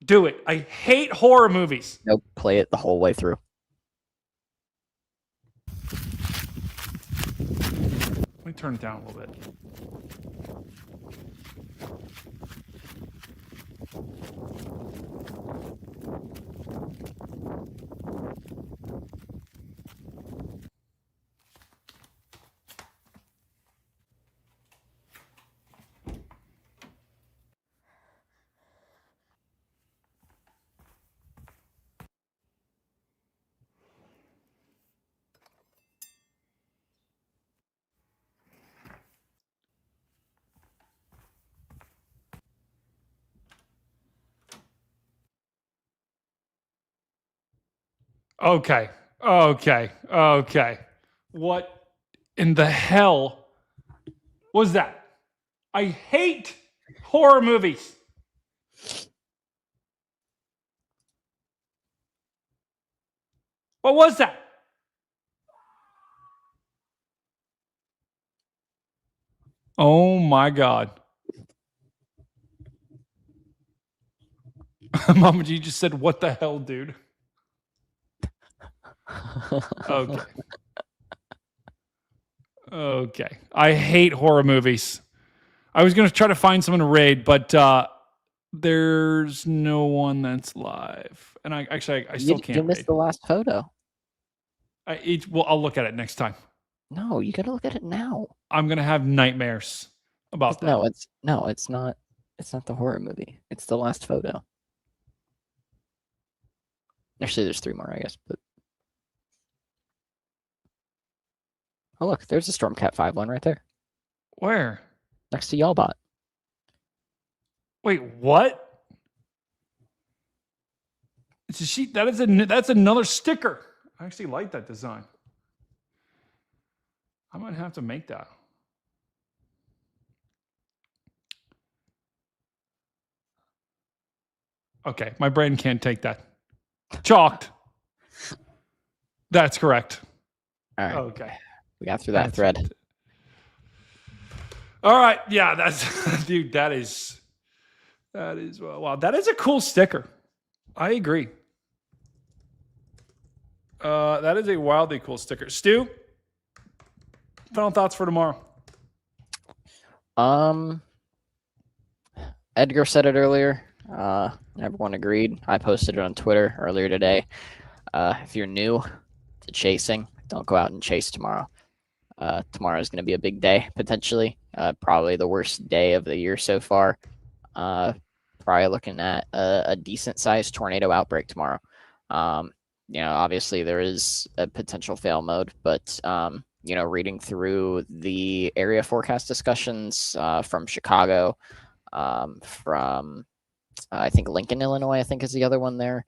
do it. I hate horror movies. Nope. Play it the whole way through. Let me turn it down a little bit. Okay. What in the hell was that? I hate horror movies. What was that? Oh my God. Mama G just said, what the hell, dude? Okay. Okay. I hate horror movies. I was going to try to find someone to raid, but there's no one that's live. And I still can't You missed raid. the last photo. Well, I'll look at it next time. No, you got to look at it now. I'm going to have nightmares about that. No, it's not. It's not the horror movie. It's the last photo. Actually, there's 3 more, I guess. But oh, look, there's a Stormcat 5 one right there. Where? Next to Y'allbot. Wait, what? It's a sheet. That's another sticker. I actually like that design. I might have to make that. Okay, my brain can't take that. Chalked. That's correct. All right. Okay. We got through that thread. All right. Yeah, that's dude, that is wow, that is a cool sticker. I agree. That is a wildly cool sticker. Stu, final thoughts for tomorrow. Edgar said it earlier. Everyone agreed. I posted it on Twitter earlier today. If you're new to chasing, don't go out and chase tomorrow. Tomorrow is going to be a big day, potentially. Probably the worst day of the year so far. Probably looking at a decent-sized tornado outbreak tomorrow. Obviously there is a potential fail mode, but reading through the area forecast discussions from Chicago, from I think Lincoln, Illinois, I think is the other one there,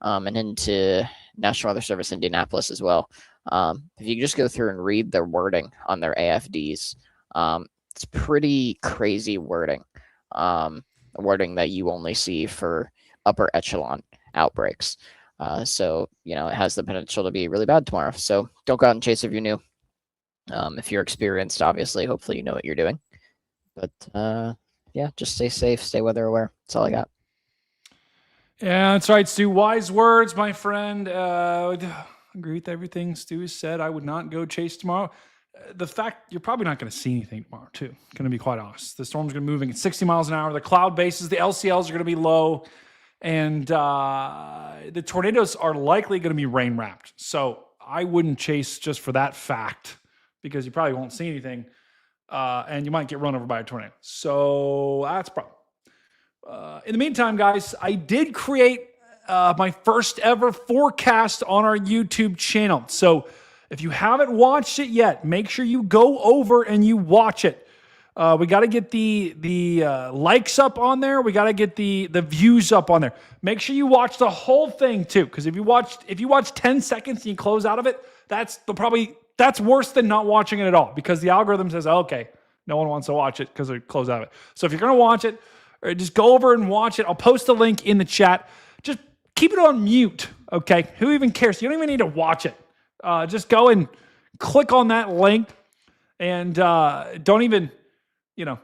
and into National Weather Service Indianapolis as well. If you just go through and read their wording on their AFDs, it's pretty crazy wording. Wording that you only see for upper echelon outbreaks. So it has the potential to be really bad tomorrow. So don't go out and chase if you're new. If you're experienced, obviously, hopefully you know what you're doing. But just stay safe, stay weather aware. That's all I got. Yeah, that's right, Stu. Wise words, my friend. Agree with everything Stu has said. I would not go chase tomorrow. The fact you're probably not going to see anything tomorrow, too. Going to be quite honest. The storm's going to be moving at 60 miles an hour. The cloud bases, the LCLs are going to be low. And the tornadoes are likely going to be rain wrapped. So I wouldn't chase just for that fact because you probably won't see anything. And you might get run over by a tornado. So that's a problem. In the meantime, guys, I did create my first ever forecast on our YouTube channel. So if you haven't watched it yet, make sure you go over and you watch it. We got to get the likes up on there. We got to get the views up on there. Make sure you watch the whole thing too, because if you watch 10 seconds and you close out of it, that's worse than not watching it at all, because the algorithm says, okay, no one wants to watch it because they close out of it. So if you're going to watch it, just go over and watch it. I'll post a link in the chat. Just keep it on mute, okay? Who even cares? You don't even need to watch it. Just go and click on that link, and don't even, you don't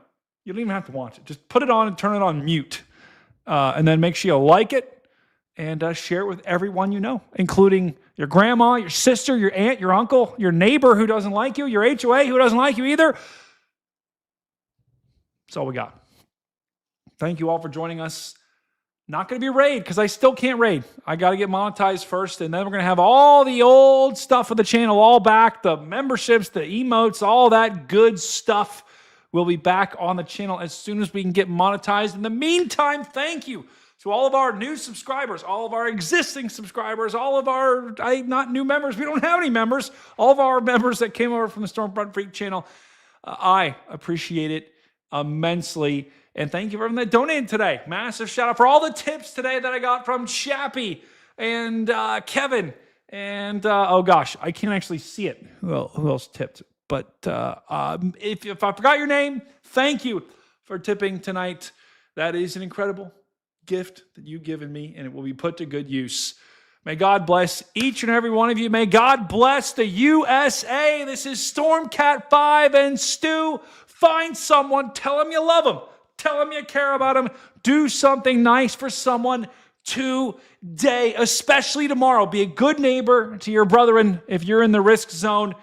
even have to watch it. Just put it on and turn it on mute, and then make sure you like it and share it with everyone you know, including your grandma, your sister, your aunt, your uncle, your neighbor who doesn't like you, your HOA who doesn't like you either. That's all we got. Thank you all for joining us. Not going to be raid because I still can't raid. I got to get monetized first, and then we're going to have all the old stuff of the channel all back, the memberships, the emotes, all that good stuff will be back on the channel as soon as we can get monetized. In the meantime, thank you to all of our new subscribers, all of our existing subscribers, all of our, not new members, we don't have any members, all of our members that came over from the Stormfront Freak channel. I appreciate it immensely. And thank you for everyone that donated today. Massive shout out for all the tips today that I got from Chappie and Kevin. And oh gosh, I can't actually see it. Who else tipped? But if I forgot your name, thank you for tipping tonight. That is an incredible gift that you've given me, and it will be put to good use. May God bless each and every one of you. May God bless the USA. This is Stormcat 5 and Stu. Find someone, tell them you love them. Tell them you care about them. Do something nice for someone today, especially tomorrow. Be a good neighbor to your brethren if you're in the risk zone.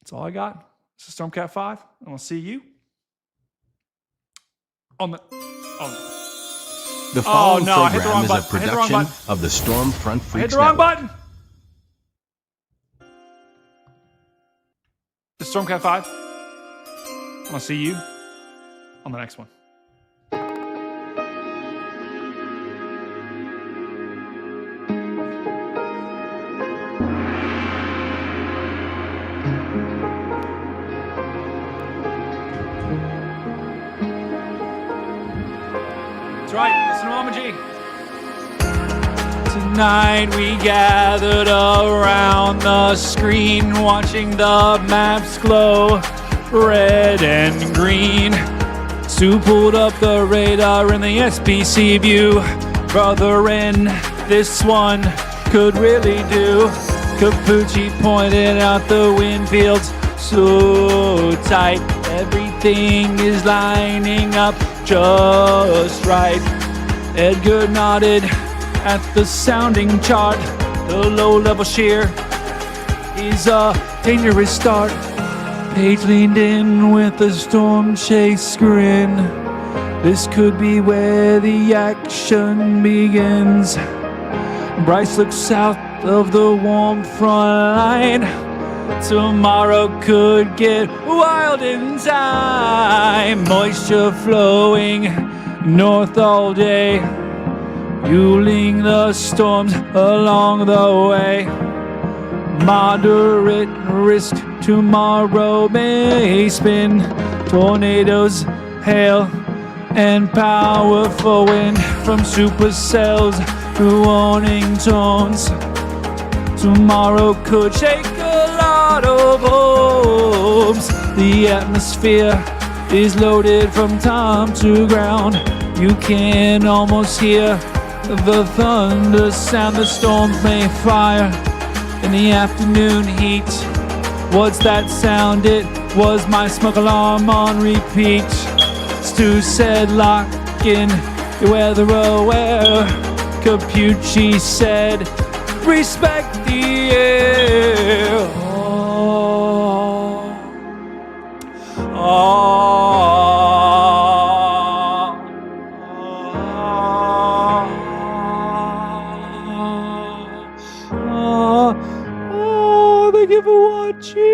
That's all I got. This is Stormcat 5, and I'll see you on the... The following I hit the program wrong is a button. I hit the wrong production button. of the Stormfront Freaks I hit the wrong Network. button. This is Stormcat 5. I'll see you on the next one. That's right. Listen to Mama G. Tonight we gathered around the screen, watching the maps glow red and green. Stu pulled up the radar in the SPC view. Brother, in this one, could really do. Capucci pointed out the wind fields so tight. Everything is lining up just right. Edgar nodded at the sounding chart. The low-level shear is a dangerous start. Page leaned in with a storm chase grin. This could be where the action begins. Bryce looks south of the warm front line. Tomorrow could get wild in time. Moisture flowing north all day, fueling the storms along the way. Moderate risk tomorrow may spin. Tornadoes, hail, and powerful wind from supercells to warning tones. Tomorrow could shake a lot of hopes. The atmosphere is loaded from top to ground. You can almost hear the thunder sound. The storms may fire in the afternoon heat. What's that sound? It was my smoke alarm on repeat. Stu said lock in, you're weather aware. Capucci said respect the air. Thank you for watching.